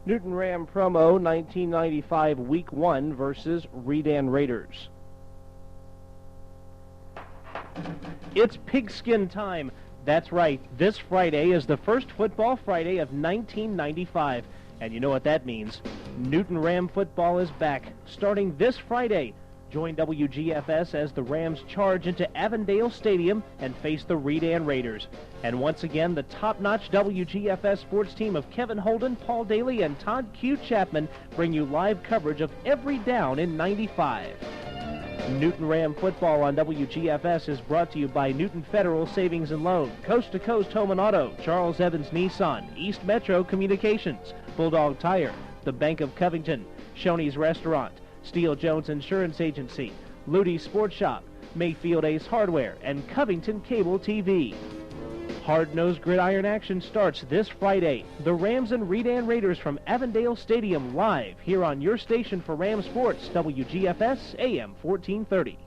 Newton Ram promo 1995 Week 1 versus Redan Raiders. It's pigskin time. That's right. This Friday is the first football Friday of 1995. And you know what that means. Newton Ram football is back, starting this Friday. Join WGFS as the Rams charge into Avondale Stadium and face the Redan Raiders. And once again, the top-notch WGFS sports team of Kevin Holden, Paul Daly, and Todd Q. Chapman bring you live coverage of every down in 95. Newton Ram football on WGFS is brought to you by Newton Federal Savings and Loan, Coast to Coast Home and Auto, Charles Evans Nissan, East Metro Communications, Bulldog Tire, the Bank of Covington, Shoney's Restaurant, Steele Jones Insurance Agency, Ludy Sports Shop, Mayfield Ace Hardware, and Covington Cable TV. Hard-nosed gridiron action starts this Friday. The Rams and Redan Raiders from Avondale Stadium live here on your station for Ram Sports, WGFS AM 1430.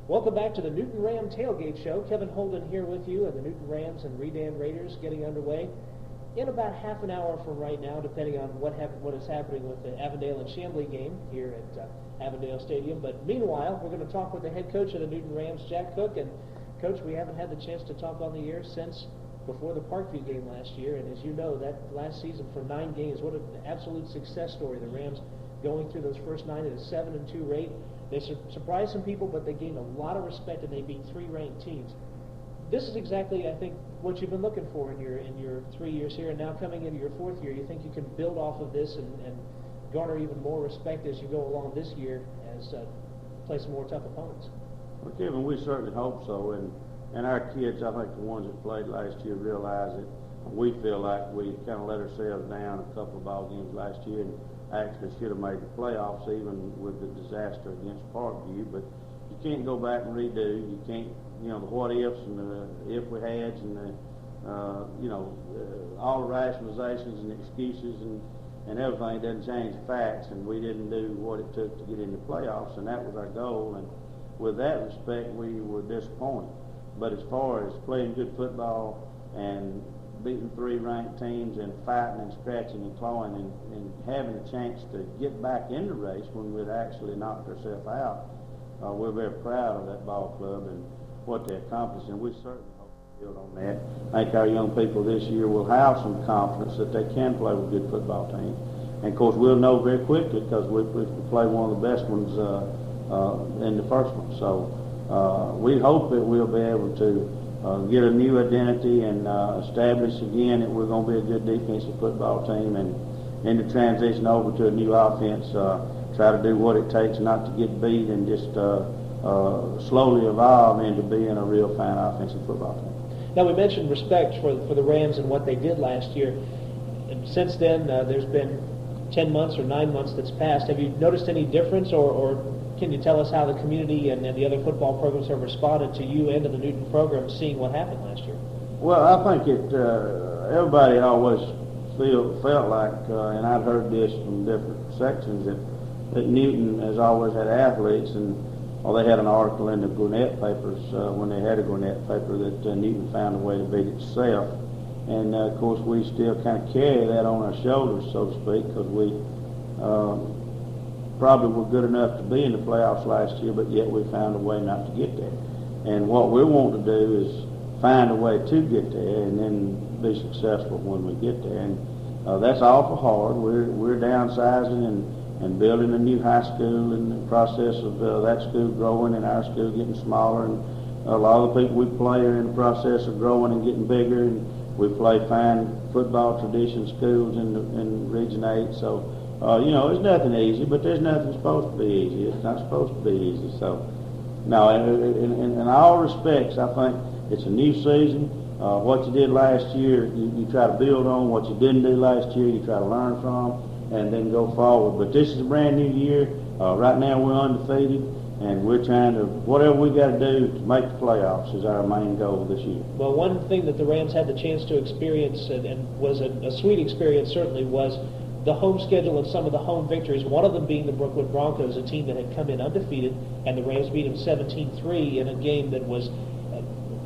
Welcome back to the Newton Ram Tailgate Show. Kevin Holden here with you, and the Newton Rams and Redan Raiders getting underway in about half an hour from right now, depending on what is happening with the Avondale and Chamblee game here at Avondale Stadium. But meanwhile, we're going to talk with the head coach of the Newton Rams, Jack Cook. And Coach, we haven't had the chance to talk on the air since before the Parkview game last year. And as you know, that last season for 9 games, what an absolute success story. The Rams going through those first 9 at a 7-2 rate. They surprised some people, but they gained a lot of respect, and they beat 3 ranked teams. This is exactly, I think, what you've been looking for in your 3 years here, and now coming into your 4th year. You think you can build off of this and garner even more respect as you go along this year as play some more tough opponents? Well, Kevin, we certainly hope so, and our kids, I think the ones that played last year, realize it. We feel like we kind of let ourselves down a couple of ball games last year, and actually should have made the playoffs even with the disaster against Parkview. But you can't go back and redo. You can't, the what ifs and the if we hads and the, all the rationalizations and excuses and everything doesn't change the facts. And we didn't do what it took to get into playoffs, and that was our goal. And with that respect, we were disappointed. But as far as playing good football and beating 3 ranked teams and fighting and scratching and clawing and having a chance to get back in the race when we'd actually knocked ourselves out, we're very proud of that ball club and what they accomplished, and we certainly hope to build on that. I think our young people this year will have some confidence that they can play with good football teams. And of course, we'll know very quickly because we play one of the best ones in the first one. So we hope that we'll be able to get a new identity and establish again that we're going to be a good defensive football team, and in the transition over to a new offense, try to do what it takes not to get beat and just slowly evolve into being a real fine offensive football team. Now, we mentioned respect for the Rams and what they did last year. And since then, there's been 10 months or 9 months that's passed. Have you noticed any difference, or can you tell us how the community and the other football programs have responded to you and to the Newton program seeing what happened last year? Well, I think everybody always felt like, and I've heard this from different sections, that Newton has always had athletes, and they had an article in the Gwinnett papers when they had a Gwinnett paper that Newton found a way to beat itself. And, of course, we still kind of carry that on our shoulders, so to speak, because we probably were good enough to be in the playoffs last year, but yet we found a way not to get there. And what we want to do is find a way to get there and then be successful when we get there. And that's awful hard. We're downsizing and building a new high school in the process of that school growing and our school getting smaller. And a lot of the people we play are in the process of growing and getting bigger. And we play fine football tradition schools in Region 8. So, it's nothing easy, but there's nothing supposed to be easy. It's not supposed to be easy. So, no, in all respects, I think it's a new season. What you did last year, you try to build on. What you didn't do last year, you try to learn from, and then go forward. But this is a brand new year. Right now we're undefeated, and we're trying to, whatever we got to do to make the playoffs is our main goal this year. Well, one thing that the Rams had the chance to experience, and was a sweet experience certainly, was the home schedule and some of the home victories, one of them being the Brookwood Broncos, a team that had come in undefeated, and the Rams beat them 17-3 in a game that was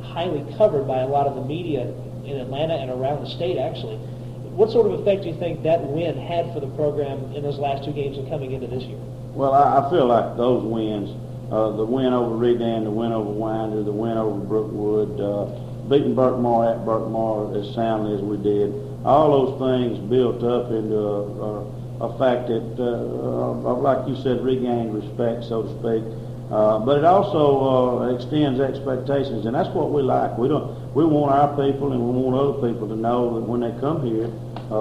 highly covered by a lot of the media in Atlanta and around the state, actually. what sort of effect do you think that win had for the program in those last 2 games and coming into this year? Well, I feel like those wins, the win over Redan, the win over Winder, the win over Brookwood, beating Burkemore at Burkemore as soundly as we did, all those things built up into a fact that, like you said, regained respect, so to speak. But it also extends expectations, and that's what we like. We want our people and we want other people to know that when they come here,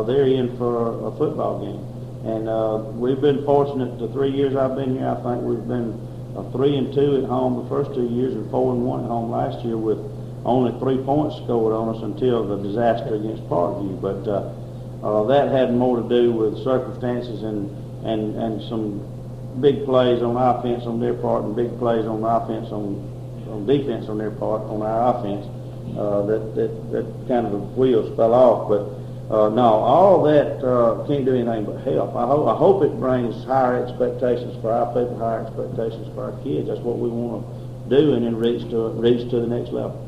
they're in for a football game. And we've been fortunate the 3 years I've been here. I think we've been 3-2 at home the first 2 years and 4-1 at home last year with only 3 points scored on us until the disaster against Parkview. But that had more to do with circumstances and some big plays on offense on their part and big plays on offense on defense on their part on our offense. That kind of the wheels fell off. But no, all that can't do anything but help. I hope it brings higher expectations for our people, higher expectations for our kids. That's what we want to do, and then reach to the next level.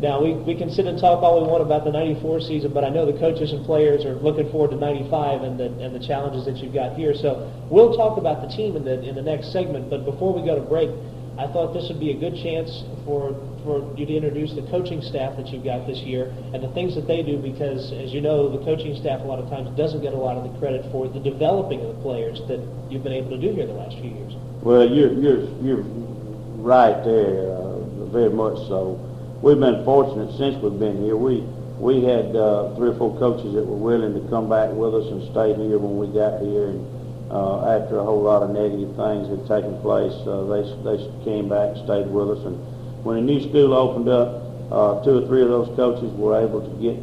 Now, we can sit and talk all we want about the 94 season, but I know the coaches and players are looking forward to 95 and the challenges that you've got here. So we'll talk about the team in the next segment, but before we go to break, I thought this would be a good chance for you to introduce the coaching staff that you've got this year and the things that they do, because, as you know, the coaching staff a lot of times doesn't get a lot of the credit for the developing of the players that you've been able to do here the last few years. Well, you're right there, very much so. We've been fortunate since we've been here. We had 3 or 4 coaches that were willing to come back with us and stay here when we got here. And after a whole lot of negative things had taken place, they came back and stayed with us. And when a new school opened up, 2 or 3 of those coaches were able to get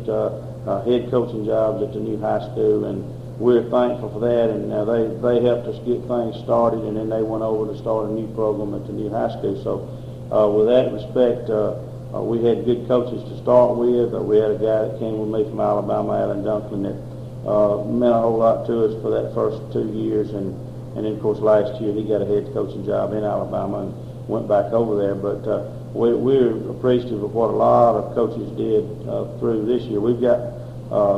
head coaching jobs at the new high school, and we're thankful for that. And they helped us get things started, and then they went over to start a new program at the new high school. So with that respect, we had good coaches to start with. We had a guy that came with me from Alabama, Duncan, that meant a whole lot to us for that first 2 years. And then, of course, last year he got a head coaching job in Alabama and went back over there. But we're appreciative of what a lot of coaches did through this year. We've got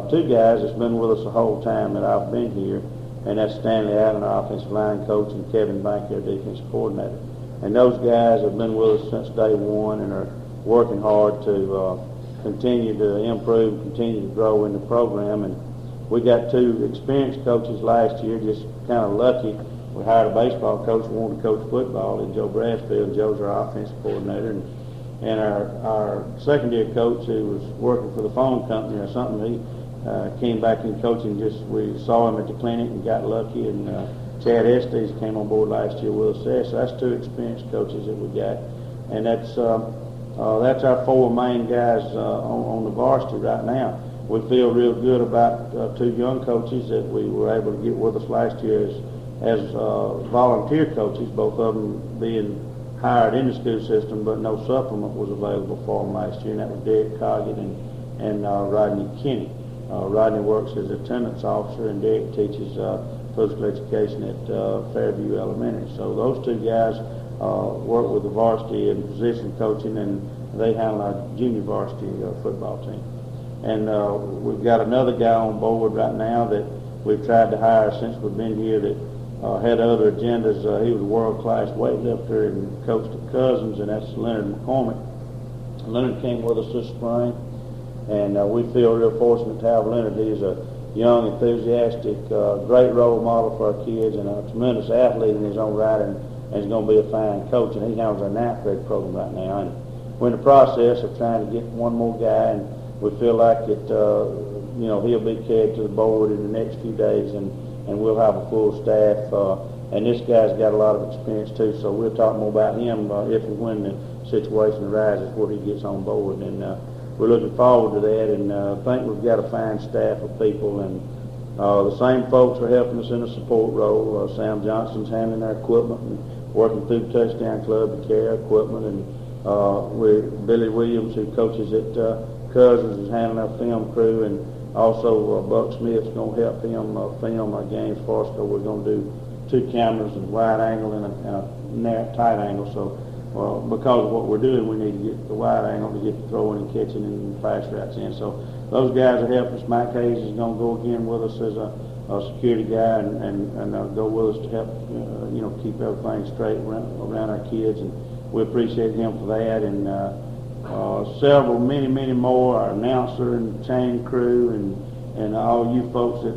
2 guys that's been with us the whole time that I've been here, and that's Stanley Allen, our offensive line coach, and Kevin Bank, our defensive coordinator. And those guys have been with us since day one and are working hard to continue to improve, continue to grow in the program. And we got 2 experienced coaches last year, just kind of lucky. We hired a baseball coach who wanted to coach football, and Joe Bradfield. Joe's our offensive coordinator. And our second-year coach, who was working for the phone company or something, he came back in coaching. We saw him at the clinic and got lucky. And Chad Estes came on board last year with us there. So that's 2 experienced coaches that we got. And that's our 4 main guys on the varsity right now. We feel real good about 2 young coaches that we were able to get with us last year as volunteer coaches, both of them being hired in the school system, but no supplement was available for them last year, and that was Derek Coggett and Rodney Kinney. Rodney works as an attendance officer, and Derek teaches physical education at Fairview Elementary. So those 2 guys work with the varsity and position coaching, and they handle our junior varsity football team. And we've got another guy on board right now that we've tried to hire since we've been here that had other agendas. He was a world-class weightlifter and coached at Cousins, and that's Leonard Mccormick. Leonard came with us this spring, and we feel real fortunate to have Leonard. He's a young, enthusiastic, great role model for our kids, and a tremendous athlete in his own right, and he's going to be a fine coach. And he handles our 9th grade program right now. And we're in the process of trying to get 1 more guy, and we feel like he'll be carried to the board in the next few days, and we'll have a full staff. And this guy's got a lot of experience too, so we'll talk more about him if and when the situation arises where he gets on board. And we're looking forward to that, and think we've got a fine staff of people. And the same folks are helping us in the support role. Sam Johnson's handling our equipment and working through the Touchdown Club to carry our equipment. And Billy Williams, who coaches at Cousins, is handling our film crew. And also, Buck Smith's going to help him film our games for us. So we're going to do 2 cameras, and wide angle and a tight angle. So because of what we're doing, we need to get the wide angle to get the throwing and catching and pass routes in. So those guys that helped us. Mike Hayes is going to go again with us as a security guy and go with us to help, keep everything straight around our kids. And we appreciate him for that. And many more, our announcer and chain crew and all you folks that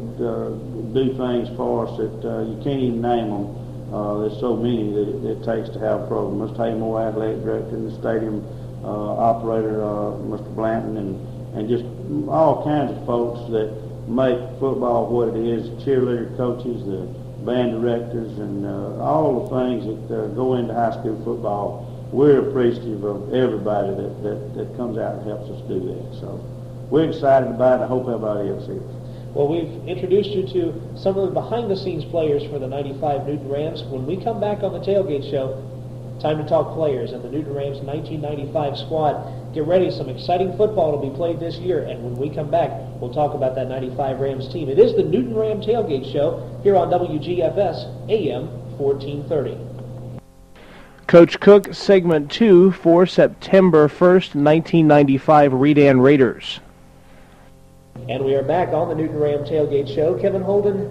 do things for us that you can't even name them. There's so many that it takes to have a program. Mr. Haymore, athletic director, and the stadium operator, Mr. Blanton, and just all kinds of folks that make football what it is, cheerleader coaches, the band directors, and all the things that go into high school football. We're appreciative of everybody that comes out and helps us do that. So we're excited about it. I hope everybody else is. Well, we've introduced you to some of the behind-the-scenes players for the 95 Newton Rams. When we come back on the Tailgate Show, time to talk players and the Newton Rams 1995 squad. Get ready, some exciting football to be played this year, and when we come back, we'll talk about that 95 Rams team. It is the Newton Ram Tailgate Show here on WGFS AM 1430. Coach Cook, segment 2 for September 1st, 1995 Redan Raiders. And we are back on the Newton Ram Tailgate Show. Kevin Holden,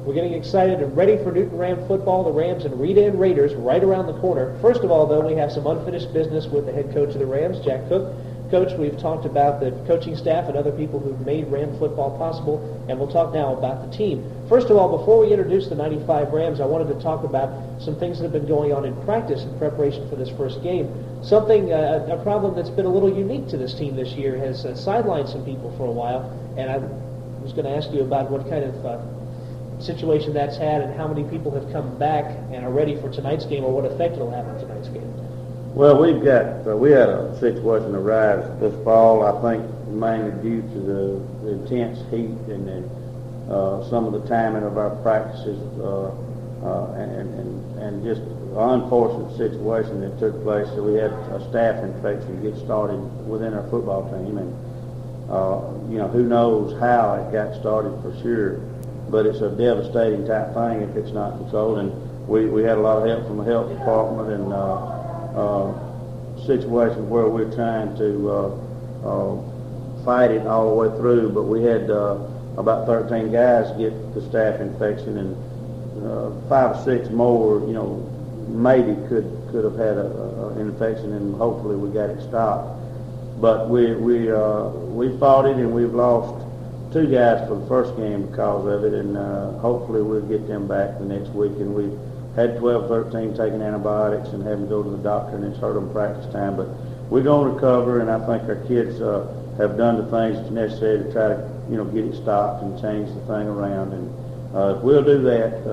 we're getting excited and ready for Newton Ram football, the Rams and Redan Raiders right around the corner. First of all, though, we have some unfinished business with the head coach of the Rams, Jack Cook. Coach, we've talked about the coaching staff and other people who've made Ram football possible, and we'll talk now about the team. First of all, before we introduce the 95 Rams, I wanted to talk about some things that have been going on in practice in preparation for this first game. Something, a problem that's been a little unique to this team this year has sidelined some people for a while, and I was going to ask you about what kind of situation that's had and how many people have come back and are ready for tonight's game, or what effect it'll have on tonight's game. Well, we had a situation arise this fall, I think mainly due to the intense heat and then some of the timing of our practices and just an unfortunate situation that took place. So we had a staph infection get started within our football team, and who knows how it got started for sure, but it's a devastating type thing if it's not controlled. And we had a lot of help from the health department and situation where we're trying to fight it all the way through, but we had about 13 guys get the staph infection, and 5 or 6 more, maybe could have had an infection, and hopefully we got it stopped. But we fought it, and we've lost 2 guys for the first game because of it, and hopefully we'll get them back the next week. And we've had 12, 13 taking antibiotics and having to go to the doctor, and it's hurt them practice time. But we're going to recover, and I think our kids have done the things that's necessary to try to, get it stopped and change the thing around. And if we'll do that,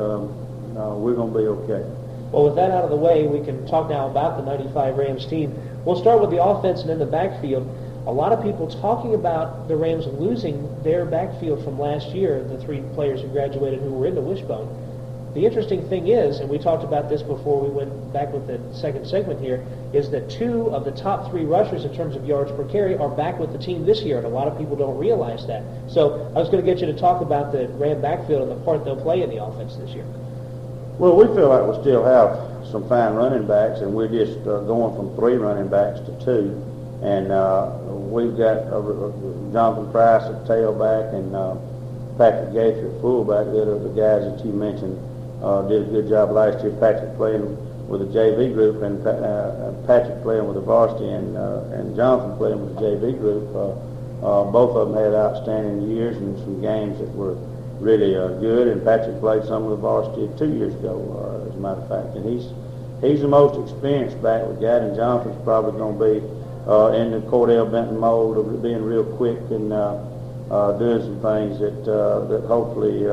we're going to be okay. Well, with that out of the way, we can talk now about the 95 Rams team. We'll start with the offense and then the backfield. A lot of people talking about the Rams losing their backfield from last year, the 3 players who graduated who were in the wishbone. The interesting thing is, and we talked about this before we went back with the second segment here, is that 2 of the top 3 rushers in terms of yards per carry are back with the team this year, and a lot of people don't realize that. So I was going to get you to talk about the Ram backfield and the part they'll play in the offense this year. Well, we feel like we still have some fine running backs, and we're just going from 3 running backs to 2. And we've got Jonathan Price at tailback and Patrick Gaither at fullback. That are the guys that you mentioned did a good job last year. Patrick playing with the JV group, and Patrick playing with the varsity, and Jonathan playing with the JV group. Both of them had outstanding years and some games that were really good. And Patrick played some of the varsity 2 years ago, as a matter of fact. And he's the most experienced back we got, and Jonathan's probably going to be in the Cordell Benton mold of being real quick and doing some things that hopefully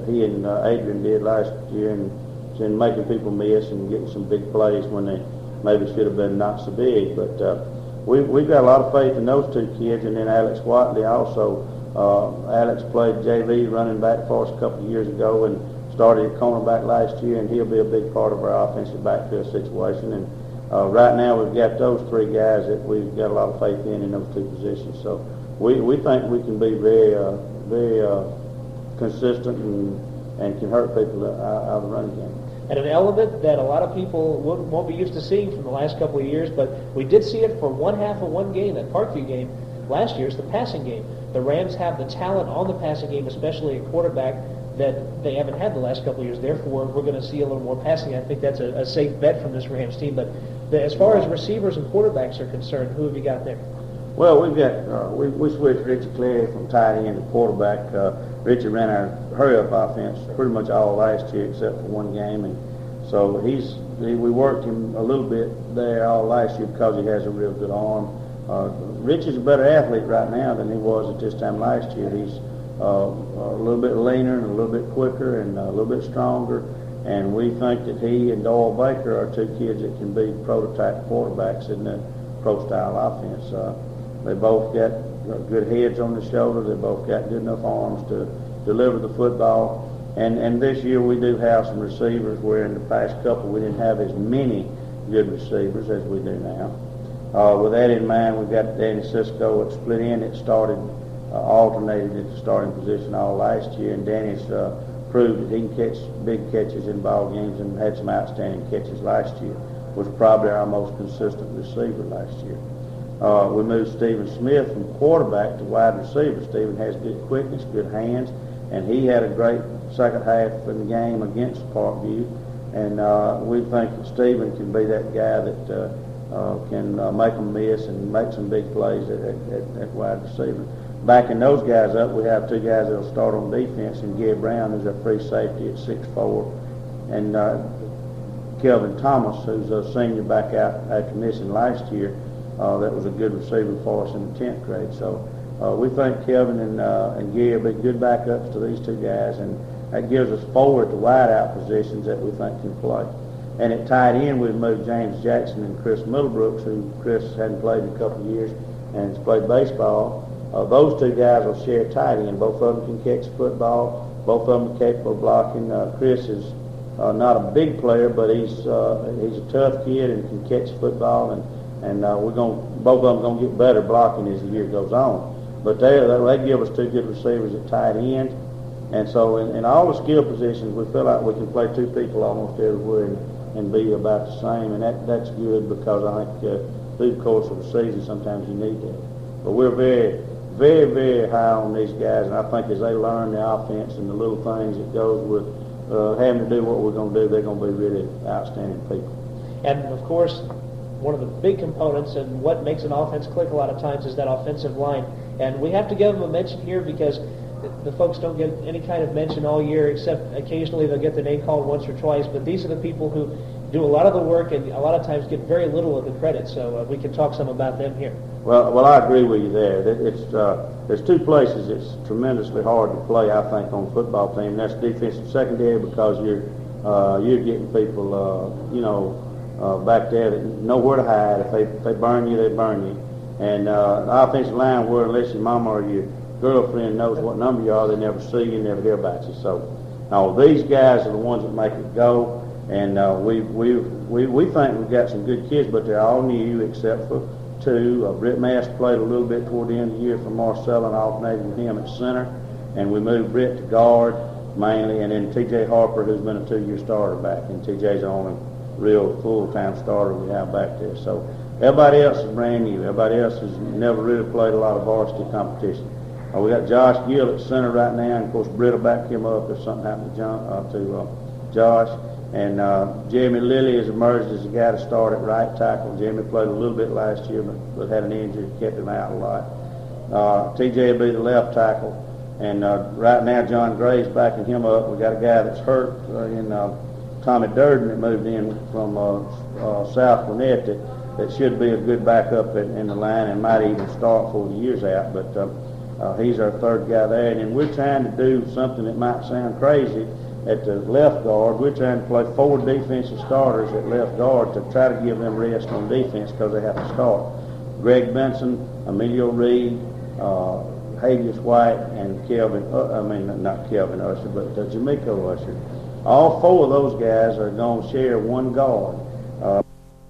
he and Adrian did last year, and making people miss and getting some big plays when they maybe should have been not so big. But we've got a lot of faith in those 2 kids, and then Alex Watley also. Alex played JV running back for us a couple of years ago and started at cornerback last year, and he'll be a big part of our offensive backfield situation. And right now we've got those 3 guys that we've got a lot of faith in those 2 positions. So we think we can be very consistent and can hurt people out of the running game. And an element that a lot of people won't be used to seeing from the last couple of years, but we did see it for one half of one game, that Parkview game, last year is the passing game. The Rams have the talent on the passing game, especially at quarterback, that they haven't had the last couple of years. Therefore, we're going to see a little more passing. I think that's a safe bet from this Rams team. But as far as receivers and quarterbacks are concerned, who have you got there? Well, we've got we switched Richie Clary from tight end to quarterback. Richie ran our hurry-up offense pretty much all last year except for one game, and so we worked him a little bit there all last year because he has a real good arm. Richie's a better athlete right now than he was at this time last year. He's a little bit leaner and a little bit quicker and a little bit stronger, and we think that he and Doyle Baker are two kids that can be prototype quarterbacks in the pro-style offense. They both got good heads on the shoulders. They both got good enough arms to deliver the football. And this year we do have some receivers where in the past couple we didn't have as many good receivers as we do now. With that in mind, we've got Danny Cisco at split end. It started alternated at the starting position all last year, and Danny's proved that he can catch big catches in ball games and had some outstanding catches last year. Was probably our most consistent receiver last year. We moved Stephen Smith from quarterback to wide receiver. Stephen has good quickness, good hands, and he had a great second half in the game against Parkview. And we think that Stephen can be that guy that can make them miss and make some big plays at wide receiver. Backing those guys up, we have two guys that will start on defense, and Gary Brown, who's a free safety at 6'4", and Kelvin Thomas, who's a senior back out after missing last year. That was a good receiver for us in the 10th grade. So we think Kelvin and Gary will be good backups to these two guys, and that gives us four at the wideout positions that we think can play. And at tight end, we've moved James Jackson and Chris Middlebrooks, who Chris hadn't played in a couple of years and has played baseball. Those two guys will share tight end. Both of them can catch the football. Both of them are capable of blocking. Chris is not a big player, but he's a tough kid and can catch the football, and both of them going to get better blocking as the year goes on. But they give us two good receivers at tight end, and so in all the skill positions, we feel like we can play two people almost everywhere and be about the same, and that's good because I think through the course of the season sometimes you need that. But we're very, very, very high on these guys, and I think as they learn the offense and the little things that goes with having to do what we're going to do, they're going to be really outstanding people. And of course, one of the big components and what makes an offense click a lot of times is that offensive line. And we have to give them a mention here because the folks don't get any kind of mention all year, except occasionally they'll get their name called once or twice. But these are the people who do a lot of the work and a lot of times get very little of the credit. So we can talk some about them here. Well, I agree with you there. There's two places it's tremendously hard to play, I think, on a football team. That's defensive secondary because you're getting people, back there that know where to hide. If they burn you, they burn you. And the offensive line, where unless your mama or your girlfriend knows what number you are, they never see you, never hear about you. So, now these guys are the ones that make it go. And we think we've got some good kids, but they're all new except for two. Britt Mass played a little bit toward the end of the year for Marcel and alternated with him at center. And we moved Britt to guard mainly, and then T.J. Harper, who's been a 2-year starter back, and T.J.'s the only real full-time starter we have back there. So everybody else is brand new. Everybody else has never really played a lot of varsity competition. We got Josh Gill at center right now, and of course Britt will back him up if something happened to Josh. And Jeremy Lilly has emerged as a guy to start at right tackle. Jeremy played a little bit last year, but had an injury that kept him out a lot. TJ will be the left tackle. And right now John Gray's backing him up. We got a guy that's hurt in Tommy Durden that moved in from South Gwinnett that should be a good backup in the line and might even start before the year's out. But he's our third guy there. And then we're trying to do something that might sound crazy. At the left guard, we're trying to play 4 defensive starters at left guard to try to give them rest on defense because they have to start. Greg Benson, Emilio Reed, Hagius White, and not Kelvin Usher, but Jamaico Usher. All 4 of those guys are going to share one guard.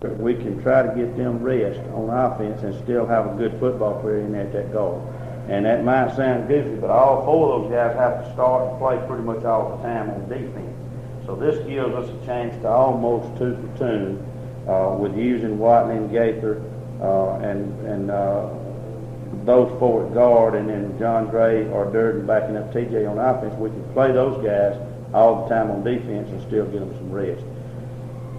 We can try to get them rest on offense and still have a good football player in there at that guard. And that might sound goofy, but all 4 of those guys have to start and play pretty much all the time on defense. So this gives us a chance to almost 2 platoon with using Watley and Gaither and those four at guard, and then John Gray or Durden backing up TJ on offense, we can play those guys all the time on defense and still get them some rest.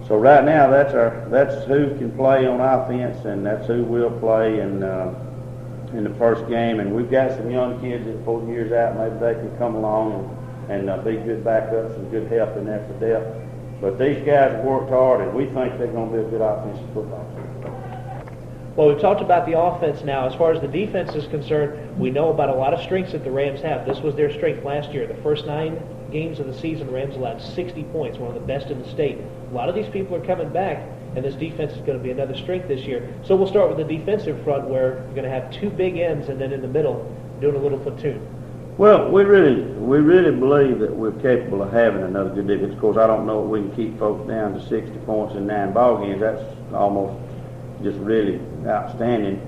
So right now, that's who can play on offense, and that's who will play in the first game. And we've got some young kids that 4 years out, maybe they can come along and be good backups and good help in there for depth. But these guys have worked hard, and we think they're going to be a good offensive football team. Well, we've talked about the offense now. As far as the defense is concerned, we know about a lot of strengths that the Rams have. This was their strength last year. The first 9 games of the season, the Rams allowed 60 points, one of the best in the state. A lot of these people are coming back, and this defense is going to be another strength this year. So we'll start with the defensive front, where you're going to have 2 big ends, and then in the middle, doing a little platoon. Well, we really believe that we're capable of having another good defense. Of course, I don't know if we can keep folks down to 60 points in 9 ball games. That's almost just really outstanding.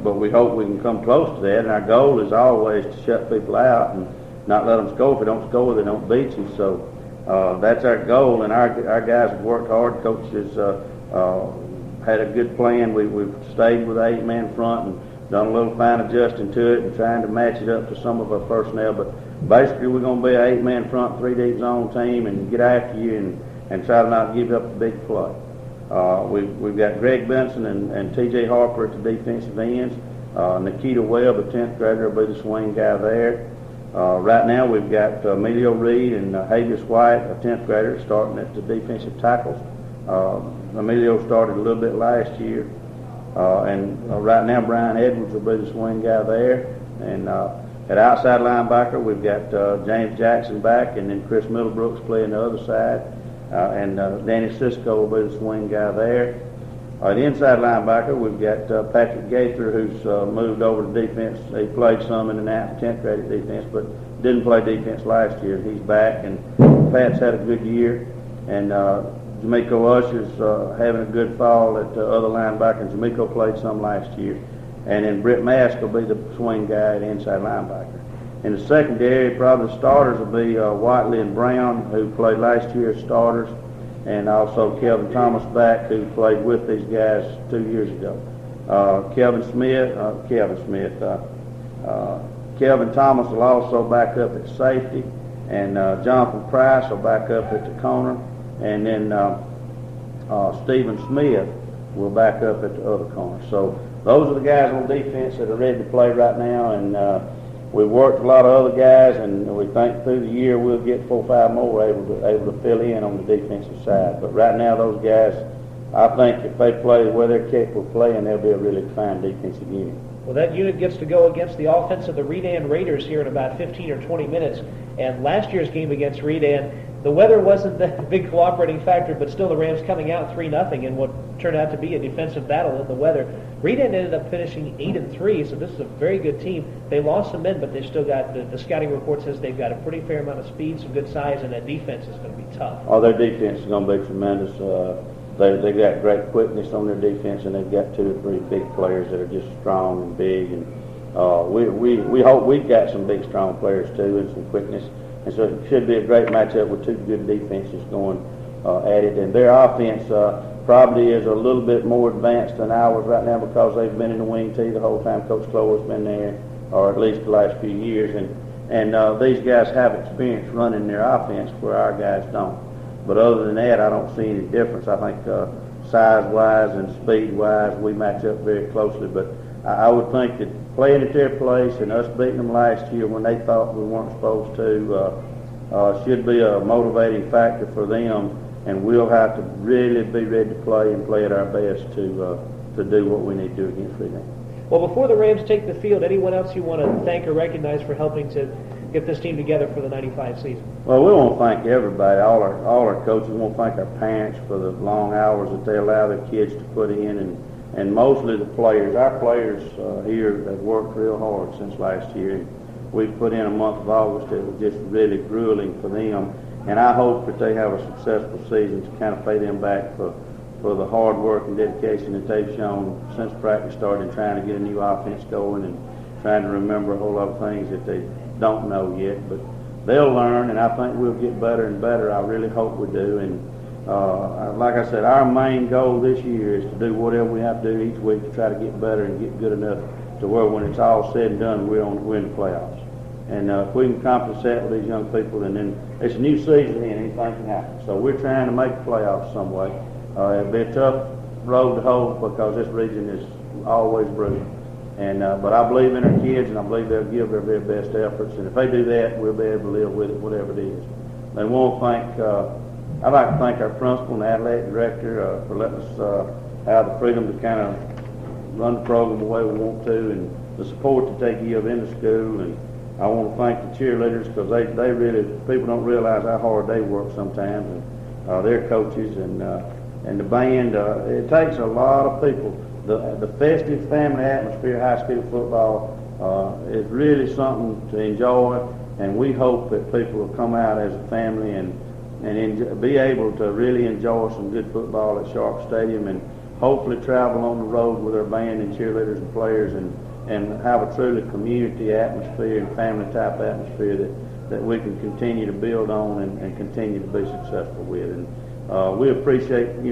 But we hope we can come close to that. And our goal is always to shut people out and not let them score. If they don't score, they don't beat you. So that's our goal. And our guys have worked hard. Coach has had a good plan. We've stayed with 8-man front and done a little fine adjusting to it and trying to match it up to some of our personnel. But basically, we're going to be an 8-man front, 3-deep zone team and get after you and try to not give up the big play. We've got Greg Benson and T.J. Harper at the defensive ends. Nikita Webb, a 10th grader, will be the swing guy there. Right now, we've got Emilio Reed and Havis White, a 10th grader, starting at the defensive tackles. Emilio started a little bit last year. And right now, Brian Edwards will be the swing guy there. And at outside linebacker, we've got James Jackson back, and then Chris Middlebrooks playing the other side. And Danny Cisco will be the swing guy there. At inside linebacker, we've got Patrick Gaither, who's moved over to defense. He played some in the 9th and 10th grade defense, but didn't play defense last year. He's back, and Pat's had a good year. And Jamiko Usher's having a good fall at the other linebacker. Jamiko played some last year. And then Britt Mask will be the swing guy at inside linebacker. In the secondary, probably the starters will be Watley and Brown, who played last year as starters, and also Kelvin Thomas back, who played with these guys 2 years ago. Kelvin Thomas will also back up at safety, and Jonathan Price will back up at the corner, and then Stephen Smith will back up at the other corner. So those are the guys on defense that are ready to play right now, and we've worked a lot of other guys, and we think through the year we'll get 4 or 5 more able to fill in on the defensive side. But right now, those guys, I think if they play the way they're capable of playing, they'll be a really fine defensive unit. Well, that unit gets to go against the offense of the Redan Raiders here in about 15 or 20 minutes. And last year's game against Redan, the weather wasn't the big cooperating factor, but still the Rams coming out 3-0 in what turned out to be a defensive battle in the weather. Redan ended up finishing 8-3, so this is a very good team. They lost some men, but they've still got, the scouting report says they've got a pretty fair amount of speed, some good size, and that defense is going to be tough. Oh, their defense is going to be tremendous. They've got great quickness on their defense, and they've got 2 or 3 big players that are just strong and big. And we hope we've got some big, strong players too, and some quickness. And so it should be a great matchup with 2 good defenses going at it. And their offense probably is a little bit more advanced than ours right now because they've been in the wing tee the whole time Coach Clover's been there, or at least the last few years. And these guys have experience running their offense where our guys don't. But other than that, I don't see any difference. I think size-wise and speed-wise, we match up very closely. But I would think that playing at their place and us beating them last year when they thought we weren't supposed to should be a motivating factor for them. And we'll have to really be ready to play and play at our best to do what we need to do against Redan. Well, before the Rams take the field, anyone else you want to thank or recognize for helping to get this team together for the '95 season? Well, we want to thank everybody, all our coaches. We want to thank our parents for the long hours that they allow their kids to put in, and mostly the players. Our players here have worked real hard since last year. And we've put in a month of August that was just really grueling for them, and I hope that they have a successful season to kind of pay them back for the hard work and dedication that they've shown since practice started and trying to get a new offense going and trying to remember a whole lot of things that they don't know yet. But they'll learn, and I think we'll get better and better. I really hope we do. And like I said, our main goal this year is to do whatever we have to do each week to try to get better and get good enough to where when it's all said and done, we're in the playoffs. And if we can accomplish that with these young people, and then it's a new season and anything can happen. So we're trying to make the playoffs some way. It'll be a tough road to hoe because this region is always brutal. And but I believe in our kids, and I believe they'll give their very best efforts. And if they do that, we'll be able to live with it, whatever it is. And I want to thank. I'd like to thank our principal and athletic director for letting us have the freedom to kind of run the program the way we want to, and the support that they give in the school. And I want to thank the cheerleaders because they really, people don't realize how hard they work sometimes, and their coaches and the band. It takes a lot of people. The festive family atmosphere, high school football, is really something to enjoy, and we hope that people will come out as a family and be able to really enjoy some good football at Sharp Stadium, and hopefully travel on the road with our band and cheerleaders and players, and have a truly community atmosphere and family type atmosphere that we can continue to build on and continue to be successful with. And we appreciate,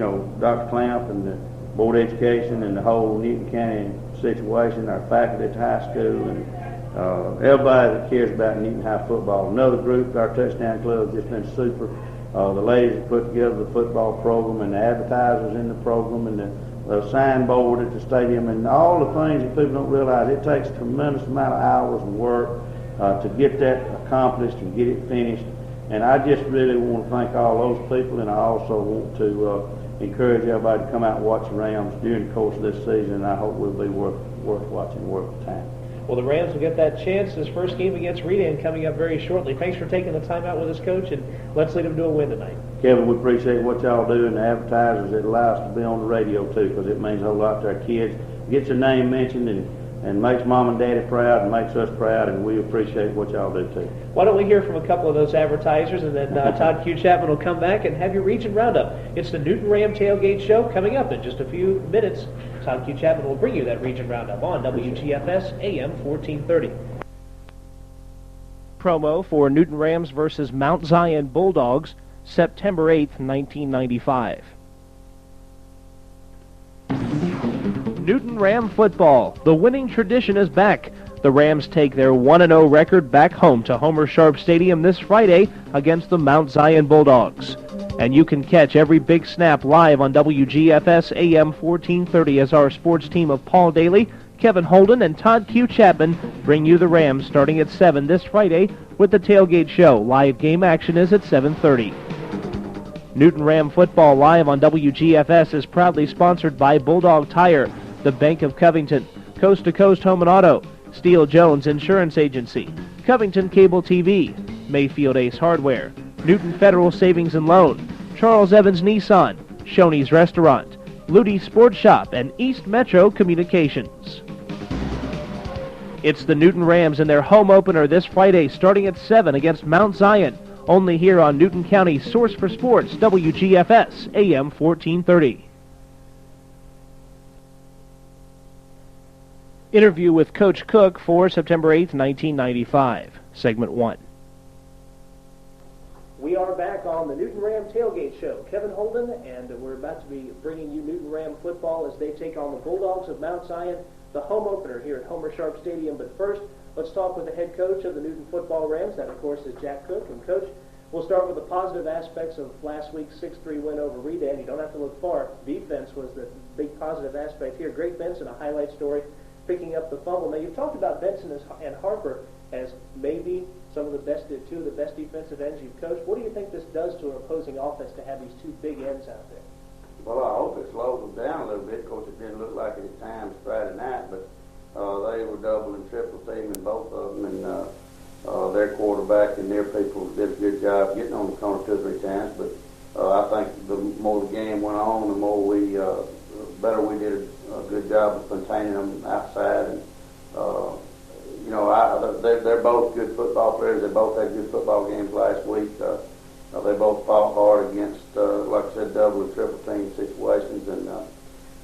Dr. Clamp and the Board of Education and the whole Newton County situation, our faculty at the high school, and everybody that cares about Newton High football. Another group, our Touchdown Club, has just been super. The ladies that put together the football program, and the advertisers in the program, and the signboard at the stadium, and all the things that people don't realize. It takes a tremendous amount of hours and work to get that accomplished and get it finished. And I just really want to thank all those people, and I also want to encourage everybody to come out and watch the Rams during the course of this season, and I hope we'll be worth watching, worth the time. Well, the Rams will get that chance. This first game against Redan coming up very shortly. Thanks for taking the time out with us, Coach, and let's lead them to a win tonight. Kevin, we appreciate what y'all do, and the advertisers that allow us to be on the radio, too, because it means a whole lot to our kids. Gets your name mentioned and makes Mom and Daddy proud and makes us proud, and we appreciate what y'all do, too. Why don't we hear from a couple of those advertisers, and then Todd Q. Chapman will come back and have your region roundup. It's the Newton Ram Tailgate Show coming up in just a few minutes. Todd Q. Chapman will bring you that region roundup on WGFS AM 1430. Promo for Newton Rams versus Mount Zion Bulldogs, September 8th, 1995. Newton Ram football. The winning tradition is back. The Rams take their 1-0 record back home to Homer Sharp Stadium this Friday against the Mount Zion Bulldogs. And you can catch every big snap live on WGFS AM 1430 as our sports team of Paul Daly, Kevin Holden, and Todd Q. Chapman bring you the Rams starting at 7 this Friday with the Tailgate Show. Live game action is at 7:30. Newton Ram football live on WGFS is proudly sponsored by Bulldog Tire, the Bank of Covington, Coast to Coast Home and Auto, Steele Jones Insurance Agency, Covington Cable TV, Mayfield Ace Hardware, Newton Federal Savings and Loan, Charles Evans Nissan, Shoney's Restaurant, Ludi Sports Shop, and East Metro Communications. It's the Newton Rams in their home opener this Friday starting at 7 against Mount Zion, only here on Newton County's Source for Sports, WGFS AM 1430. Interview with Coach Cook for September 8th, 1995, Segment 1. We are back on the Newton Ram Tailgate Show. Kevin Holden, and we're about to be bringing you Newton Ram football as they take on the Bulldogs of Mount Zion, the home opener here at Homer Sharp Stadium. But first, let's talk with the head coach of the Newton football Rams. That, of course, is Jack Cook. And, Coach, we'll start with the positive aspects of last week's 6-3 win over Redan. You don't have to look far. Defense was the big positive aspect here. Great Benson, a highlight story, picking up the fumble. Now, you've talked about Benson and Harper as maybe two of the best defensive ends you've coached. What do you think this does to an opposing offense to have these two big ends out there? Well, I hope it slows them down a little bit. Of course, it didn't look like it at times Friday night, but they were double and triple teaming both of them, and their quarterback and their people did a good job getting on the corner 2 or 3 times. But I think the more the game went on, the more better we did a good job of containing them outside. And they're both good football players. They both had good football games last week. They both fought hard against, like I said, double and triple team situations, and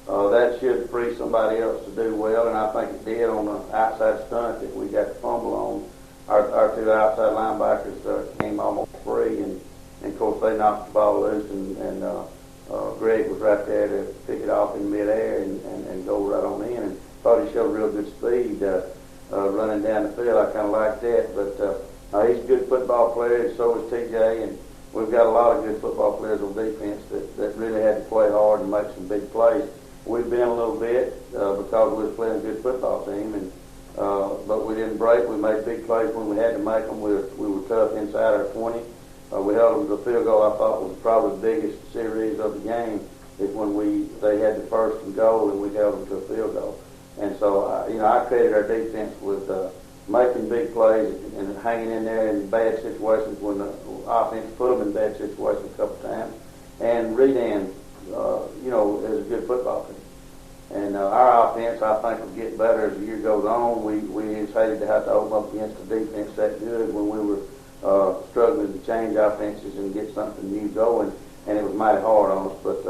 that should free somebody else to do well, and I think it did on the outside stunt that we got the fumble on. Our 2 outside linebackers came almost free, and of course they knocked the ball loose, and Greg was right there to pick it off in midair and go right on in. And thought he showed real good speed running down the field. I kind of liked that. But he's a good football player, and so is TJ. And we've got a lot of good football players on defense that really had to play hard and make some big plays. We've been a little bit because we were playing a good football team, and but we didn't break. We made big plays when we had to make them. We were tough inside our 20. We held them to a field goal. I thought was probably the biggest series of the game is when they had the first and goal and we held them to a field goal. And so I credit our defense with making big plays and hanging in there in bad situations when the offense put them in bad situations a couple times. And Redan, is a good football team. And our offense, I think, will get better as the year goes on. We hated to have to open up against the defense that good when we were struggling to change offenses and get something new going, and it was mighty hard on us. But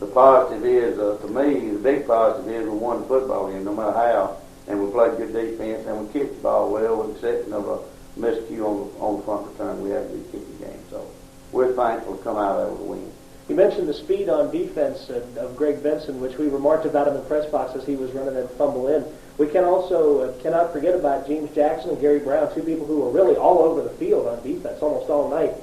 the positive is, to me, the big positive is we won the football game no matter how, and we played good defense, and we kicked the ball well, with the exception of a miscue on the front return. We had a good kicking game, so we're thankful to come out of there with a win. You mentioned the speed on defense of Greg Benson, which we remarked about in the press box as he was running that fumble in. We can also cannot forget about James Jackson and Gary Brown, two people who were really all over the field on defense almost all night.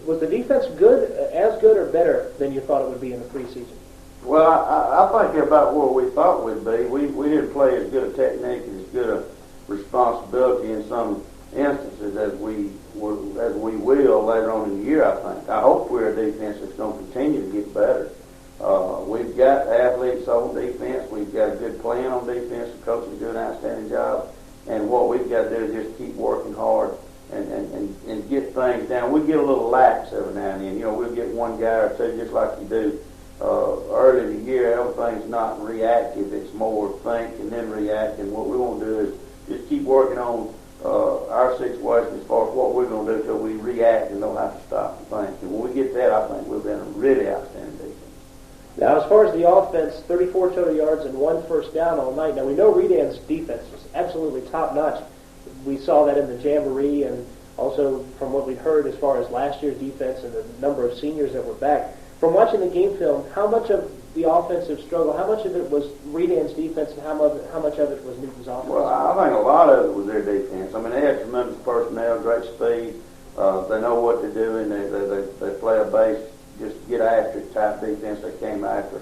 Was the defense good, as good or better than you thought it would be in the preseason? Well, I think about where we thought we'd be. We didn't play as good a technique and as good a responsibility in some instances as we will later on in the year, I think. I hope we're a defense that's going to continue to get better. We've got athletes on defense. We've got a good plan on defense. The coaches do an outstanding job. And what we've got to do is just keep working hard and get things down. We get a little lax every now and then. We'll get one guy or two, just like you do early in the year. Everything's not reactive. It's more think and then react. And what we want to do is just keep working on our situation as far as what we're going to do until we react and know how to stop and think. And when we get that, I think we've been a really outstanding defense. Now, as far as the offense, 34 total yards and 1 first down all night. Now, we know Redan's defense was absolutely top-notch. We saw that in the Jamboree and also from what we'd heard as far as last year's defense and the number of seniors that were back. From watching the game film, how much of the offensive struggle, how much of it was Redan's defense and how much of it was Newton's offense? Well, I think a lot of it was their defense. I mean, they had tremendous personnel, great speed. They know what to do, and they play a base, just get after it type defense they came after.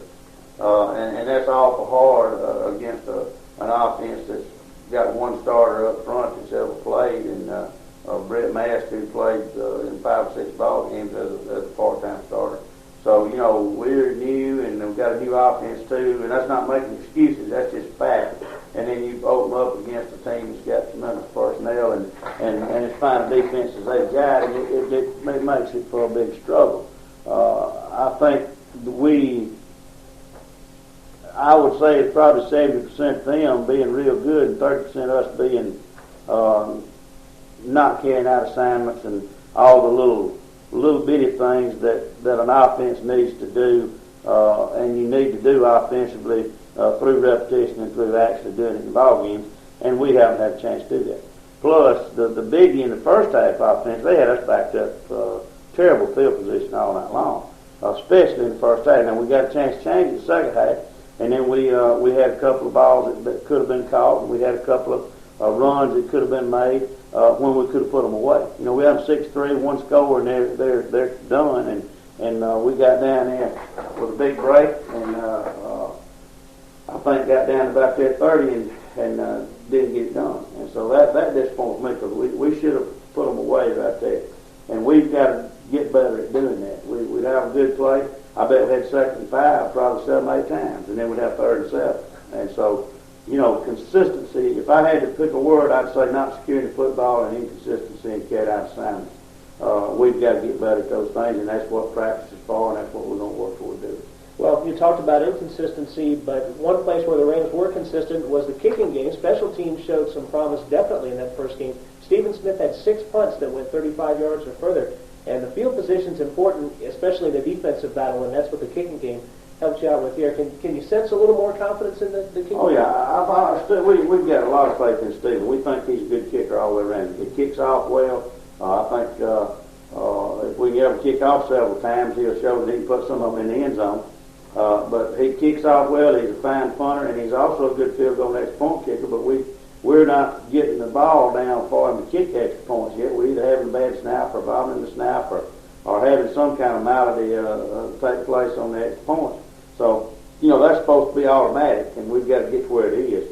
And that's awful hard against an offense that's got one starter up front that's ever played, and Brett Mast, who played in 5 or 6 ball games as a part-time starter. So, we're new, and we've got a new offense, too, and that's not making excuses. That's just fact. And then you open up against a team that's got tremendous personnel and as fine a defense as they've got, and it makes it for a big struggle. I think I would say it's probably 70% them being real good and 30% us being not carrying out assignments and all the little bitty things that an offense needs to do, and you need to do offensively through repetition and through actually doing it in ball games, and we haven't had a chance to do that. Plus, the biggie in the first half offense, they had us backed up terrible field position all night long, especially in the first half. Now, we got a chance to change it the second half, and then we had a couple of balls that could have been caught, and we had a couple of runs that could have been made when we could have put them away. We had them 6-3, one score, and they're done. And we got down there with a big break, and I think got down to about their 30 and didn't get it done. And so that disappoints me because we should have put them away right there. And we've got to get better at doing that. We'd have a good play. I bet we had 2nd and 5 probably 7 or 8 times, and then we'd have 3rd and 7. And so, consistency, if I had to pick a word, I'd say not securing the football and inconsistency and carry out assignments. We've got to get better at those things, and that's what practice is for, and that's what we're going to work toward doing. Well, you talked about inconsistency, but one place where the Rams were consistent was the kicking game. Special teams showed some promise definitely in that first game. Stephen Smith had 6 punts that went 35 yards or further, and the field position's important, especially in the defensive battle, and that's what the kicking game helps you out with here. Can you sense a little more confidence in the kicking game? Oh, yeah. We've got a lot of faith in Stephen. We think he's a good kicker all the way around. He kicks off well. I think if we can get him to kick off several times, he'll show that he can put some of them in the end zone. But he kicks off well. He's a fine punter, and he's also a good field goal and extra point kicker. But we're not getting the ball down for him to kick extra points yet. We're either having a bad snap or bobbing the snap or having some kind of malady take place on the extra points. So, that's supposed to be automatic, and we've got to get to where it is.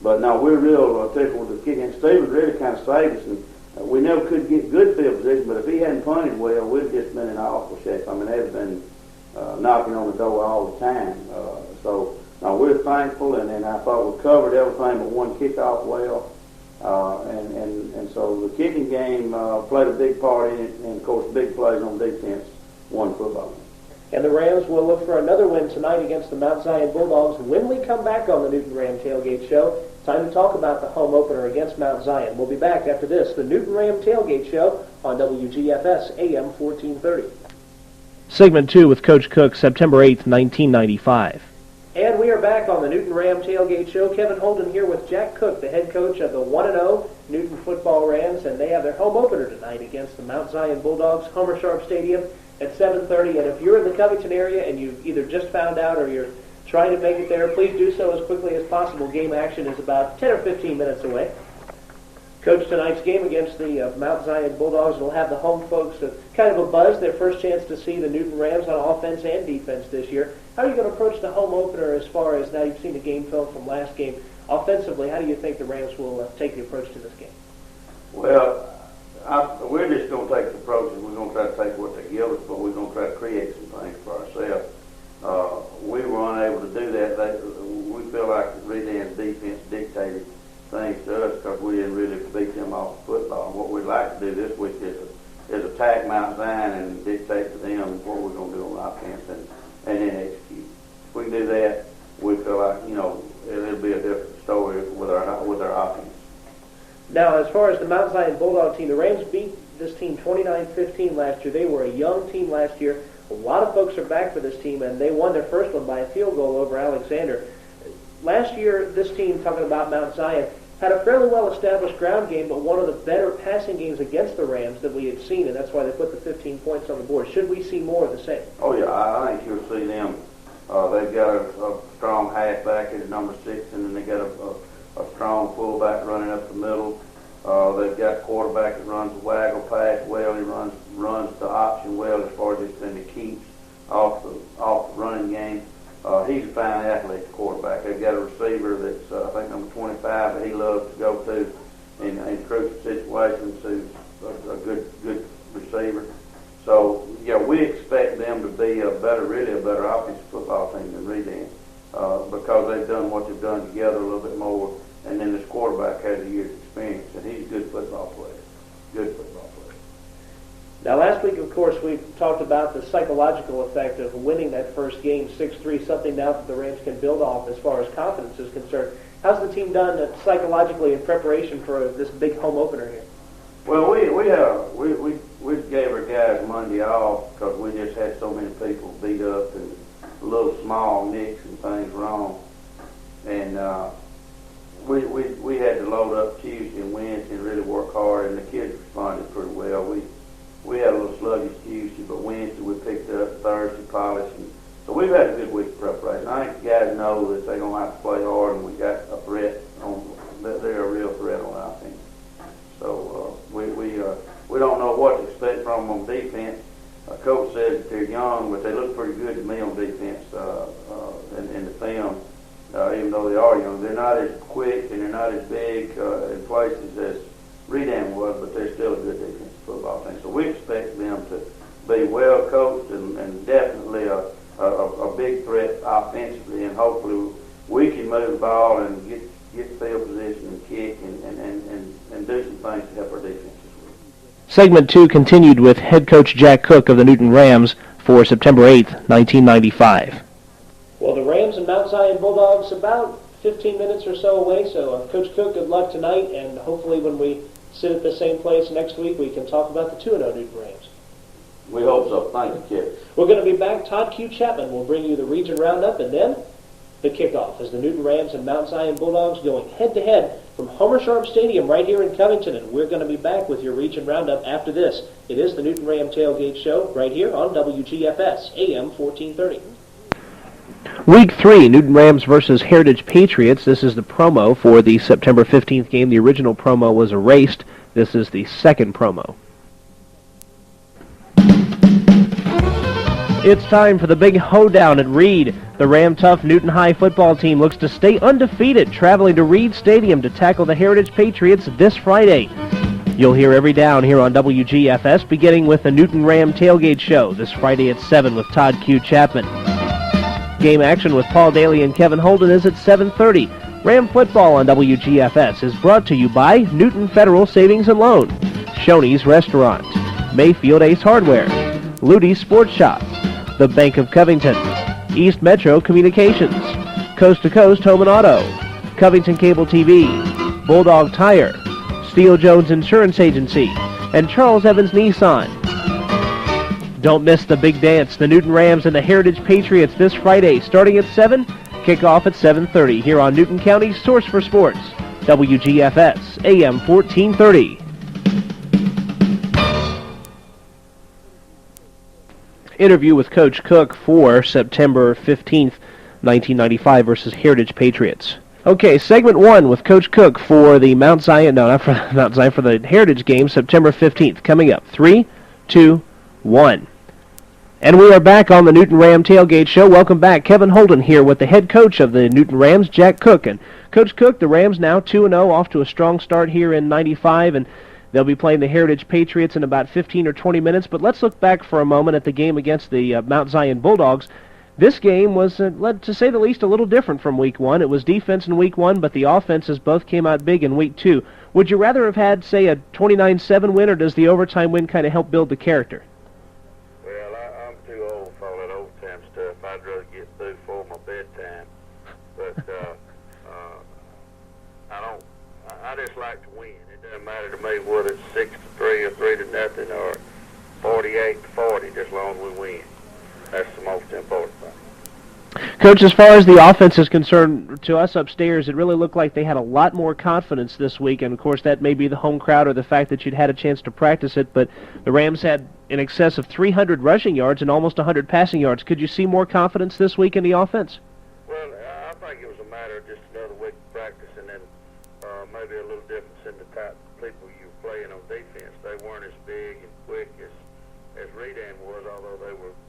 But no, we're real tickled with the kicking. Stevens really kind of saved us, and we never could get good field position, but if he hadn't punted well, we'd just been in awful shape. I mean, they'd been knocking on the door all the time. So we're thankful, and I thought we covered everything but one kickoff well. And so the kicking game played a big part in it, and of course big plays on defense won the football game. And the Rams will look for another win tonight against the Mount Zion Bulldogs when we come back on the Newton Ram Tailgate Show. Time to talk about the home opener against Mount Zion. We'll be back after this, the Newton Ram Tailgate Show on WGFS AM 1430. Segment 2 with Coach Cook, September 8th, 1995. And we are back on the Newton Ram Tailgate Show. Kevin Holden here with Jack Cook, the head coach of the 1-0 Newton Football Rams, and they have their home opener tonight against the Mount Zion Bulldogs, Homer Sharp Stadium at 7:30. And if you're in the Covington area and you've either just found out or you're trying to make it there, please do so as quickly as possible. Game action is about 10 or 15 minutes away. Coach, tonight's game against the Mount Zion Bulldogs will have the home folks kind of a buzz, their first chance to see the Newton Rams on offense and defense this year. How are you going to approach the home opener as far as now you've seen the game film from last game? Offensively, how do you think the Rams will take the approach to this game? Well, we're just going to take the approach, and we're going to try to take what they give us, but we're going to try to create some things for ourselves. We were unable to do that. We feel like Redan's defense dictated things to us because we didn't really beat them off the football. And what we'd like to do this week is attack Mount Zion and dictate to them what we're going to do on offense and then execute. If we can do that, we feel like, it'll be a different story with our offense. Now, as far as the Mount Zion Bulldog team, the Rams beat this team 29-15 last year. They were a young team last year. A lot of folks are back for this team, and they won their first one by a field goal over Alexander. Last year, this team, talking about Mount Zion, had a fairly well-established ground game, but one of the better passing games against the Rams that we had seen, and that's why they put the 15 points on the board. Should we see more of the same? Oh, yeah, I think you'll see them. They've got a strong halfback at number 6, and then they got a strong fullback running up the middle. They've got a quarterback that runs the waggle pass well. He runs the option well as far as it's in the keeps off the running game. He's a fine athlete, quarterback. They've got a receiver that's, I think, number 25 that he loves to go to in crucial situations, who's a good receiver. So, yeah, we expect them to be a better offensive football team than Redan because they've done what they've done together a little bit more. And then this quarterback has a year's experience, and he's a good football player. Now, last week, of course, we talked about the psychological effect of winning that first game 6-3, something now that the Rams can build off as far as confidence is concerned. How's the team done psychologically in preparation for this big home opener here? Well, we gave our guys Monday off because we just had so many people beat up and little small nicks and things wrong, and we had to load up Tuesday and Wednesday and really work hard, and the kids responded pretty well. We had a little sluggish Tuesday, but Wednesday we picked up, Thursday polished, and so we've had a good week of preparation. I think the guys know that they're going to have to play hard, and we got a threat they're a real threat on offense. So we don't know what to expect from them on defense. Coach says that they're young, but they look pretty good to me on defense in the film. Even though they are young, they're not as quick and they're not as big in places as Redan was, but they're still a good defensive football team. So we expect them to be well coached and definitely a big threat offensively, and hopefully we can move the ball and get field position and kick and do some things to help our defense this week. Segment 2 continued with head coach Jack Cook of the Newton Rams for September 8th, 1995. Well, the Rams and Mount Zion Bulldogs about 15 minutes or so away, so Coach Cook, good luck tonight, and hopefully when we sit at the same place next week, we can talk about the 2-0 Newton Rams. We hope so. Thank you, Kip. We're going to be back. Todd Q. Chapman will bring you the region roundup, and then the kickoff as the Newton Rams and Mount Zion Bulldogs going head-to-head from Homer Sharp Stadium right here in Covington, and we're going to be back with your region roundup after this. It is the Newton Ram Tailgate Show right here on WGFS AM 1430. Week 3, Newton Rams versus Heritage Patriots. This is the promo for the September 15th game. The original promo was erased. This is the second promo. It's time for the big hoedown at Reed. The Ram-tough Newton High football team looks to stay undefeated, traveling to Reed Stadium to tackle the Heritage Patriots this Friday. You'll hear every down here on WGFS, beginning with the Newton Ram Tailgate Show this Friday at 7 with Todd Q. Chapman. Game action with Paul Daly and Kevin Holden is at 7:30. Ram football on WGFS is brought to you by Newton Federal Savings and Loan, Shoney's Restaurant, Mayfield Ace Hardware, Ludy's Sports Shop, the Bank of Covington, East Metro Communications, Coast to Coast Home and Auto, Covington Cable TV, Bulldog Tire, Steele Jones Insurance Agency, and Charles Evans Nissan. Don't miss the big dance, the Newton Rams and the Heritage Patriots this Friday, starting at 7, kickoff at 7:30 here on Newton County's Source for Sports, WGFS, AM 1430. Interview with Coach Cook for September 15th, 1995 versus Heritage Patriots. Okay, segment 1 with Coach Cook for the Mount Zion, no, not for Mount Zion, for the Heritage game, September 15th, coming up. 3, 2, 1. And we are back on the Newton Ram Tailgate Show. Welcome back. Kevin Holden here with the head coach of the Newton Rams, Jack Cook. And Coach Cook, the Rams now 2-0, off to a strong start here in 95, and they'll be playing the Heritage Patriots in about 15 or 20 minutes. But let's look back for a moment at the game against the Mount Zion Bulldogs. This game was, to say the least, a little different from Week 1. It was defense in Week 1, but the offenses both came out big in Week 2. Would you rather have had, say, a 29-7 win, or does the overtime win kind of help build the character? I'd rather get through before my bedtime, but I just like to win. It doesn't matter to me whether it's 6-3 or 3-0 or 48-40, just as long as we win. That's the most important thing. Coach, as far as the offense is concerned, to us upstairs, it really looked like they had a lot more confidence this week, and of course that may be the home crowd or the fact that you'd had a chance to practice it, but the Rams had in excess of 300 rushing yards and almost 100 passing yards. Could you see more confidence this week in the offense? Well, I think it was a matter of just another week of practice, and then maybe a little difference in the type of people you were playing on defense. They weren't as big and quick as Redan was, although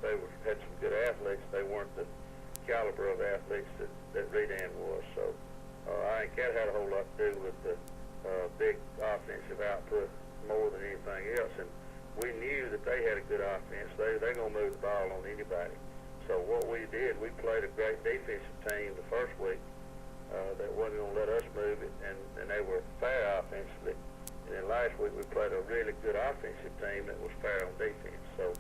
they had some good athletes. They weren't the caliber of athletes that Redan was. So I think that had a whole lot to do with the big offensive output more than anything else. And we knew that they had a good offense. They're going to move the ball on anybody. So what we did, we played a great defensive team the first week that wasn't going to let us move it, and they were fair offensively. And then last week we played a really good offensive team that was fair on defense. So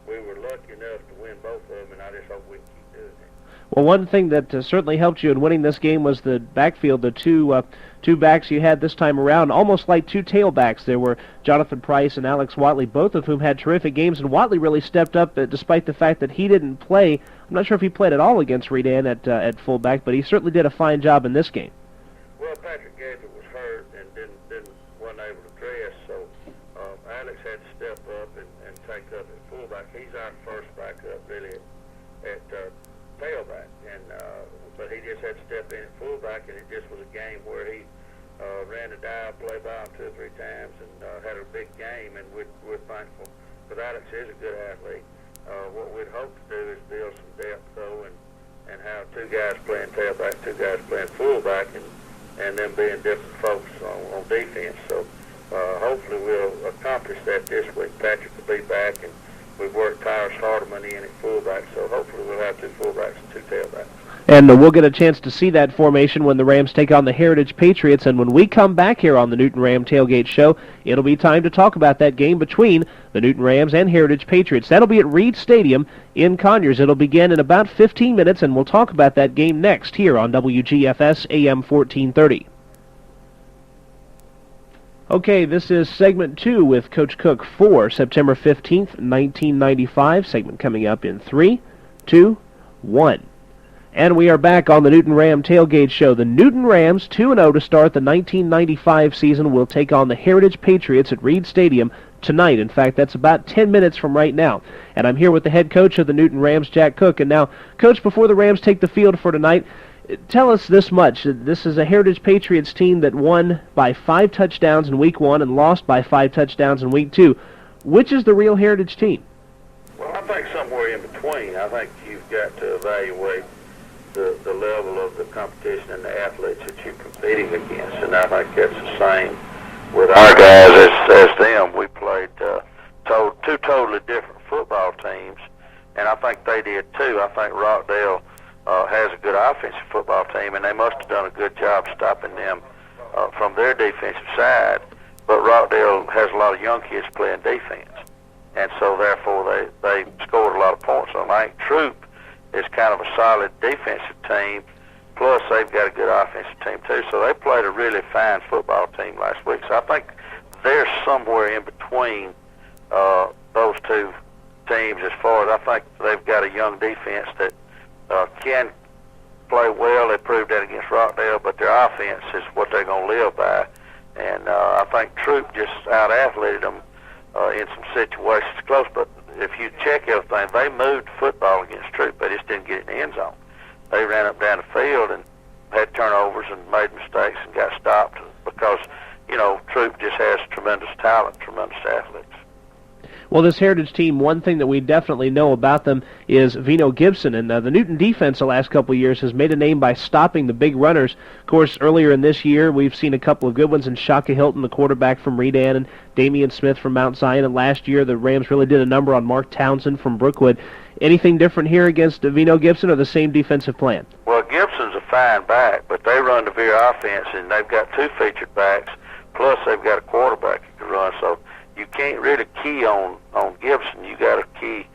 we were lucky enough to win both of them, and I just hope we can keep doing that. Well, one thing that certainly helped you in winning this game was the backfield, the two backs you had this time around, almost like two tailbacks. There were Jonathan Price and Alex Watley, both of whom had terrific games, and Watley really stepped up despite the fact that he didn't play. I'm not sure if he played at all against Redan at fullback, but he certainly did a fine job in this game. Well, Patrick Gadget was hurt and wasn't able to dress, so Alex had to step up and take up at fullback. He's our first backup, really, at tailback, but he just had to step in at fullback, and it just was a game where he ran the dive play by him 2 or 3 times and had a big game, and we're thankful. But Alex is a good athlete. What we'd hope to do is build some depth, though, and have 2 guys playing tailback, 2 guys playing fullback, and then being different folks on defense. So hopefully we'll accomplish that this week. Patrick will be back, and we've worked Tyrus Hardeman in at fullback, so hopefully we'll have 2 fullbacks and 2 tailbacks. And we'll get a chance to see that formation when the Rams take on the Heritage Patriots. And when we come back here on the Newton Ram Tailgate Show, it'll be time to talk about that game between the Newton Rams and Heritage Patriots. That'll be at Reed Stadium in Conyers. It'll begin in about 15 minutes, and we'll talk about that game next here on WGFS AM 1430. Okay, this is segment 2 with Coach Cook for September 15th, 1995. Segment coming up in 3, 2, 1. And we are back on the Newton Ram Tailgate Show. The Newton Rams, 2-0 to start the 1995 season, will take on the Heritage Patriots at Reed Stadium tonight. In fact, that's about 10 minutes from right now. And I'm here with the head coach of the Newton Rams, Jack Cook. And now, Coach, before the Rams take the field for tonight, tell us this much. This is a Heritage Patriots team that won by 5 touchdowns in Week 1 and lost by 5 touchdowns in Week 2. Which is the real Heritage team? Well, I think somewhere in between. I think you've got to evaluate the level of the competition and the athletes that you're competing against, and I think that's the same with our guys as them. We played two totally different football teams, and I think they did too. I think Rockdale has a good offensive football team, and they must have done a good job stopping them from their defensive side, but Rockdale has a lot of young kids playing defense, and so therefore they scored a lot of points on them. I think Troop is kind of a solid defensive team, plus they've got a good offensive team too. So they played a really fine football team last week. So I think they're somewhere in between those two teams as far as I think they've got a young defense that can play well. They proved that against Rockdale, but their offense is what they're going to live by. And I think Troop just out-athleted them in some situations close, but if you check everything, they moved football against Troop. They just didn't get in the end zone. They ran up down the field and had turnovers and made mistakes and got stopped because, Troop just has tremendous talent, tremendous athletes. Well, this Heritage team, one thing that we definitely know about them is Vino Gibson. And the Newton defense the last couple of years has made a name by stopping the big runners. Of course, earlier in this year, we've seen a couple of good ones in Shaka Hilton, the quarterback from Redan, and Damian Smith from Mount Zion. And last year, the Rams really did a number on Mark Townsend from Brookwood. Anything different here against Vino Gibson, or the same defensive plan? Well, Gibson's a fine back, but they run the veer offense, and they've got 2 featured backs, plus they've got a quarterback who can run. So you can't really key on Gibson. You got to key.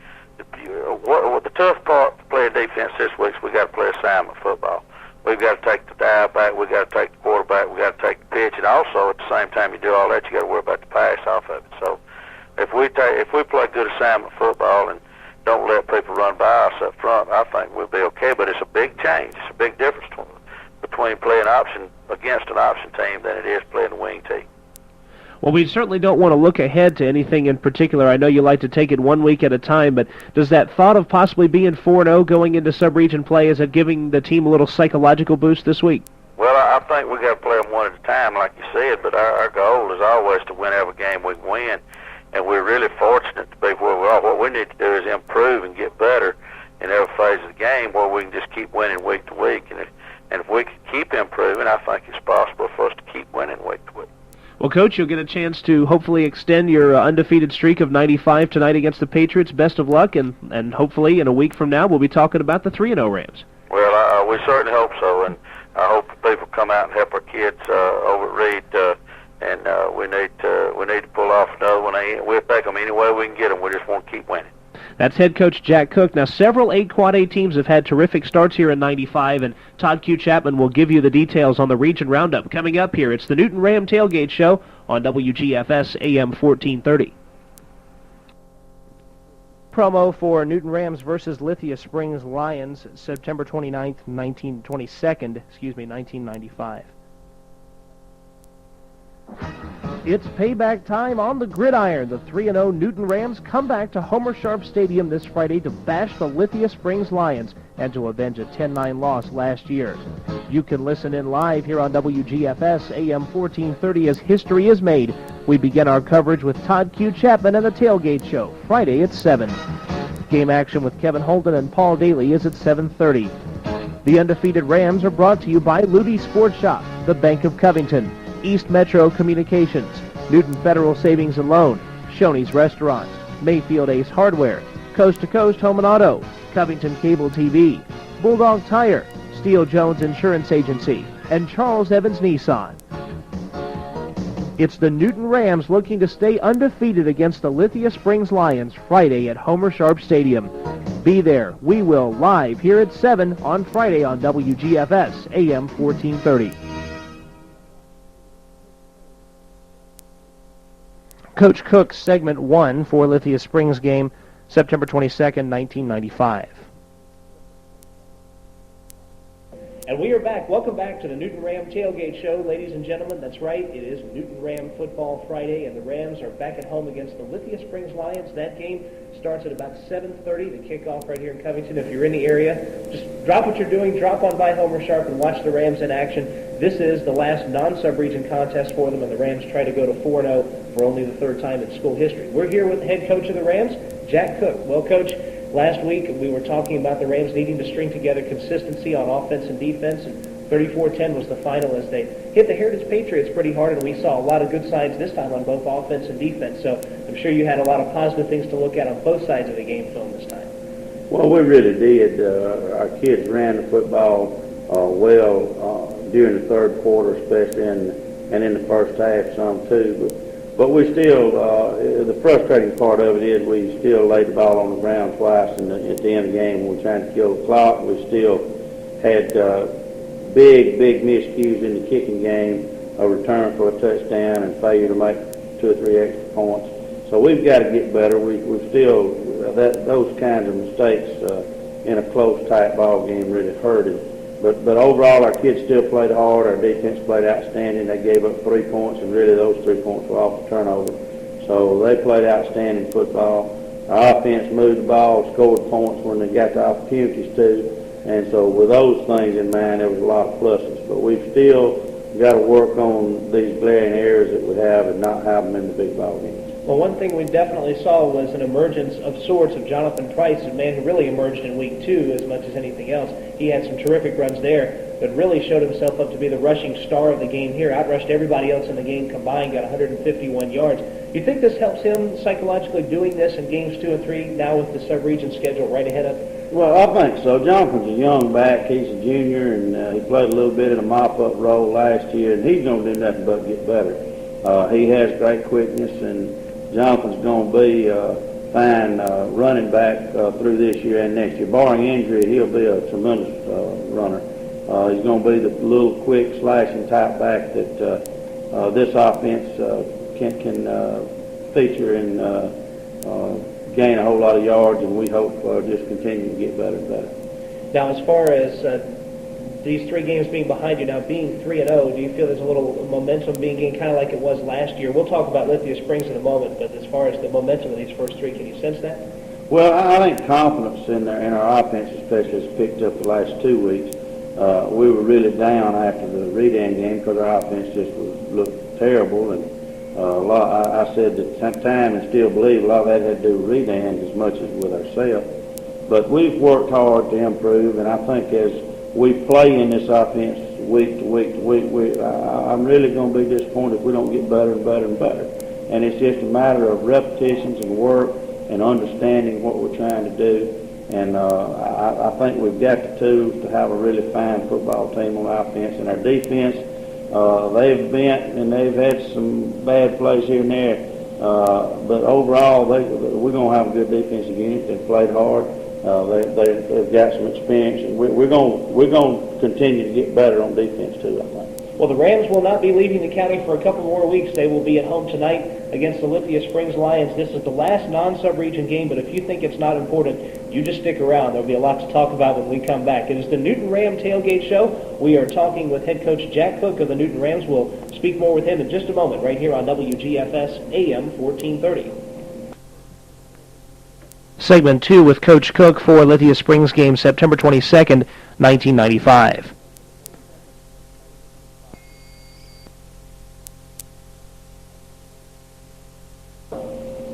What the tough part to play defense this week is we got to play assignment football. We've got to take the dive back. We've got to take the quarterback. We've got to take the pitch, and also at the same time you do all that, you got to worry about the pass off of it. So if we play good assignment football and don't let people run by us up front, I think we'll be okay. But it's a big change. It's a big difference between playing option against an option team than it is playing a wing team. Well, we certainly don't want to look ahead to anything in particular. I know you like to take it 1 week at a time, but does that thought of possibly being 4-0 going into sub-region play, is it giving the team a little psychological boost this week? Well, I think we got to play them one at a time, like you said, but our goal is always to win every game we can win, and we're really fortunate to be where we are. What we need to do is improve and get better in every phase of the game where we can just keep winning week to week, and if we can keep improving, I think it's possible for us to keep winning week to week. Well, Coach, you'll get a chance to hopefully extend your undefeated streak of 95 tonight against the Patriots. Best of luck, and hopefully in a week from now we'll be talking about the 3-0 Rams. Well, we certainly hope so, and I hope people come out and help our kids over at Reed, and we need to pull off another one. We'll take them any way we can get them. We just want to keep winning. That's head coach Jack Cook. Now, several 8 Quad A teams have had terrific starts here in 95, and Todd Q. Chapman will give you the details on the region roundup. Coming up here, it's the Newton Ram Tailgate Show on WGFS AM 1430. Promo for Newton Rams versus Lithia Springs Lions, September 29th, 1995. It's payback time on the gridiron. The 3-0 Newton Rams come back to Homer Sharp Stadium this Friday to bash the Lithia Springs Lions and to avenge a 10-9 loss last year. You can listen in live here on WGFS AM 1430 as history is made. We begin our coverage with Todd Q. Chapman and the Tailgate Show, Friday at 7. Game action with Kevin Holden and Paul Daly is at 7:30. The undefeated Rams are brought to you by Ludi Sports Shop, the Bank of Covington, East Metro Communications, Newton Federal Savings and Loan, Shoney's Restaurants, Mayfield Ace Hardware, Coast to Coast Home and Auto, Covington Cable TV, Bulldog Tire, Steele Jones Insurance Agency, and Charles Evans Nissan. It's the Newton Rams looking to stay undefeated against the Lithia Springs Lions Friday at Homer Sharp Stadium. Be there. We will live here at 7 on Friday on WGFS AM 1430. Coach Cook's segment 1 for Lithia Springs game, September 22nd, 1995. And we are back. Welcome back to the Newton Ram Tailgate Show, ladies and gentlemen. That's right. It is Newton Ram Football Friday, and the Rams are back at home against the Lithia Springs Lions. That game starts at about 7:30, the kickoff right here in Covington. If you're in the area, just drop what you're doing, drop on by Homer Sharp and watch the Rams in action. This is the last non-sub-region contest for them, and the Rams try to go to 4-0 for only the third time in school history. We're here with the head coach of the Rams, Jack Cook. Well, Coach, last week we were talking about the Rams needing to string together consistency on offense and defense, and 34-10 was the final as they hit the Heritage Patriots pretty hard, and we saw a lot of good signs this time on both offense and defense. So I'm sure you had a lot of positive things to look at on both sides of the game film this time. Well, we really did. Our kids ran the football well during the third quarter, especially, and in the first half some too. But we still, the frustrating part of it is we still laid the ball on the ground twice at the end of the game when we were trying to kill the clock. We still had big miscues in the kicking game, a return for a touchdown and failure to make 2 or 3 extra points. So we've got to get better. We still, those kinds of mistakes in a close, tight ball game really hurted. But overall, our kids still played hard. Our defense played outstanding. They gave up 3 points, and really those 3 points were off the turnover. So they played outstanding football. Our offense moved the ball, scored points when they got the opportunities to. And so with those things in mind, there was a lot of pluses. But we've still got to work on these glaring areas that we have and not have them in the big ball games. Well, one thing we definitely saw was an emergence of sorts of Jonathan Price, a man who really emerged in week 2 as much as anything else. He had some terrific runs there, but really showed himself up to be the rushing star of the game here. Outrushed everybody else in the game combined, got 151 yards. Do you think this helps him psychologically doing this in games 2 and 3, now with the sub-region schedule right ahead of him? Well, I think so. Jonathan's a young back. He's a junior, and he played a little bit in a mop-up role last year, and he's going to do nothing but get better. He has great quickness, and Jonathan's going to be a fine running back through this year and next year. Barring injury, he'll be a tremendous runner. He's going to be the little quick slashing type back that this offense can feature and gain a whole lot of yards, and we hope just continue to get better and better. Now, as far as these 3 games being behind you now, being 3-0, do you feel there's a little momentum being gained, kind of like it was last year? We'll talk about Lithia Springs in a moment, but as far as the momentum of these first 3, can you sense that? Well, I think confidence in our offense especially has picked up the last 2 weeks. We were really down after the Redan game because our offense just looked terrible, and I said that time and still believe a lot of that had to do with Redan as much as with ourselves. But we've worked hard to improve, and I think as we play in this offense week to week to week, I'm really going to be disappointed if we don't get better and better and better. And it's just a matter of repetitions and work and understanding what we're trying to do. And I think we've got the tools to have a really fine football team on offense. And our defense, they've bent and they've had some bad plays here and there. But overall, we're going to have a good defensive unit. They've played hard. They've got some experience, and we're going to continue to get better on defense too, I think. Well, the Rams will not be leaving the county for a couple more weeks. They will be at home tonight against the Lithia Springs Lions. This is the last non-sub-region game, but if you think it's not important, you just stick around. There'll be a lot to talk about when we come back. It is the Newton Ram Tailgate Show. We are talking with head coach Jack Cook of the Newton Rams. We'll speak more with him in just a moment right here on WGFS AM 1430. Segment 2 with Coach Cook for Lithia Springs game September 22nd, 1995.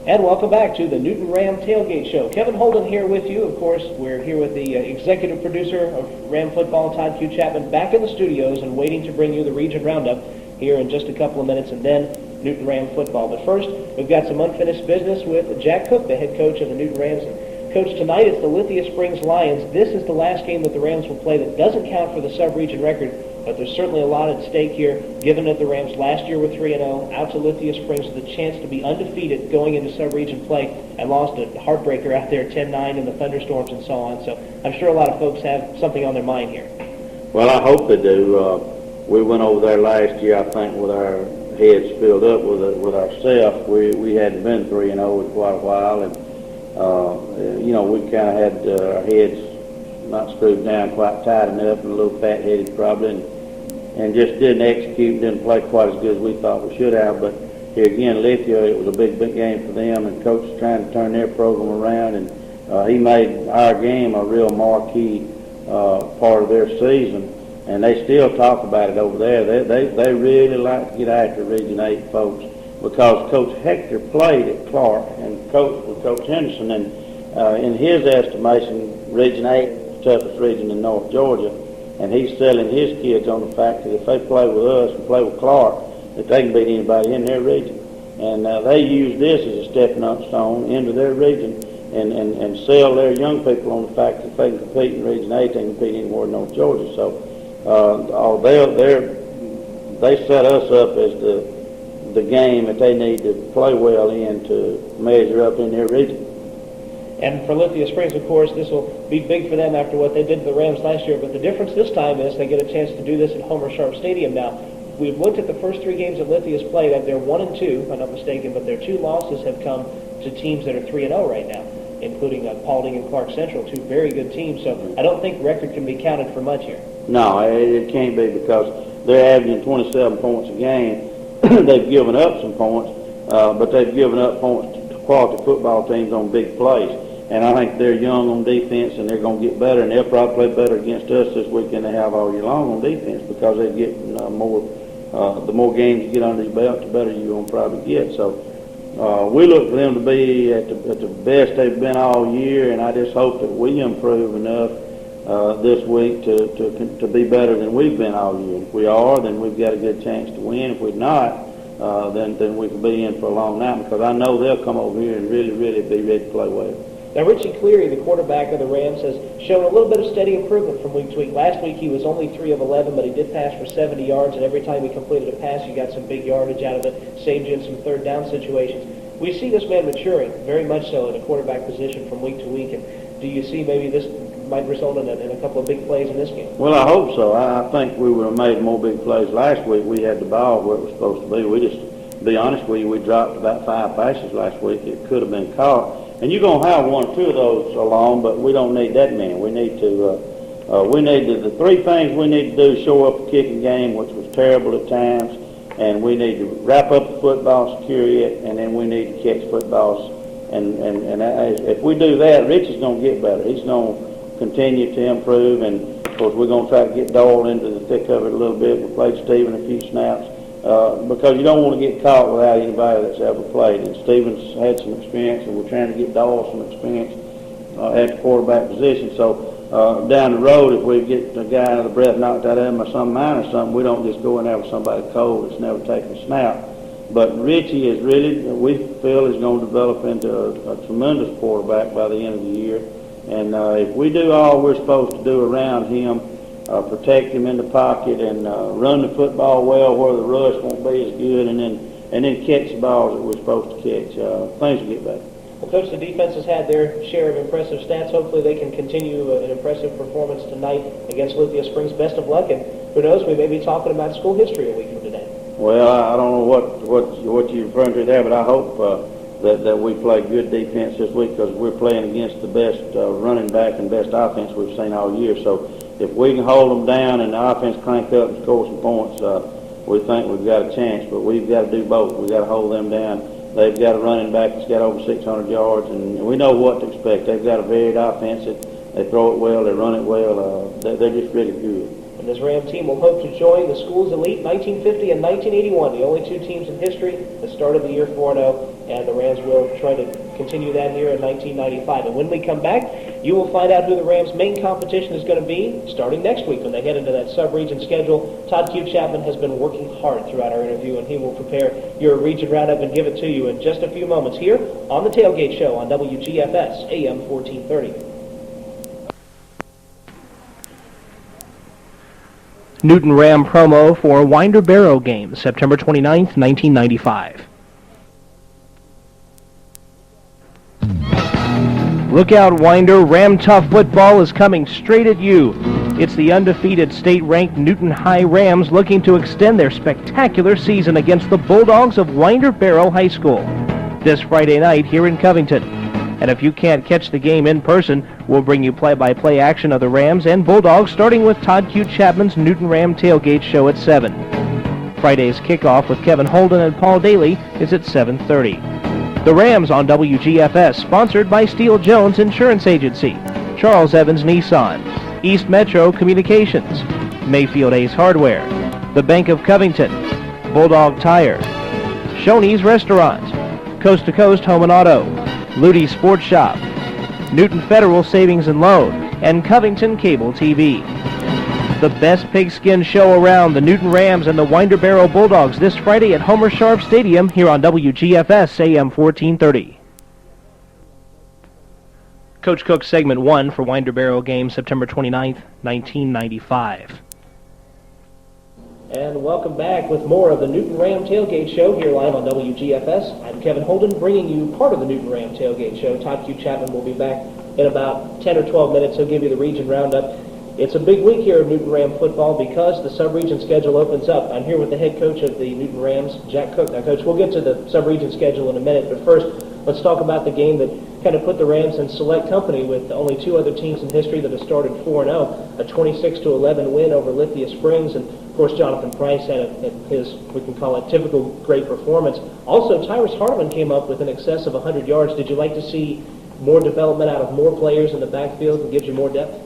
And welcome back to the Newton Ram Tailgate Show. Kevin Holden here with you. Of course, we're here with the executive producer of Ram Football, Todd Q. Chapman, back in the studios and waiting to bring you the region roundup here in just a couple of minutes, and then Newton Ram football. But first, we've got some unfinished business with Jack Cook, the head coach of the Newton Rams. Coach, tonight it's the Lithia Springs Lions. This is the last game that the Rams will play that doesn't count for the sub-region record, but there's certainly a lot at stake here, given that the Rams last year were 3-0, out to Lithia Springs with a chance to be undefeated going into sub-region play, and lost a heartbreaker out there 10-9 in the thunderstorms and so on. So I'm sure a lot of folks have something on their mind here. Well, I hope they do. We went over there last year, I think, with our heads filled up with ourselves. We hadn't been 3-0 in quite a while, and we kind of had our heads, not screwed down quite tight enough and a little fat-headed probably, and just didn't execute, didn't play quite as good as we thought we should have. But here again, Lithia, it was a big game for them, and Coach is trying to turn their program around, and he made our game a real marquee part of their season, and they still talk about it over there. They really like to get after Region 8 folks, because Coach Hector played at Clark and coached with Coach Henderson, and in his estimation, Region 8 is the toughest region in North Georgia, and he's selling his kids on the fact that if they play with us and play with Clark, that they can beat anybody in their region. And they use this as a stepping up stone into their region and sell their young people on the fact that if they can compete in Region 8, they can compete anywhere in North Georgia. So they set us up as the game that they need to play well in to measure up in their region. And for Lithia Springs, of course, this will be big for them after what they did to the Rams last year. But the difference this time is they get a chance to do this at Homer Sharp Stadium now. We've looked at the first 3 games that Lithia's played, and they're 1-2, if I'm not mistaken, but their 2 losses have come to teams that are 3-0 right now, including Paulding and Clark Central, 2 very good teams. So I don't think record can be counted for much here. No, it can't be, because they're averaging 27 points a game. They've given up some points, but they've given up points to quality football teams on big plays. And I think they're young on defense, and they're going to get better, and they'll probably play better against us this week than they have all year long on defense, because they get more. The more games you get under your belt, the better you're going to probably get. So we look for them to be at the best they've been all year, and I just hope that we improve enough this week to be better than we've been all year. If we are, then we've got a good chance to win. If we're not, then we can be in for a long night, because I know they'll come over here and really be ready to play well. Now, Richie Clary, the quarterback of the Rams, has shown a little bit of steady improvement from week to week. Last week he was only 3 of 11, but he did pass for 70 yards, and every time he completed a pass, you got some big yardage out of it, saved you in some third down situations. We see this man maturing, very much so, in the quarterback position from week to week, and do you see maybe this might result in a couple of big plays in this game? Well, I hope so. I think we would have made more big plays last week. We had the ball where it was supposed to be. We just, to be honest with you, we dropped about 5 passes last week. It could have been caught. And you're going to have 1 or 2 of those along, but we don't need that many. We need the 3 things we need to do: show up a kicking game, which was terrible at times, and we need to wrap up the football, secure it, and then we need to catch footballs. And if we do that, Rich is going to get better. He's going to continue to improve, and of course we're going to try to get Doyle into the thick of it a little bit. We played Stephen a few snaps. Because you don't want to get caught without anybody that's ever played. And Stevens had some experience, and we're trying to get Doyle some experience at the quarterback position. So down the road, if we get a guy out of the breath knocked out of him or some minor or something, we don't just go in there with somebody cold that's never taken a snap. But Richie is really, we feel, is going to develop into a tremendous quarterback by the end of the year. And if we do all we're supposed to do around him, protect him in the pocket, and run the football well where the rush won't be as good, and then catch the balls that we're supposed to catch, things will get better. Well, Coach, the defense has had their share of impressive stats. Hopefully they can continue an impressive performance tonight against Lithia Springs. Best of luck, and who knows, we may be talking about school history a week from today. Well, I don't know what you're referring to there, but I hope that we play good defense this week, because we're playing against the best running back and best offense we've seen all year. So if we can hold them down and the offense crank up and score some points, we think we've got a chance. But we've got to do both. We've got to hold them down. They've got a running back that's got over 600 yards, and we know what to expect. They've got a varied offense. They throw it well. They run it well. They're just really good. And this Ram team will hope to join the school's elite 1950 and 1981, the only 2 teams in history that started the year 4-0, and the Rams will try to continue that here in 1995. And when we come back, you will find out who the Rams' main competition is going to be starting next week when they head into that sub-region schedule. Todd Q. Chapman has been working hard throughout our interview, and he will prepare your region roundup and give it to you in just a few moments here on The Tailgate Show on WGFS AM 1430. Newton Ram promo for Winder Barrow game, September 29th, 1995. Look out, Winder. Ram Tough football is coming straight at you. It's the undefeated state-ranked Newton High Rams looking to extend their spectacular season against the Bulldogs of Winder Barrow High School this Friday night here in Covington. And if you can't catch the game in person, we'll bring you play-by-play action of the Rams and Bulldogs, starting with Todd Q. Chapman's Newton Ram Tailgate Show at 7. Friday's kickoff with Kevin Holden and Paul Daly is at 7:30. The Rams on WGFS, sponsored by Steele Jones Insurance Agency, Charles Evans Nissan, East Metro Communications, Mayfield Ace Hardware, the Bank of Covington, Bulldog Tire, Shoney's Restaurant, Coast to Coast Home and Auto, Ludy's Sports Shop, Newton Federal Savings and Loan, and Covington Cable TV. The best pigskin show around, the Newton Rams and the Winder Barrow Bulldogs, this Friday at Homer Sharp Stadium here on WGFS AM 1430. Coach Cook segment 1 for Winder Barrow game September 29th, 1995. And welcome back with more of the Newton Ram Tailgate Show here live on WGFS. I'm Kevin Holden, bringing you part of the Newton Ram Tailgate Show. Todd Q. Chapman will be back in about 10 or 12 minutes. He'll give you the region roundup. It's a big week here of Newton Ram football because the sub-region schedule opens up. I'm here with the head coach of the Newton Rams, Jack Cook. Now, Coach, we'll get to the sub-region schedule in a minute, but first, let's talk about the game that kind of put the Rams in select company with only two other teams in history that have started 4-0, a 26-11 win over Lithia Springs, and of course Jonathan Price had his, we can call it, typical great performance. Also, Tyrus Hartman came up with an excess of 100 yards. Did you like to see more development out of more players in the backfield and gives you more depth?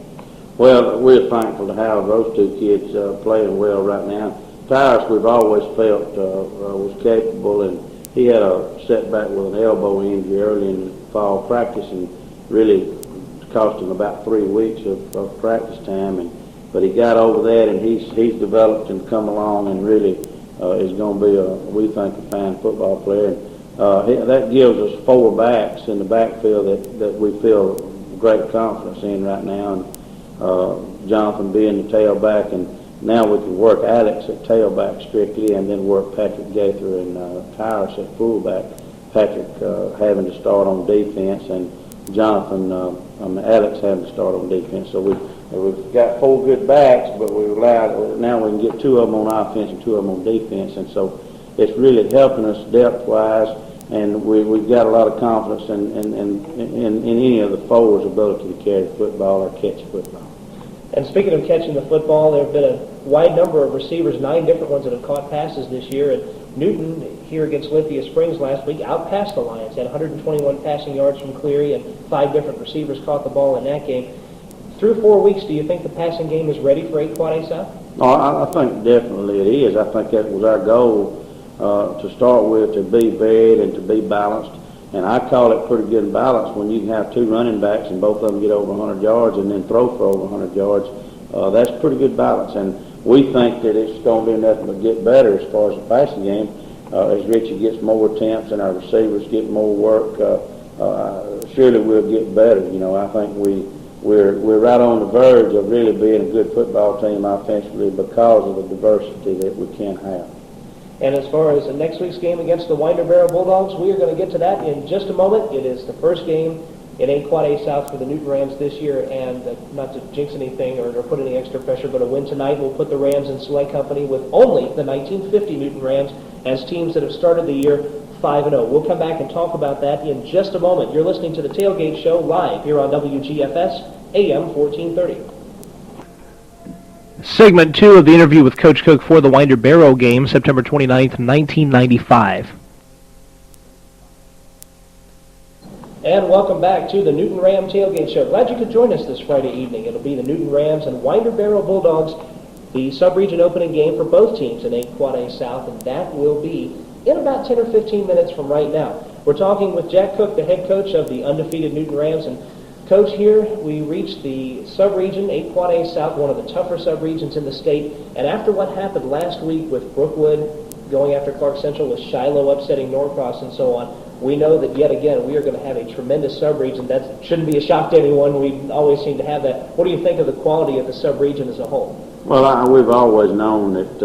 Well, we're thankful to have those two kids playing well right now. Tyrus, we've always felt was capable, and he had a setback with an elbow injury early in fall practice, and really cost him about 3 weeks of practice time. But he got over that, and he's developed and come along, and really is going to be we think, a fine football player. And that gives us 4 backs in the backfield that we feel great confidence in right now. And Jonathan being the tailback, and now we can work Alex at tailback strictly, and then work Patrick Gaither and Tyrus at fullback. Patrick having to start on defense, and Jonathan, Alex having to start on defense. So we've got 4 good backs, but now we can get 2 of them on offense and 2 of them on defense, and so it's really helping us depth-wise, and we've got a lot of confidence in any of the forwards' ability to carry the football or catch the football. And speaking of catching the football, there have been a wide number of receivers, 9 different ones that have caught passes this year. And Newton, here against Lithia Springs last week, outpassed the Lions, had 121 passing yards from Clary, and 5 different receivers caught the ball in that game. Through 4 weeks, do you think the passing game is ready for 8 Quad A South? Oh, I think definitely it is. I think that was our goal to start with, to be varied and to be balanced. And I call it pretty good and balanced when you can have 2 running backs and both of them get over 100 yards and then throw for over 100 yards. That's pretty good balance. And we think that it's going to do nothing but get better as far as the passing game. As Richie gets more attempts and our receivers get more work, surely we'll get better. You know, I think we're right on the verge of really being a good football team offensively because of the diversity that we can have. And as far as the next week's game against the Winder Barrow Bulldogs, we are going to get to that in just a moment. It is the first game in 8 Quad A South for the Newton Rams this year, and not to jinx anything or put any extra pressure, but a win tonight will put the Rams in select company with only the 1950 Newton Rams as teams that have started the year 5-0. We'll come back and talk about that in just a moment. You're listening to the Tailgate Show live here on WGFS AM 1430. Segment 2 of the interview with Coach Cook for the Winder Barrow game, September 29th, 1995. And welcome back to the Newton Ram Tailgate Show. Glad you could join us this Friday evening. It'll be the Newton Rams and Winder Barrow Bulldogs, the sub-region opening game for both teams in 8 Quad A South, and that will be in about 10 or 15 minutes from right now. We're talking with Jack Cook, the head coach of the undefeated Newton Rams, and Coach, here we reached the sub-region, 8 Quad A South, one of the tougher sub-regions in the state. And after what happened last week with Brookwood going after Clark Central, with Shiloh upsetting Norcross and so on, we know that yet again we are going to have a tremendous sub-region. That shouldn't be a shock to anyone. We always seem to have that. What do you think of the quality of the sub-region as a whole? Well, we've always known that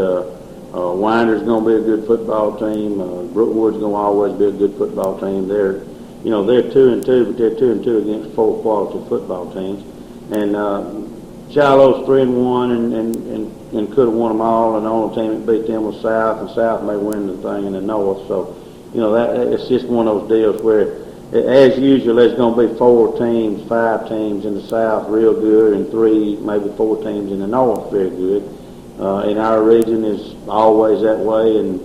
Winder's going to be a good football team. Brookwood's going to always be a good football team. They're 2-2, but they're 2-2 against 4 quality football teams. And Shiloh's 3-1 and could have won them all. And the only team that beat them was South, and South may win the thing in the North. So, that it's just one of those deals where as usual, there's going to be 4 teams, 5 teams in the South real good, and 3, maybe 4 teams in the North very good. In our region is always that way, and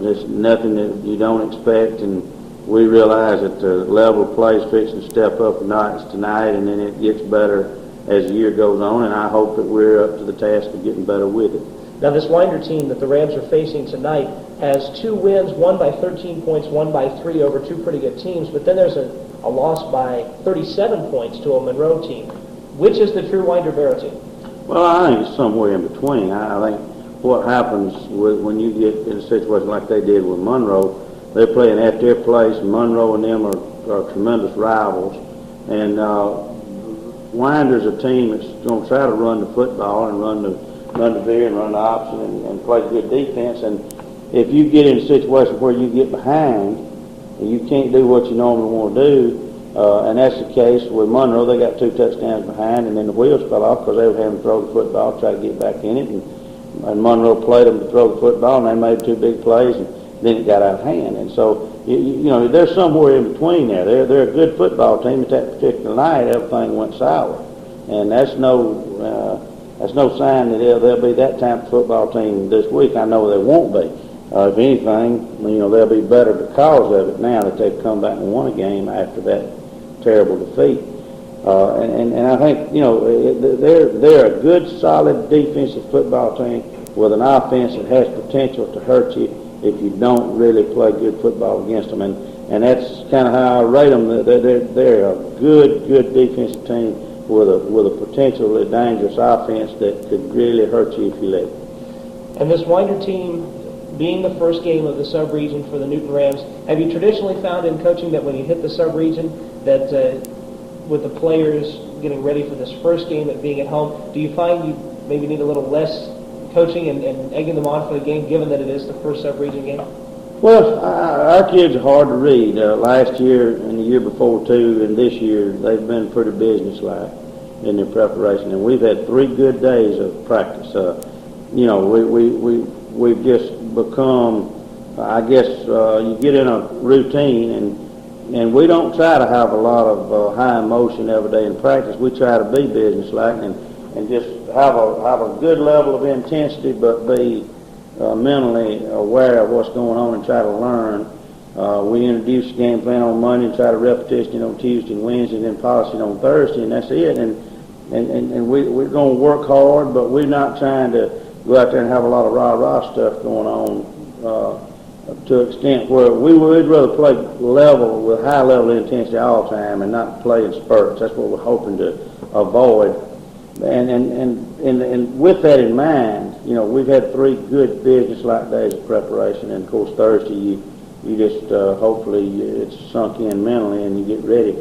there's nothing that you don't expect, and we realize that the level of play is fixing to step up a notch tonight, and then it gets better as the year goes on, and I hope that we're up to the task of getting better with it. Now, this Winder team that the Rams are facing tonight has 2 wins, one by 13 points, one by 3 over 2 pretty good teams, but then there's a loss by 37 points to a Monroe team. Which is the true Winder Barrow team? Well, I think it's somewhere in between. I think what happens when you get in a situation like they did with Monroe, they're playing at their place, and Monroe and them are tremendous rivals, and Winder's a team that's going to try to run the football and run the veer and run the option and play good defense. And if you get in a situation where you get behind and you can't do what you normally want to do, and that's the case with Monroe, they got 2 touchdowns behind, and then the wheels fell off because they were having to throw the football, try to get back in it, and Monroe played them to throw the football, and they made 2 big plays, and then it got out of hand. And so, you know, they're somewhere in between there. They're a good football team. At that particular night, everything went sour, and that's no sign that they'll be that type of football team this week. I know they won't be. If anything, you know, they'll be better because of it now that they've come back and won a game after that terrible defeat. And I think, you know, they're a good, solid defensive football team with an offense that has potential to hurt you if you don't really play good football against them. And that's kind of how I rate them. They're a good defensive team with a potentially dangerous offense that could really hurt you if you let it. And this Winder team, being the first game of the sub-region for the Newton Rams, have you traditionally found in coaching that when you hit the sub-region that with the players getting ready for this first game, at being at home, do you find you maybe need a little less coaching and egging them on for the game, given that it is the first sub-region game? Well, our kids are hard to read. Last year and the year before, too, and this year, they've been pretty businesslike in their preparation, and we've had 3 good days of practice. You know, we've just become, I guess, you get in a routine, and we don't try to have a lot of high emotion every day in practice. We try to be businesslike and just have a good level of intensity, but be mentally aware of what's going on and try to learn. We introduce the game plan on Monday and try to repetition on Tuesday and Wednesday, and then polishing on Thursday, and that's it. And we're going to work hard, but we're not trying to go out there and have a lot of rah-rah stuff going on to an extent where we'd rather play level with high level of intensity all the time and not play in spurts. That's what we're hoping to avoid. And with that in mind, you know, we've had 3 good business-like days of preparation, and of course Thursday you just hopefully it's sunk in mentally and you get ready.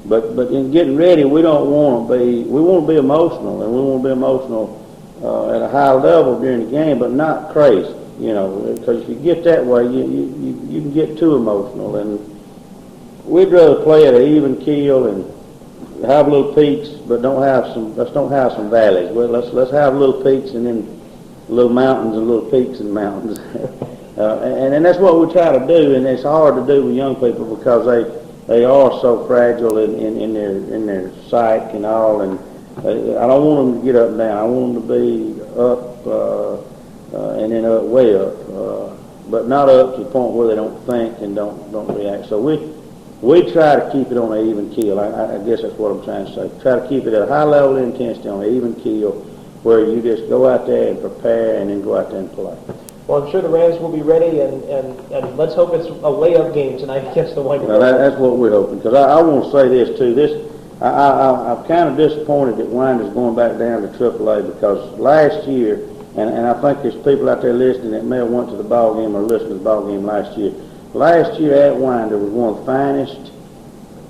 But in getting ready, we want to be emotional, and we want to be emotional at a high level during the game, but not crazy. You know, because if you get that way, you can get too emotional, and we'd rather play at an even keel and have little peaks, but let's don't have some valleys. Well, let's have little peaks and then little mountains and little peaks and mountains, and that's what we try to do. And it's hard to do with young people because they are so fragile in their psyche and all. And I don't want them to get up and down. I want them to be up and then up way up, but not up to the point where they don't think and don't react. So we try to keep it on an even keel. I guess that's what I'm trying to say. Try to keep it at a high level of intensity on an even keel where you just go out there and prepare and then go out there and play. Well, I'm sure the Rams will be ready, and let's hope it's a layup game tonight against the Winder. Well, that's what we're hoping, because I want to say this, too. I'm kind of disappointed that Winder's going back down to AAA, because last year, and I think there's people out there listening that may have went to the ball game or listened to the ball game last year. Last year at Winder was one of the finest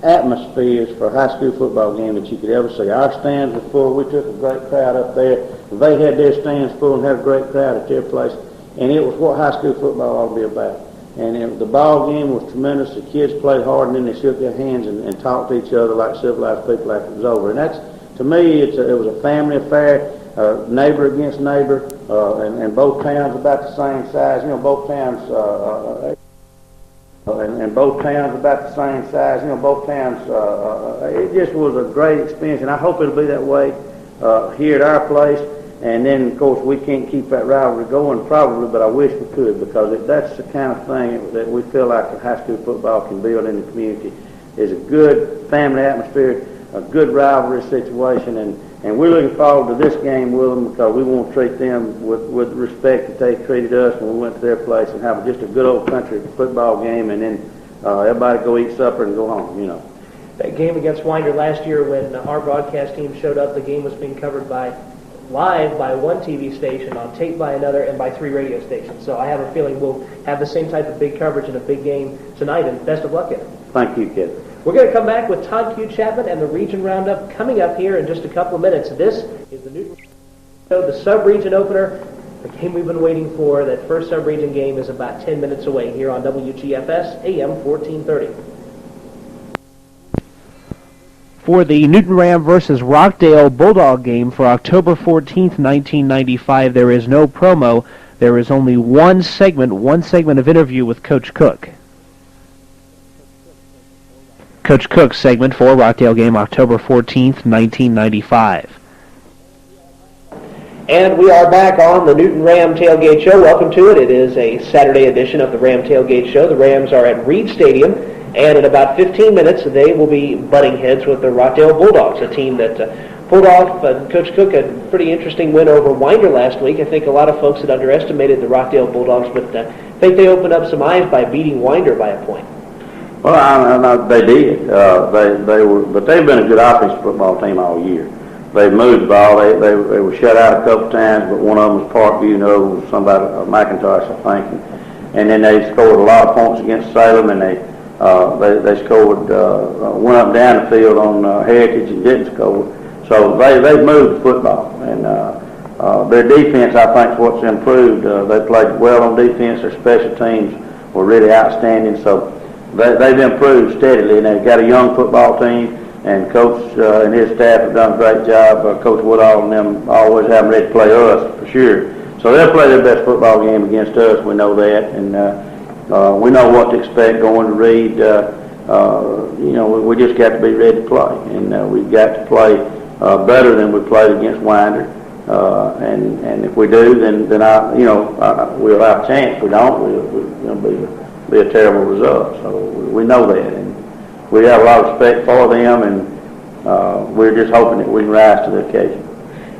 atmospheres for a high school football game that you could ever see. Our stands were full. We took a great crowd up there. They had their stands full and had a great crowd at their place. And it was what high school football ought to be about. And the ball game was tremendous. The kids played hard, and then they shook their hands and talked to each other like civilized people after it was over. And that's, to me, it was a family affair, neighbor against neighbor, and both towns about the same size. You know, both towns. And both towns about the same size. You know, both towns, it just was a great experience, and I hope it'll be that way here at our place. And then, of course, we can't keep that rivalry going probably, but I wish we could, because that's the kind of thing that we feel like the high school football can build in the community, is a good family atmosphere, a good rivalry situation, and we're looking forward to this game with them, because we want to treat them with the respect that they treated us when we went to their place, and have just a good old country football game, and then everybody go eat supper and go home, you know. That game against Winder last year, when our broadcast team showed up, the game was being covered live by one TV station, on tape by another, and by 3 radio stations. So I have a feeling we'll have the same type of big coverage in a big game tonight, and best of luck in it. Thank you, Kid. We're going to come back with Todd Q. Chapman and the Region Roundup coming up here in just a couple of minutes. This is the Newton Show, the sub-region opener, the game we've been waiting for. That first sub-region game is about 10 minutes away here on WGFS AM 1430. For the Newton Ram versus Rockdale Bulldog game for October 14th, 1995, there is no promo. There is only one segment of interview with Coach Cook. Coach Cook's segment for Rockdale game October 14th, 1995. And we are back on the Newton Ram Tailgate Show. Welcome to it. It is a Saturday edition of the Ram Tailgate Show. The Rams are at Reed Stadium, and in about 15 minutes they will be butting heads with the Rockdale Bulldogs, a team that pulled off, Coach Cook had a pretty interesting win over Winder last week. I think a lot of folks had underestimated the Rockdale Bulldogs, but I think they opened up some eyes by beating Winder by a point. Well, I know they did. They were, but they've been a good offensive football team all year. They moved the ball. They were shut out a couple times, but one of them was Parkview, another was somebody, McIntosh, I think. And then they scored a lot of points against Salem, and they scored, went up and down the field on Heritage and didn't score. So they moved the football, and their defense, I think, is what's improved. They played well on defense. Their special teams were really outstanding. So they've improved steadily, and they've got a young football team. And Coach and his staff have done a great job. Coach Woodall and them always have them ready to play us, for sure. So they'll play their best football game against us. We know that, and we know what to expect going to Reed. You know, we just got to be ready to play, and we've got to play better than we played against Winder. And if we do, then we'll have a chance. If we don't, we'll be a terrible result. So we know that, and we have a lot of respect for them, and we're just hoping that we can rise to the occasion.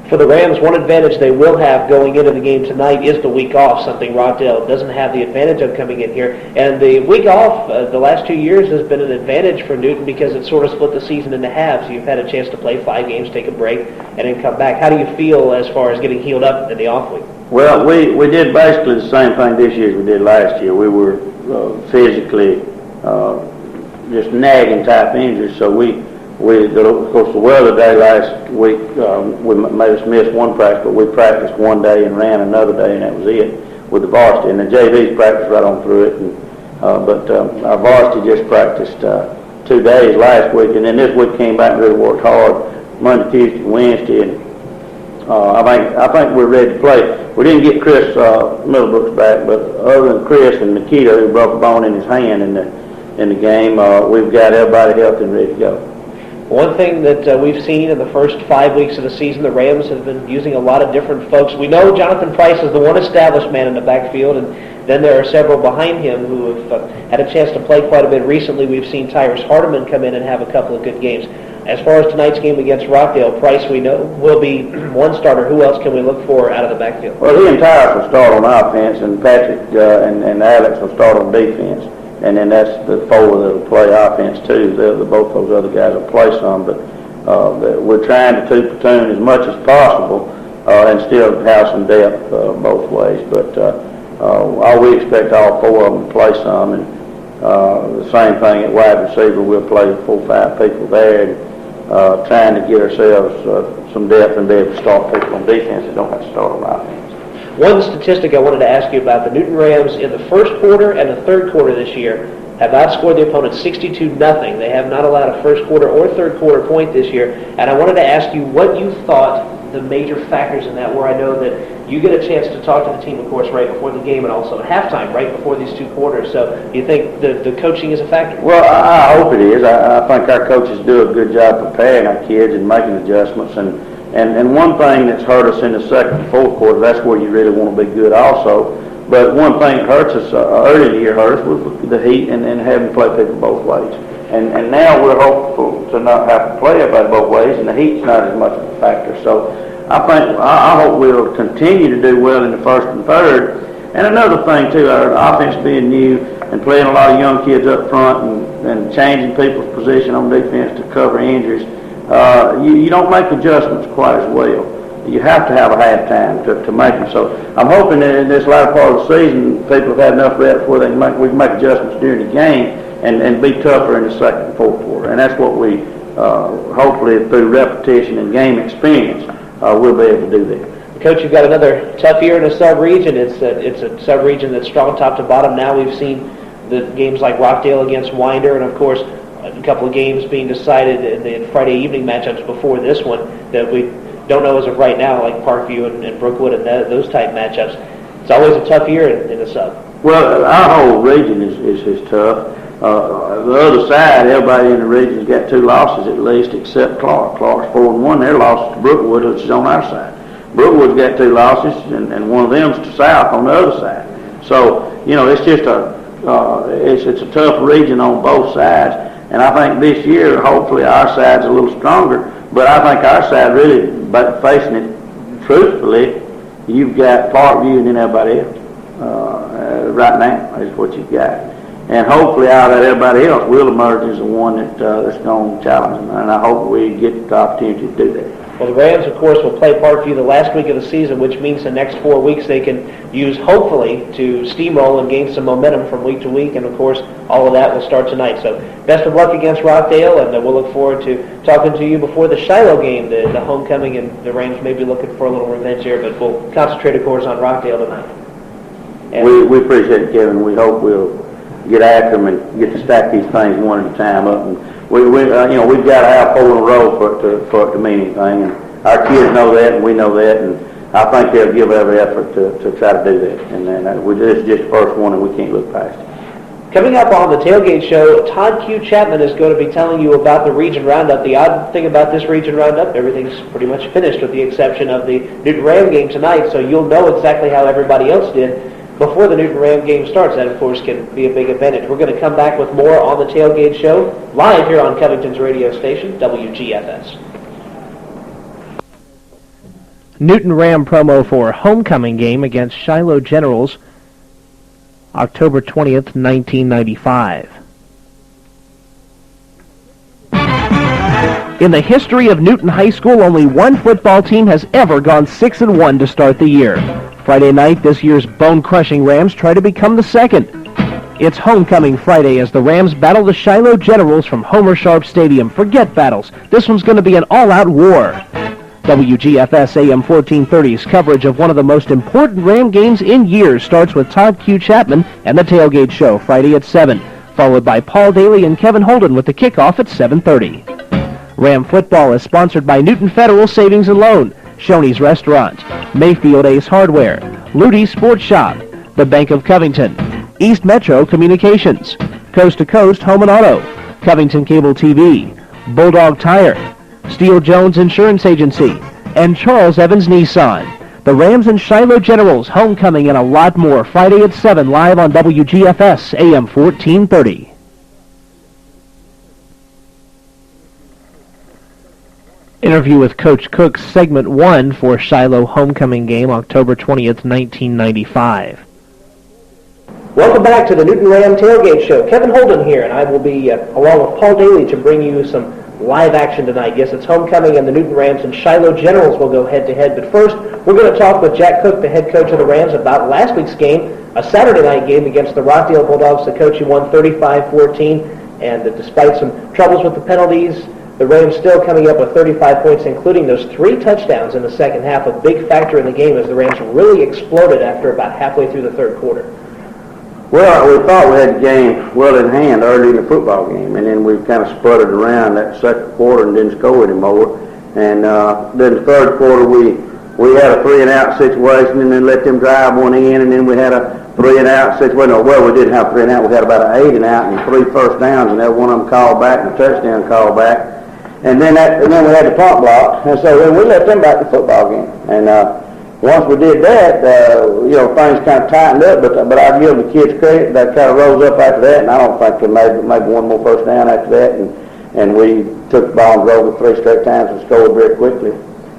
For the Rams, one advantage they will have going into the game tonight is the week off, something Rockdale doesn't have the advantage of coming in here. And the week off, the last 2 years, has been an advantage for Newton because it sort of split the season into halves. You've had a chance to play 5 games, take a break, and then come back. How do you feel as far as getting healed up in the off week? Well, we did basically the same thing this year as we did last year. We were physically just nagging type injuries, so of course, the weather day last week we made us miss one practice, but we practiced one day and ran another day, and that was it with the varsity. And the JVs practiced right on through it, and but our varsity just practiced 2 days last week, and then this week came back and really worked hard Monday, Tuesday, and Wednesday, and I think we're ready to play. We didn't get Chris Middlebrooks back, but other than Chris and Nikita, who broke a bone in his hand in the game, we've got everybody healthy and ready to go. One thing that we've seen in the first 5 weeks of the season, the Rams have been using a lot of different folks. We know Jonathan Price is the one established man in the backfield, and then there are several behind him who have had a chance to play quite a bit recently. We've seen Tyrus Hardiman come in and have a couple of good games. As far as tonight's game against Rockdale, Price, we know, will be one starter. Who else can we look for out of the backfield? Well, he and Tyrus will start on offense, and Patrick and Alex will start on defense. And then that's the 4 that will play offense too. Both those other guys will play some, but we're trying to two-platoon as much as possible and still have some depth both ways. But we expect all 4 of them to play some, and the same thing at wide receiver. We'll play 4 or 5 people there, and trying to get ourselves some depth and be able to start people on defense that don't have to start on offense. One statistic I wanted to ask you about, the Newton Rams in the first quarter and the third quarter this year have outscored the opponent 62-0. They have not allowed a first quarter or third quarter point this year, and I wanted to ask you what you thought the major factors in that, where I know that you get a chance to talk to the team, of course, right before the game and also at halftime, right before these two quarters. So do you think the coaching is a factor? Well, I hope it is. I think our coaches do a good job preparing our kids and making adjustments. And one thing that's hurt us in the second and fourth quarter, that's where you really want to be good also. But one thing that hurts us early in the year hurt us was the heat and having to play people both ways. And now we're hopeful to not have to play everybody both ways, and the heat's not as much of a factor. So I hope we'll continue to do well in the first and third. And another thing too, our offense being new and playing a lot of young kids up front and changing people's position on defense to cover injuries, you don't make adjustments quite as well. You have to have a halftime to make them. So I'm hoping that in this latter part of the season, people have had enough reps where we can make adjustments during the game and be tougher in the second and fourth quarter. And that's what we, hopefully through repetition and game experience, we'll be able to do that. Coach, you've got another tough year in a sub-region. It's a sub-region that's strong top to bottom. Now we've seen the games like Rockdale against Winder, and of course a couple of games being decided in the Friday evening matchups before this one that we don't know as of right now, like Parkview and Brookwood and those type matchups. It's always a tough year in the sub. Well, our whole region is tough. The other side, everybody in the region's got 2 losses at least, except Clark. Clark's 4-1. Their loss to Brookwood, which is on our side. Brookwood's got 2 losses, and one of them's to South on the other side. So it's just it's a tough region on both sides. And I think this year, hopefully, our side's a little stronger. But I think our side really, but facing it truthfully, you've got Parkview and then everybody else. Right now is what you've got. And hopefully out of everybody else will emerge as the one that's going to challenge them. And I hope we get the opportunity to do that. Well, the Rams, of course, will play Parkview the last week of the season, which means the next 4 weeks they can use, hopefully, to steamroll and gain some momentum from week to week. And, of course, all of that will start tonight. So best of luck against Rockdale, and we'll look forward to talking to you before the Shiloh game, the homecoming, and the Rams may be looking for a little revenge here, but we'll concentrate, of course, on Rockdale tonight. We appreciate it, Kevin. We hope we'll get after them and get to stack these things one at a time up. And we've got to have 4 in a row for it to mean anything. And our kids know that, and we know that, and I think they'll give every effort to try to do that. And then this is just the first one, and we can't look past it. Coming up on the Tailgate Show, Todd Q. Chapman is going to be telling you about the Region Roundup. The odd thing about this Region Roundup, everything's pretty much finished with the exception of the Newton Ram game tonight, so you'll know exactly how everybody else did before the Newton Ram game starts. That, of course, can be a big advantage. We're going to come back with more on the Tailgate Show, live here on Covington's radio station, WGFS. Newton Ram promo for homecoming game against Shiloh Generals, October 20th, 1995. In the history of Newton High School, only one football team has ever gone 6-1 to start the year. Friday night, this year's bone-crushing Rams try to become the second. It's homecoming Friday as the Rams battle the Shiloh Generals from Homer Sharp Stadium. Forget battles. This one's going to be an all-out war. WGFS AM 1430's coverage of one of the most important Ram games in years starts with Todd Q. Chapman and the Tailgate Show Friday at 7, followed by Paul Daly and Kevin Holden with the kickoff at 7:30. Ram football is sponsored by Newton Federal Savings and Loan, Shoney's Restaurant, Mayfield Ace Hardware, Ludy's Sports Shop, the Bank of Covington, East Metro Communications, Coast to Coast Home and Auto, Covington Cable TV, Bulldog Tire, Steele Jones Insurance Agency, and Charles Evans Nissan. The Rams and Shiloh Generals homecoming and a lot more Friday at 7 live on WGFS AM 1430. Interview with Coach Cook, segment 1 for Shiloh homecoming game, October 20th, 1995. Welcome back to the Newton Ram Tailgate Show. Kevin Holden here, and I will be along with Paul Daly to bring you some live action tonight. Yes, it's homecoming, and the Newton Rams and Shiloh Generals will go head-to-head. But first, we're going to talk with Jack Cook, the head coach of the Rams, about last week's game, a Saturday night game against the Rockdale Bulldogs. The coach, who won 35-14, and despite some troubles with the penalties, the Rams still coming up with 35 points, including those 3 touchdowns in the second half, a big factor in the game as the Rams really exploded after about halfway through the third quarter. Well, we thought we had the game well in hand early in the football game, and then we kind of sputtered around that second quarter and didn't score anymore. And then the third quarter, we had a 3-and-out situation, and then let them drive one in, and then we had a 3-and-out situation. Well, we didn't have 3-and-out. We had about an 8-and-out and 3 first downs, and that one of them called back and a touchdown called back. And then we had the punt block, and so then we let them back the football game. And once we did that, things kind of tightened up. But I give the kids credit. That kind of rose up after that, and I don't think they made one more first down after that. And we took the ball and drove it 3 straight times and scored very quickly.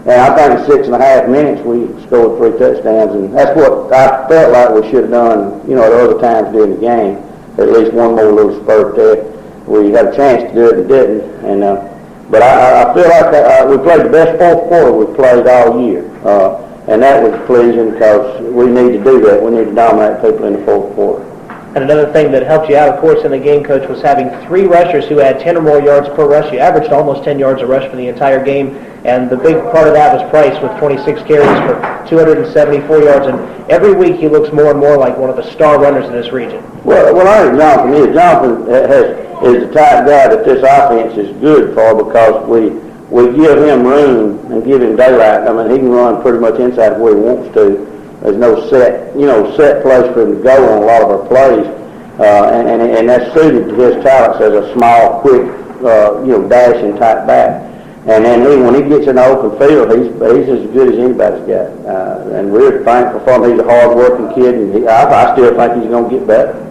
And I think in 6.5 minutes we scored 3 touchdowns, and that's what I felt like we should have done, at other times during the game. At least one more little spurt there. We had a chance to do it and didn't. And but I feel like we played the best fourth quarter we played all year, and that was pleasing because we need to do that. We need to dominate people in the fourth quarter. And another thing that helped you out, of course, in the game, Coach, was having 3 rushers who had 10 or more yards per rush. You averaged almost 10 yards a rush for the entire game, and the big part of that was Price with 26 carries for 274 yards. And every week he looks more and more like one of the star runners in this region. Well, I think Jonathan is the type guy that this offense is good for because we give him room and give him daylight. I mean, he can run pretty much inside of where he wants to. There's no set place for him to go on a lot of our plays, and that's suited to his talents as a small, quick, dashing type back. And then when he gets in the open field, he's as good as anybody's got. And we're thankful for him. He's a hard-working kid, and I still think he's going to get better.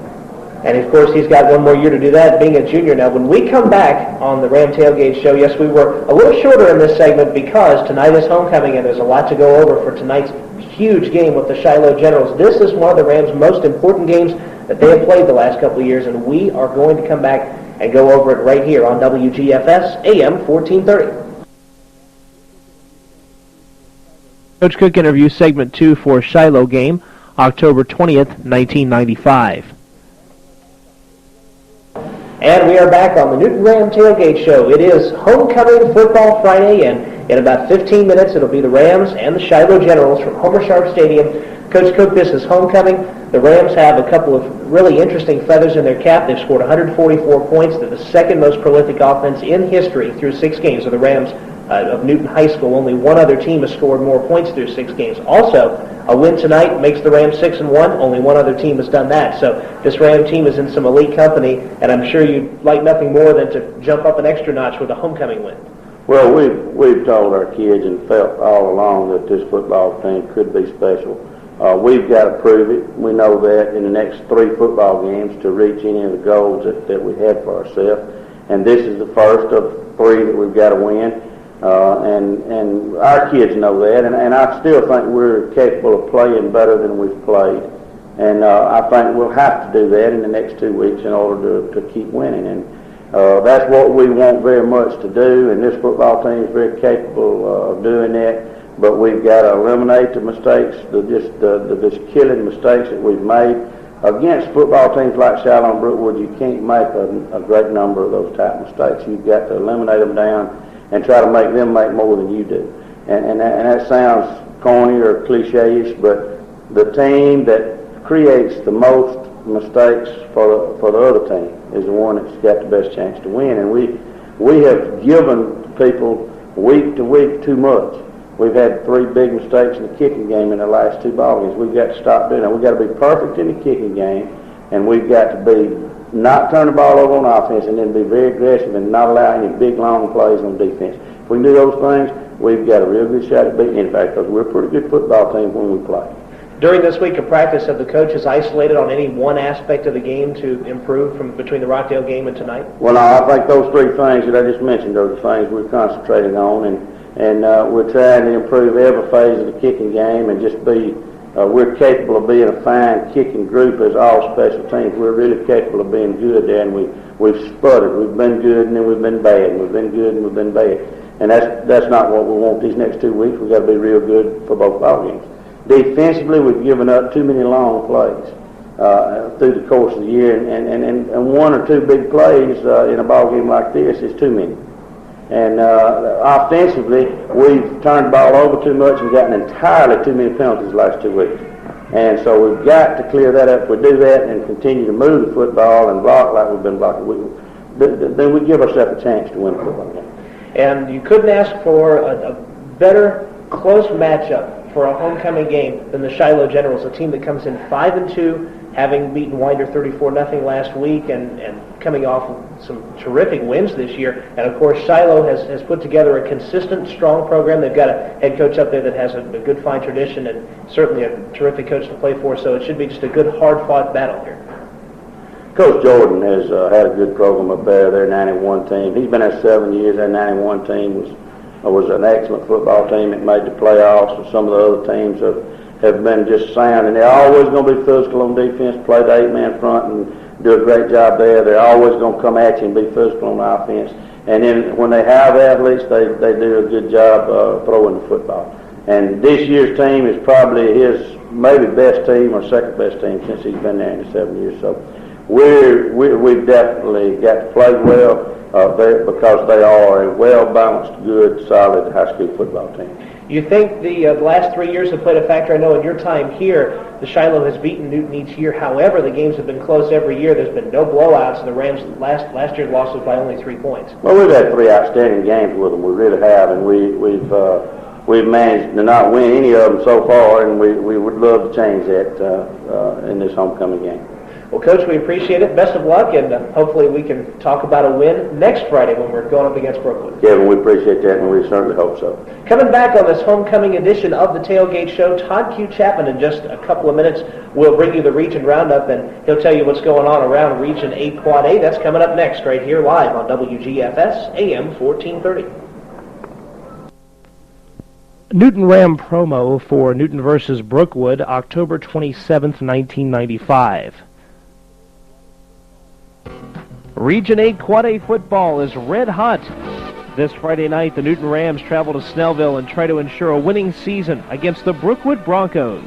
And, of course, he's got one more year to do that, being a junior. Now, when we come back on the Ram Tailgate Show, yes, we were a little shorter in this segment because tonight is homecoming, and there's a lot to go over for tonight's huge game with the Shiloh Generals. This is one of the Rams' most important games that they have played the last couple of years, and we are going to come back and go over it right here on WGFS AM 1430. Coach Cook interview segment 2 for Shiloh game, October 20th, 1995. And we are back on the Newton Ram Tailgate Show. It is Homecoming Football Friday, and in about 15 minutes it'll be the Rams and the Shiloh Generals from Homer Sharp Stadium. Coach Cook, this is homecoming. The Rams have a couple of really interesting feathers in their cap. They've scored 144 points. They're the second most prolific offense in history through 6 games. So the Rams of Newton High School, only one other team has scored more points through 6 games. Also, a win tonight makes the Rams 6-1. Only one other team has done that. So this Ram team is in some elite company, and I'm sure you'd like nothing more than to jump up an extra notch with a homecoming win. Well, we've told our kids and felt all along that this football team could be special. We've got to prove it. We know that in the next 3 football games to reach any of the goals that we had for ourselves. And this is the first of 3 that we've got to win. And our kids know that, and I still think we're capable of playing better than we've played. And I think we'll have to do that in the next 2 weeks in order to keep winning. And that's what we want very much to do, and this football team is very capable of doing that. But we've got to eliminate the mistakes, the killing mistakes that we've made. Against football teams like Shiloh and Brookwood, you can't make a great number of those type of mistakes. You've got to eliminate them down and try to make them make more than you do. And that sounds corny or cliche-ish, but the team that creates the most mistakes for the other team is the one that's got the best chance to win. And we have given people week to week too much. We've had 3 big mistakes in the kicking game in the last 2 ball games. We've got to stop doing that. We've got to be perfect in the kicking game, and we've got to be not turn the ball over on offense and then be very aggressive and not allow any big, long plays on defense. If we can do those things, we've got a real good shot at beating anybody because we're a pretty good football team when we play. During this week of practice, have the coaches isolated on any one aspect of the game to improve from between the Rockdale game and tonight? Well, no, I think those 3 things that I just mentioned are the things we're concentrating on, and we're trying to improve every phase of the kicking game and just be we're capable of being a fine kicking group as all special teams. We're really capable of being good there, and we've sputtered. We've been good, and then we've been bad, and we've been good, and we've been bad. And that's not what we want these next 2 weeks. We've got to be real good for both ball games. Defensively, we've given up too many long plays through the course of the year, and 1 or 2 big plays in a ball game like this is too many. And offensively, we've turned the ball over too much and gotten entirely too many penalties the last 2 weeks. And so we've got to clear that up. If we do that and continue to move the football and block like we've been blocking, then we give ourselves a chance to win a football game. And you couldn't ask for a better close matchup for a homecoming game than the Shiloh Generals, a team that comes in 5-2, having beaten Winder 34-0 last week and coming off some terrific wins this year. And, of course, Shiloh has put together a consistent, strong program. They've got a head coach up there that has a good, fine tradition and certainly a terrific coach to play for, so it should be just a good, hard-fought battle here. Coach Jordan has had a good program up there, their 91 team. He's been there 7 years. That 91 team was an excellent football team. It made the playoffs, and some of the other teams have been just sound, and they're always going to be physical on defense, play the 8-man front and do a great job there. They're always going to come at you and be physical on offense. And then when they have athletes, they do a good job throwing the football. And this year's team is probably his maybe best team or second best team since he's been there in the 7 years. So we've definitely got to play well because they are a well-balanced, good, solid high school football team. You think the last 3 years have played a factor? I know in your time here, the Shiloh has beaten Newton each year. However, the games have been close every year. There's been no blowouts, and the Rams last year's loss was by only 3 points. Well, we've had 3 outstanding games with them. We really have, and we've managed to not win any of them so far, and we would love to change that in this homecoming game. Well, Coach, we appreciate it. Best of luck, and hopefully we can talk about a win next Friday when we're going up against Brookwood. Kevin, we appreciate that, and we certainly hope so. Coming back on this homecoming edition of the Tailgate Show, Todd Q. Chapman in just a couple of minutes will bring you the Region Roundup, and he'll tell you what's going on around Region 8 Quad A. That's coming up next right here live on WGFS AM 1430. Newton Ram promo for Newton versus Brookwood, October 27th, 1995. Region 8 Quad A football is red hot. This Friday night, the Newton Rams travel to Snellville and try to ensure a winning season against the Brookwood Broncos.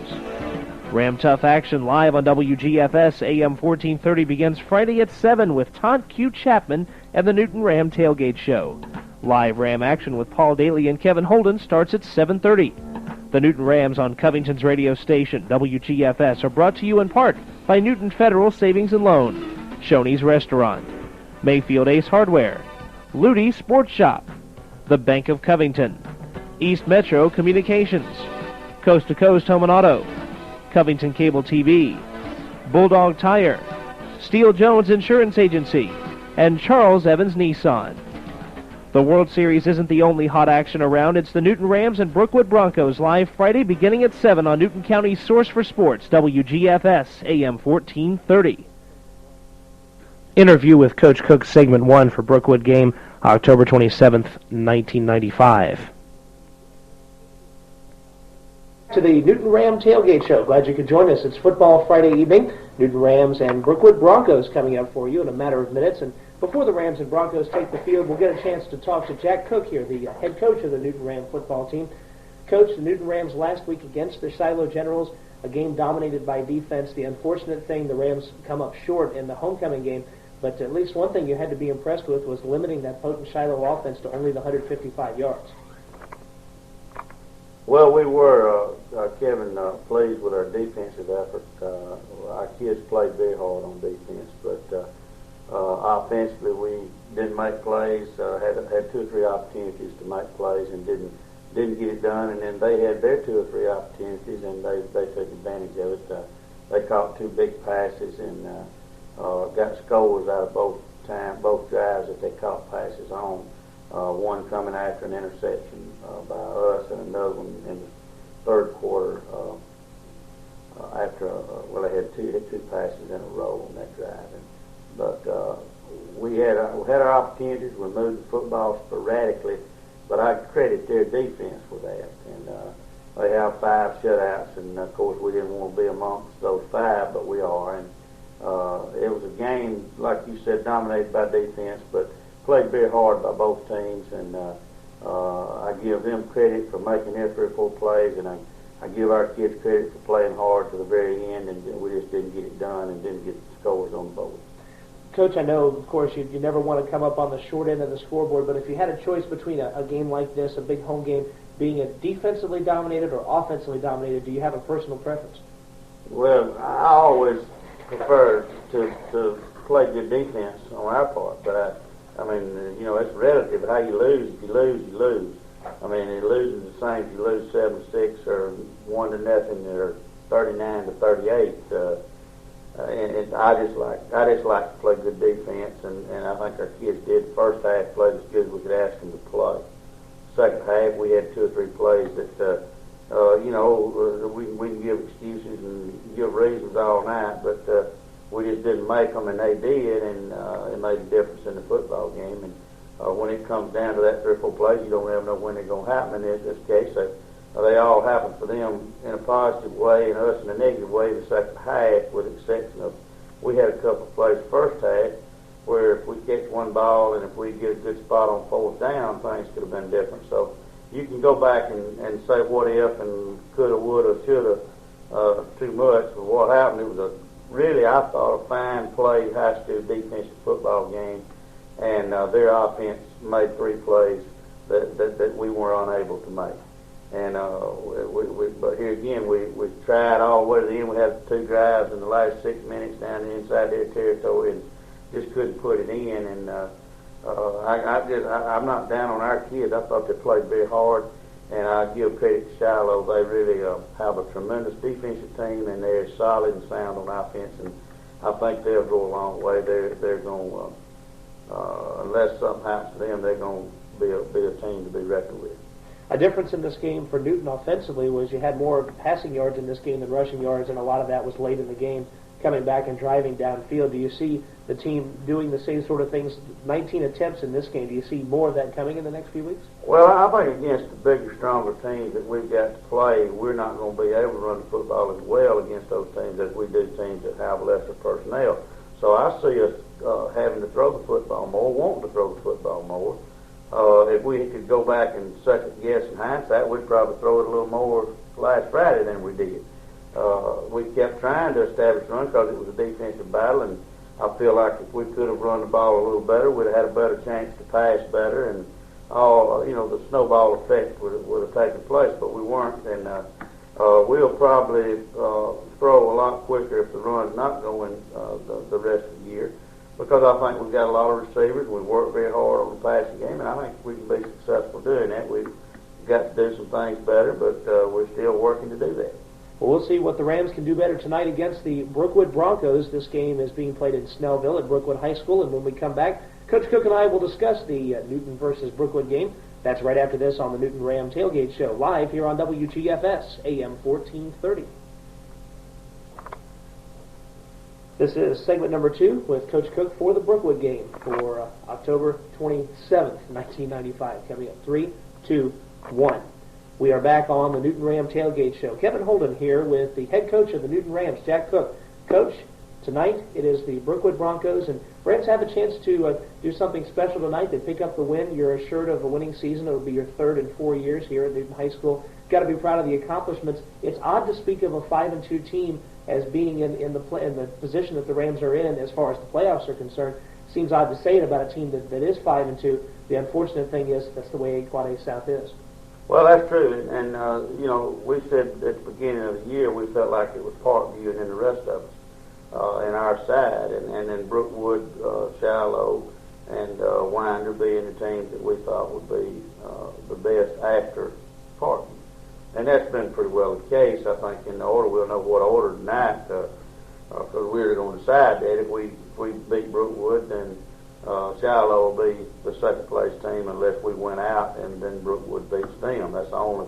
Ram Tough action live on WGFS AM 1430 begins Friday at 7 with Todd Q. Chapman and the Newton Ram Tailgate Show. Live Ram action with Paul Daly and Kevin Holden starts at 7:30. The Newton Rams on Covington's radio station, WGFS, are brought to you in part by Newton Federal Savings and Loan, Shoney's Restaurant, Mayfield Ace Hardware, Ludy Sports Shop, the Bank of Covington, East Metro Communications, Coast to Coast Home and Auto, Covington Cable TV, Bulldog Tire, Steele Jones Insurance Agency, and Charles Evans Nissan. The World Series isn't the only hot action around. It's the Newton Rams and Brookwood Broncos live Friday beginning at 7 on Newton County's Source for Sports, WGFS AM 1430. Interview with Coach Cook, segment 1 for Brookwood game, October 27th, 1995. To the Newton Ram Tailgate Show. Glad you could join us. It's football Friday evening. Newton Rams and Brookwood Broncos coming up for you in a matter of minutes. And before the Rams and Broncos take the field, we'll get a chance to talk to Jack Cook here, the head coach of the Newton Ram football team. Coach, the Newton Rams last week against the Shiloh Generals, a game dominated by defense. The unfortunate thing, the Rams come up short in the homecoming game. But at least one thing you had to be impressed with was limiting that potent Shiloh offense to only the 155 yards. Well, we were, Kevin, pleased with our defensive effort. Our kids played very hard on defense, but offensively we didn't make plays, had 2 or 3 opportunities to make plays and didn't get it done, and then they had their 2 or 3 opportunities and they took advantage of it. They caught 2 big passes and got scores out of both drives that they caught passes on. One coming after an interception by us, and another one in the third quarter after they had two passes in a row on that drive. But we had our opportunities. We moved the football sporadically, but I credit their defense for that. And they have 5 shutouts, and of course we didn't want to be amongst those 5, but we are. And it was a game, like you said, dominated by defense, but played very hard by both teams, and I give them credit for making their 3 or 4 plays, and I give our kids credit for playing hard to the very end, and we just didn't get it done and didn't get the scores on the board. Coach, I know, of course, you never want to come up on the short end of the scoreboard, but if you had a choice between a game like this, a big home game, being a defensively dominated or offensively dominated, do you have a personal preference? Well, I always prefer to play good defense on our part, but I mean, it's relative how you lose. If you lose, you lose. I mean, it loses the same if you lose 7-6 or 1-0 or 39-38. And I just like to play good defense, and I think our kids did. The first half played as good as we could ask them to play. Second half, we had 2 or 3 plays that we can give excuses and give reasons all night, but we just didn't make them, and they did, and it made a difference in the football game. And when it comes down to that 3 or 4 plays, you don't ever know when they're going to happen. And in this case, they all happen for them in a positive way and us in a negative way the second half, with the exception of we had a couple of plays first half where if we catch one ball and if we get a good spot on 4th down, things could have been different. So you can go back and say what if and coulda, woulda, shoulda too much. But what happened, it was really, I thought, a fine play high school defensive football game, and their offense made 3 plays that we were unable to make. And but here again, we tried all the way to the end. We had 2 drives in the last 6 minutes down inside their territory and just couldn't put it in. And I'm not down on our kids. I thought they played very hard, and I give credit to Shiloh. They really have a tremendous defensive team, and they're solid and sound on offense. And I think they'll go a long way. They're going unless something happens to them, they're going to be a team to be reckoned with. A difference in this game for Newton offensively was you had more passing yards in this game than rushing yards, and a lot of that was late in the game, coming back and driving downfield. Do you see the team doing the same sort of things? 19 attempts in this game. Do you see more of that coming in the next few weeks? Well, I think against the bigger, stronger teams that we've got to play, we're not going to be able to run the football as well against those teams as we do teams that have lesser personnel. So I see us having to throw the football more, wanting to throw the football more. If we could go back and second guess in hindsight, we'd probably throw it a little more last Friday than we did. We kept trying to establish run because it was a defensive battle, and I feel like if we could have run the ball a little better, we'd have had a better chance to pass better, and all the snowball effect would have taken place, but we weren't. And we'll probably throw a lot quicker if the run's not going the rest of the year, because I think we've got a lot of receivers. We work very hard on the passing game, and I think we can be successful doing that. We've got to do some things better, but we're still working to do that. Well, we'll see what the Rams can do better tonight against the Brookwood Broncos. This game is being played in Snellville at Brookwood High School, and when we come back, Coach Cook and I will discuss the Newton versus Brookwood game. That's right after this on the Newton Ram Tailgate Show, live here on WGFS, AM 1430. This is segment number 2 with Coach Cook for the Brookwood game for October 27th, 1995. Coming up 3, 2, 1. We are back on the Newton Ram Tailgate Show. Kevin Holden here with the head coach of the Newton Rams, Jack Cook. Coach, tonight it is the Brookwood Broncos, and Rams have a chance to do something special tonight. They pick up the win. You're assured of a winning season. It will be your 3rd in 4 years here at Newton High School. Got to be proud of the accomplishments. It's odd to speak of a 5-2 team as being in the position that the Rams are in as far as the playoffs are concerned. Seems odd to say it about a team that is 5-2. The unfortunate thing is that's the way Quad A South is. Well, that's true, and we said at the beginning of the year we felt like it was Parkview and then the rest of us in our side, and then Brookwood, Shiloh, and Winder being the teams that we thought would be the best after Parkview. And that's been pretty well the case. I think in the order, we'll know what order tonight, because we're going to decide that. If we beat Brookwood, then Shiloh will be the second place team unless we win out and then Brookwood beats them. That's the only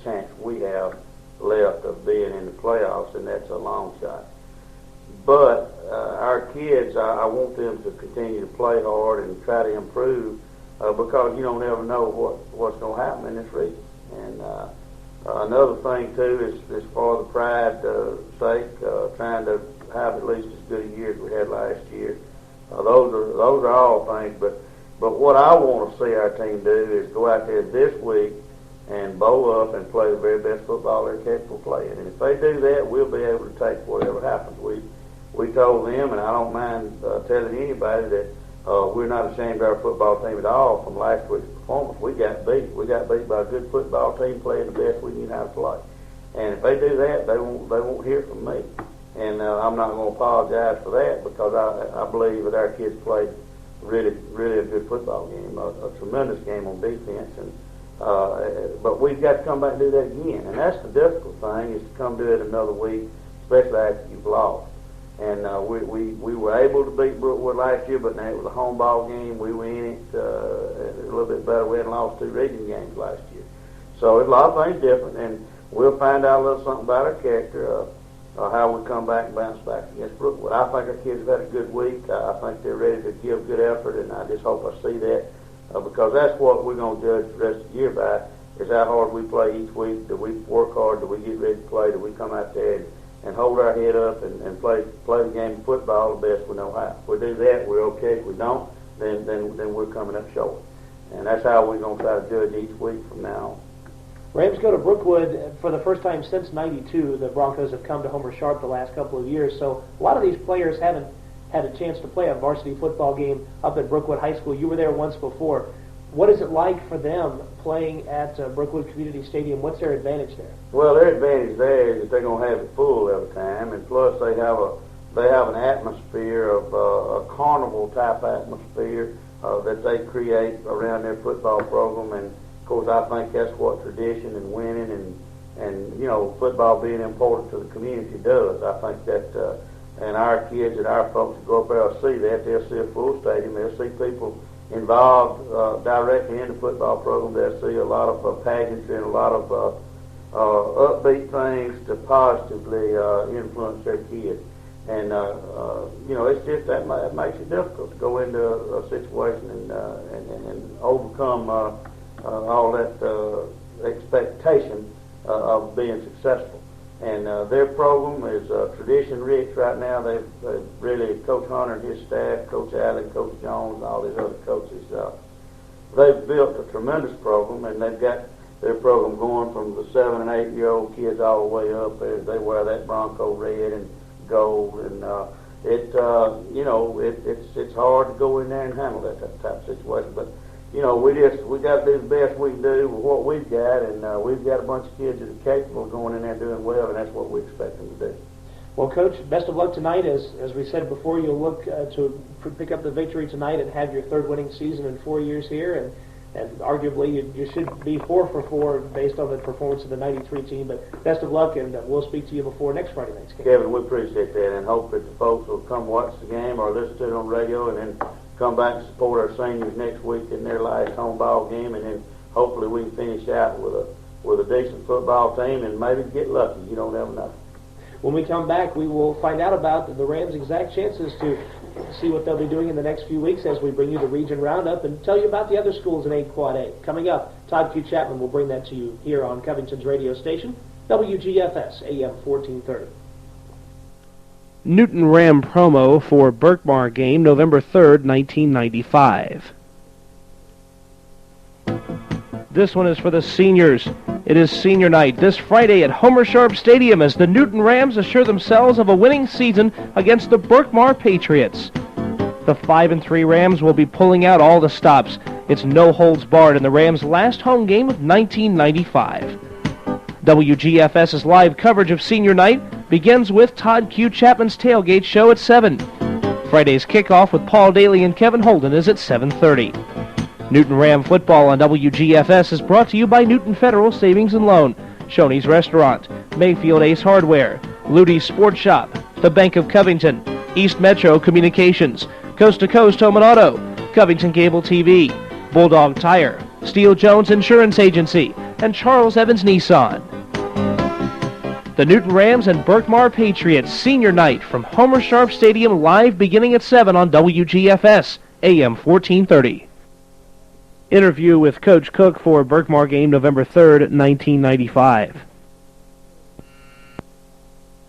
chance we have left of being in the playoffs, and that's a long shot. But our kids, I want them to continue to play hard and try to improve because you don't ever know what's going to happen in this region. And another thing, too, is for the pride's sake, trying to have at least as good a year as we had last year. Those are all things, but what I want to see our team do is go out there this week and bow up and play the very best football they're capable of playing. And if they do that, we'll be able to take whatever happens. We told them, and I don't mind telling anybody that we're not ashamed of our football team at all from last week's performance. We got beat. We got beat by a good football team playing the best we knew how to play. And if they do that, they won't hear from me. And I'm not going to apologize for that because I believe that our kids played really a good football game, a tremendous game on defense. But we've got to come back and do that again. And that's the difficult thing, is to come do it another week, especially after you've lost. And we were able to beat Brookwood last year, but now it was a home ball game. We were in it a little bit better. We hadn't lost 2 region games last year. So it's a lot of things different, and we'll find out a little something about our character, how we come back and bounce back against Brookwood. I think our kids have had a good week. I think they're ready to give good effort, and I just hope I see that, because that's what we're going to judge the rest of the year by, is how hard we play each week. Do we work hard? Do we get ready to play? Do we come out there and hold our head up and play the game of football the best we know how? If we do that, we're okay. If we don't, then we're coming up short. And that's how we're going to try to judge each week from now on. Rams go to Brookwood for the first time since '92. The Broncos have come to Homer Sharp the last couple of years, so a lot of these players haven't had a chance to play a varsity football game up at Brookwood High School. You were there once before. What is it like for them playing at Brookwood Community Stadium? What's their advantage there? Well, their advantage there is that they're going to have it full every time, and plus they have an atmosphere of a carnival type atmosphere that they create around their football program. And of course, I think that's what tradition and winning and football being important to the community does. I think that, and our kids and our folks who go up there will see that. They'll see a full stadium. They'll see people involved directly in the football program. They'll see a lot of pageantry and a lot of upbeat things to positively influence their kids. And it's just that it makes it difficult to go into a situation and overcome all that expectation of being successful. And their program is tradition-rich right now. They've really, Coach Hunter and his staff, Coach Allen, Coach Jones, and all these other coaches, they've built a tremendous program, and they've got their program going from the 7- and 8-year-old kids all the way up. They wear that Bronco red and gold, and it's hard to go in there and handle that type of situation. But we got to do the best we can do with what we've got, and we've got a bunch of kids that are capable of going in there doing well, and that's what we expect them to do. Well, Coach, best of luck tonight. As we said before, you'll look to pick up the victory tonight and have your 3rd winning season in 4 years here, and arguably you should be 4 for 4 based on the performance of the '93 team. But best of luck, and we'll speak to you before next Friday night's game. Kevin, we appreciate that, and hope that the folks will come watch the game or listen to it on radio, and then come back and support our seniors next week in their last home ball game, and then hopefully we can finish out with a decent football team and maybe get lucky. You don't ever know. When we come back, we will find out about the Rams' exact chances to see what they'll be doing in the next few weeks as we bring you the Region Roundup and tell you about the other schools in 8 Quad A. Coming up, Todd Q. Chapman will bring that to you here on Covington's radio station, WGFS AM 1430. Newton Ram promo for Berkmar game, November 3rd, 1995. This one is for the seniors. It is senior night this Friday at Homer Sharp Stadium as the Newton Rams assure themselves of a winning season against the Berkmar Patriots. The 5-3 Rams will be pulling out all the stops. It's no holds barred in the Rams' last home game of 1995. WGFS's live coverage of senior night begins with Todd Q. Chapman's tailgate show at 7. Friday's kickoff with Paul Daly and Kevin Holden is at 7:30. Newton Ram football on WGFS is brought to you by Newton Federal Savings and Loan, Shoney's Restaurant, Mayfield Ace Hardware, Ludy's Sports Shop, the Bank of Covington, East Metro Communications, Coast to Coast Home and Auto, Covington Cable TV, Bulldog Tire, Steele Jones Insurance Agency, and Charles Evans Nissan. The Newton Rams and Berkmar Patriots senior night from Homer Sharp Stadium live beginning at 7 on WGFS AM 1430. Interview with Coach Cook for Berkmar game November 3rd, 1995.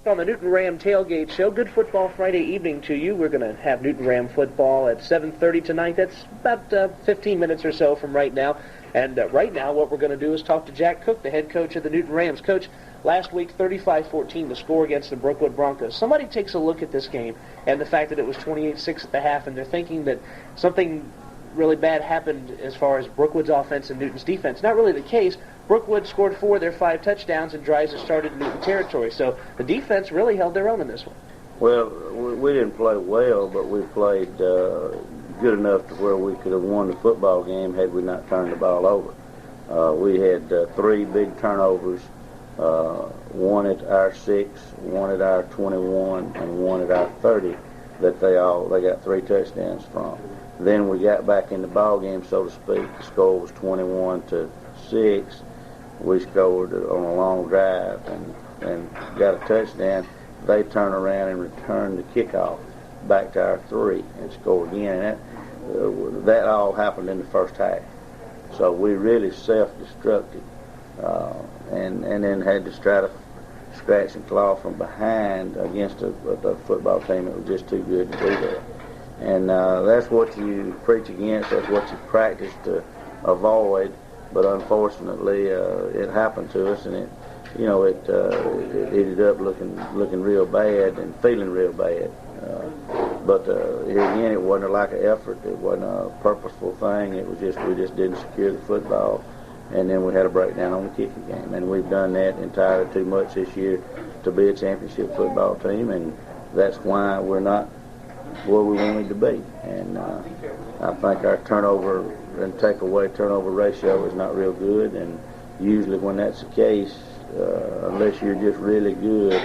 On the Newton Ram Tailgate Show, good football Friday evening to you. We're going to have Newton Ram football at 7:30 tonight. That's about 15 minutes or so from right now. And right now what we're going to do is talk to Jack Cook, the head coach of the Newton Rams. Coach, last week 35-14 the score against the Brookwood Broncos. Somebody takes a look at this game and the fact that it was 28-6 at the half, and they're thinking that something really bad happened as far as Brookwood's offense and Newton's defense. Not really the case. Brookwood scored 4 of their 5 touchdowns and drives that started in Newton territory. So the defense really held their own in this one. Well, we didn't play well, but we played good good enough to where we could have won the football game had we not turned the ball over. We had 3 big turnovers, one at our 6, one at our 21, and one at our 30 that they got 3 touchdowns from. Then we got back in the ball game, so to speak. The score was 21-6. We scored on a long drive and got a touchdown. They turned around and returned the kickoff back to our 3 and scored again. And that all happened in the first half. So we really self-destructed, and then had to try to scratch and claw from behind against a football team that was just too good to do that. And that's what you preach against. That's what you practice to avoid. But unfortunately, it happened to us, and it ended up looking real bad and feeling real bad. But here again, it wasn't like an effort. It wasn't a purposeful thing. It was just we just didn't secure the football, and then we had a breakdown on the kicking game. And we've done that entirely too much this year to be a championship football team, and that's why we're not where we wanted to be. And I think our turnover and takeaway turnover ratio is not real good, and usually when that's the case, unless you're just really good,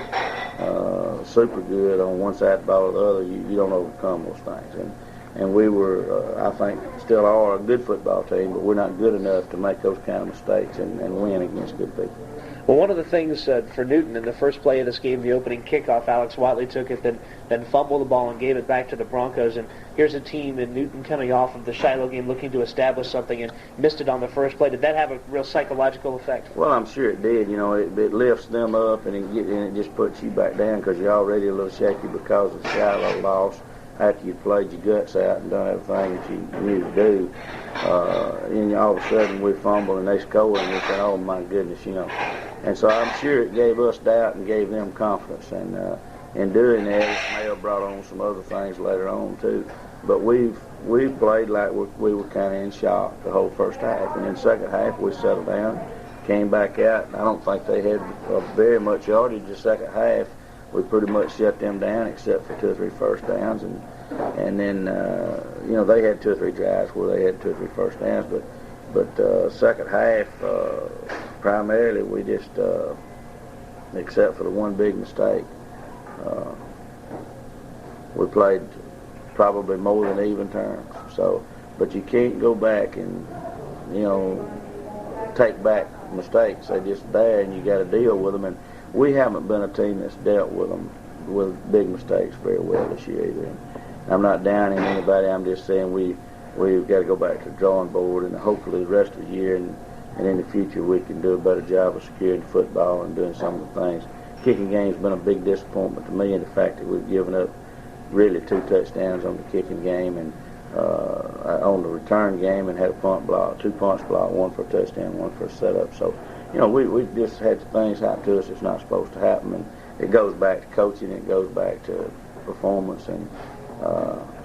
super good on one side of the ball or the other, you don't overcome those things. And we were, I think, still are a good football team, but we're not good enough to make those kind of mistakes and win against good people. Well, one of the things for Newton in the first play of this game, the opening kickoff, Alex Watley took it, then fumbled the ball and gave it back to the Broncos. And here's a team in Newton coming off of the Shiloh game looking to establish something and missed it on the first play. Did that have a real psychological effect? Well, I'm sure it did. You know, it lifts them up, and it just puts you back down because you're already a little shaky because of the Shiloh loss after you played your guts out and done everything that you knew to do. And all of a sudden we fumble and they score, and we say, oh my goodness, you know. And so I'm sure it gave us doubt and gave them confidence. And in doing that, it may have brought on some other things later on too. But we've played like we were kind of in shock the whole first half. And in the second half, we settled down, came back out. And I don't think they had very much yardage the second half. We pretty much shut them down except for 2 or 3 first downs. And then, you know, they had 2 or 3 drives where they had 2 or 3 first downs. But second half, primarily we just, except for the one big mistake, we played probably more than even terms. So, but you can't go back and, you know, take back mistakes. They're just there, and you got to deal with them. And we haven't been a team that's dealt with them with big mistakes very well this year either. And I'm not downing anybody. I'm just saying we've got to go back to the drawing board, and hopefully the rest of the year and in the future we can do a better job of securing football and doing some of the things. Kicking game's been a big disappointment to me in the fact that we've given up really 2 touchdowns on the kicking game and on the return game, and had a punt block, 2 punts blocked, 1 for a touchdown, 1 for a setup. So, you know, we just had things happen to us that's not supposed to happen, and it goes back to coaching, it goes back to performance, and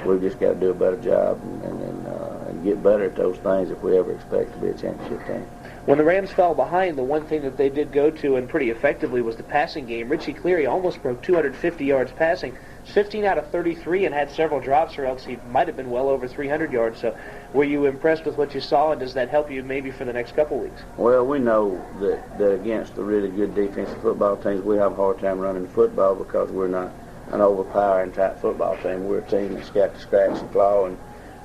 we've just got to do a better job and get better at those things if we ever expect to be a championship team. When the Rams fell behind, the one thing that they did go to, and pretty effectively, was the passing game. Richie Clary almost broke 250 yards passing. 15 out of 33 and had several drops, or else he might have been well over 300 yards. So were you impressed with what you saw, and does that help you maybe for the next couple weeks? Well, we know that against the really good defensive football teams, we have a hard time running football because we're not an overpowering type football team. We're a team that's got to scratch and claw,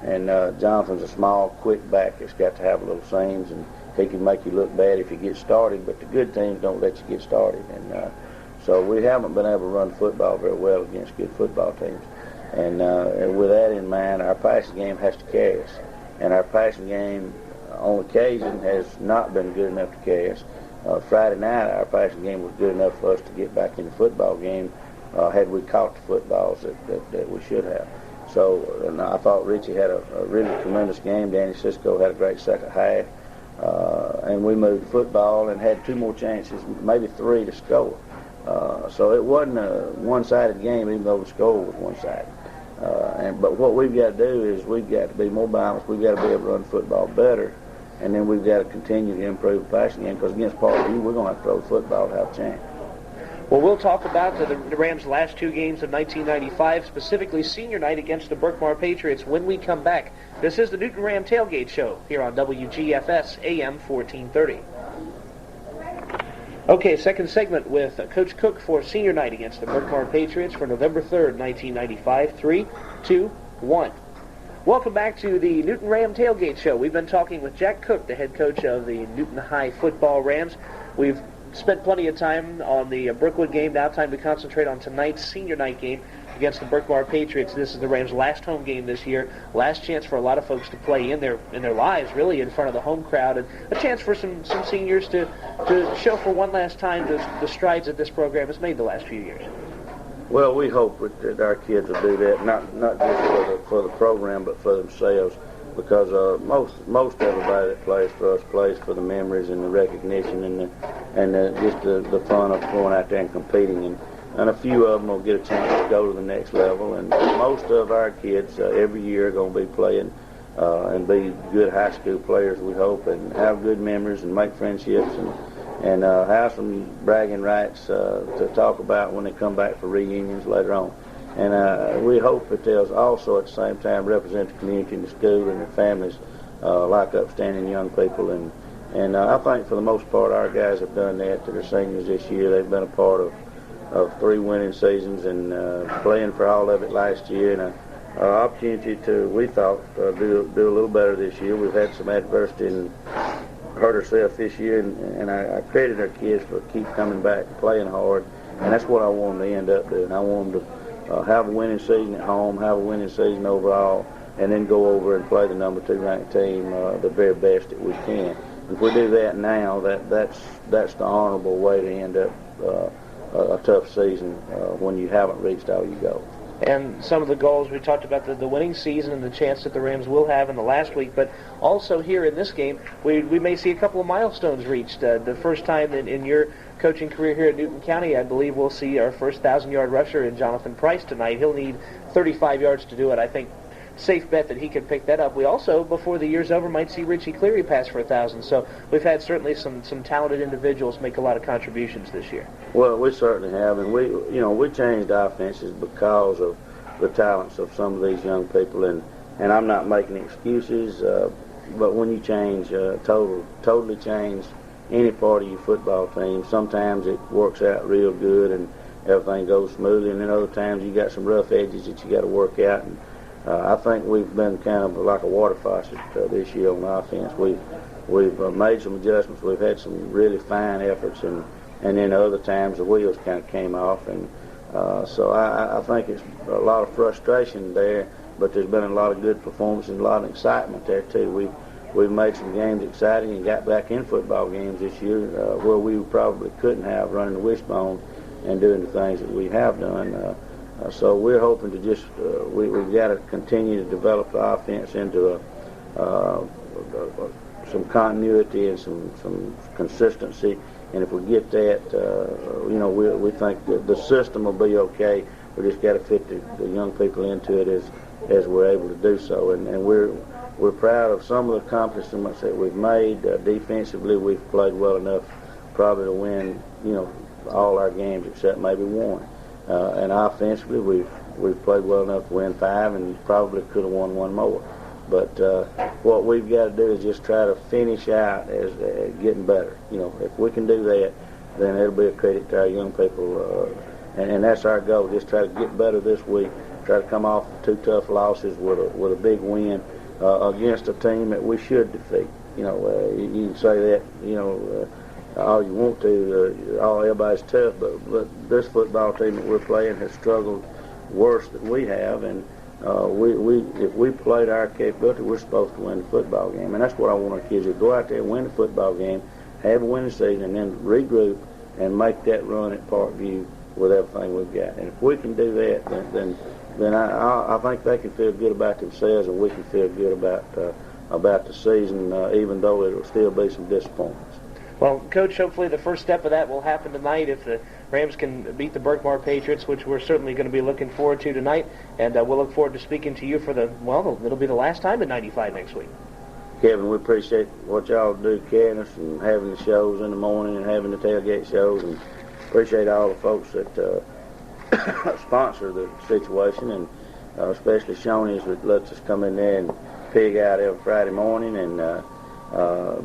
and Jonathan's a small, quick back that's got to have little seams, and he can make you look bad if you get started, but the good teams don't let you get started. And so we haven't been able to run football very well against good football teams. And with that in mind, our passing game has to carry us. And our passing game, on occasion, has not been good enough to carry us. Friday night, our passing game was good enough for us to get back in the football game had we caught the footballs that we should have. So and I thought Richie had a really tremendous game. Danny Cisco had a great second half. And we moved the football and had 2 more chances, maybe 3 to score. So it wasn't a one-sided game, even though the score was one-sided. But what we've got to do is we've got to be more balanced. We've got to be able to run football better, and then we've got to continue to improve the passing game, because against Parkview, we're going to have to throw the football to have a chance. Well, we'll talk about the Rams' last two games of 1995, specifically senior night against the Berkmar Patriots, when we come back. This is the Newton Ram Tailgate Show here on WGFS AM 1430. Okay, second segment with Coach Cook for senior night against the Berkmar Patriots for November 3rd, 1995. 3, 2, 1. Welcome back to the Newton Ram Tailgate Show. We've been talking with Jack Cook, the head coach of the Newton High football Rams. We've spent plenty of time on the Brookwood game. Now time to concentrate on tonight's senior night game against the Berkmar Patriots. This is the Rams' last home game this year. Last chance for a lot of folks to play in their lives, really, in front of the home crowd, and a chance for some seniors to show for one last time the strides that this program has made the last few years. Well, we hope that our kids will do that, not just for the program, but for themselves, because most everybody that plays for us plays for the memories and the recognition and just the fun of going out there and competing. And a few of them will get a chance to go to the next level. And most of our kids every year are going to be playing and be good high school players, we hope, and have good memories and make friendships and have some bragging rights to talk about when they come back for reunions later on. And we hope that they'll also at the same time represent the community and the school and their families like upstanding young people. And I think for the most part our guys have done that to their seniors this year. They've been a part of 3 winning seasons and playing for all of it last year. And an opportunity to, we thought, do a little better this year. We've had some adversity and hurt ourselves this year, and I credit our kids for keep coming back and playing hard, and that's what I want them to end up doing. I want them to have a winning season at home, have a winning season overall, and then go over and play the number 2 ranked team the very best that we can. And if we do that now, that's the honorable way to end up a tough season when you haven't reached all your goals. And some of the goals, we talked about the winning season and the chance that the Rams will have in the last week, but also here in this game, we may see a couple of milestones reached. The first time in your coaching career here at Newton County, I believe we'll see our first 1,000-yard rusher in Jonathan Price tonight. He'll need 35 yards to do it. I think safe bet that he can pick that up. We also, before the year's over, might see Richie Clary pass for 1,000. So we've had certainly some talented individuals make a lot of contributions this year. Well, we certainly have, and we changed offenses because of the talents of some of these young people, and I'm not making excuses, but when you change, totally change any part of your football team, sometimes it works out real good and everything goes smoothly, and then other times you got some rough edges that you got to work out. And I think we've been kind of like a water faucet this year on offense. We've made some adjustments. We've had some really fine efforts, and then other times the wheels kind of came off. And so I think it's a lot of frustration there, but there's been a lot of good performance and a lot of excitement there too. We've made some games exciting and got back in football games this year where we probably couldn't have, running the wishbone and doing the things that we have done. So we're hoping to just, we've got to continue to develop the offense into some continuity and some consistency. And if we get that, we think that the system will be okay. We just got to fit the young people into it as we're able to do so. And we're proud of some of the accomplishments that we've made. Defensively, we've played well enough probably to win, all our games except maybe one. And offensively, we've played well enough to win 5 and probably could have won 1 more. But what we've got to do is just try to finish out as getting better. If we can do that, then it'll be a credit to our young people. And that's our goal, just try to get better this week, try to come off 2 tough losses with a big win against a team that we should defeat. You can say that, all you want to, everybody's tough, but this football team that we're playing has struggled worse than we have, and if we played our capability, we're supposed to win the football game, and that's what I want our kids to go out there and win the football game, have a winning season, and then regroup and make that run at Parkview with everything we've got. And if we can do that, then I think they can feel good about themselves, and we can feel good about the season, even though it will still be some disappointments. Well, Coach, hopefully the first step of that will happen tonight if the Rams can beat the Berkmar Patriots, which we're certainly going to be looking forward to tonight. And we'll look forward to speaking to you for it'll be the last time in 95 next week. Kevin, we appreciate what y'all do, carrying us and having the shows in the morning and having the tailgate shows. appreciate all the folks that sponsor the situation, and especially Shoney's that lets us come in there and pig out every Friday morning. And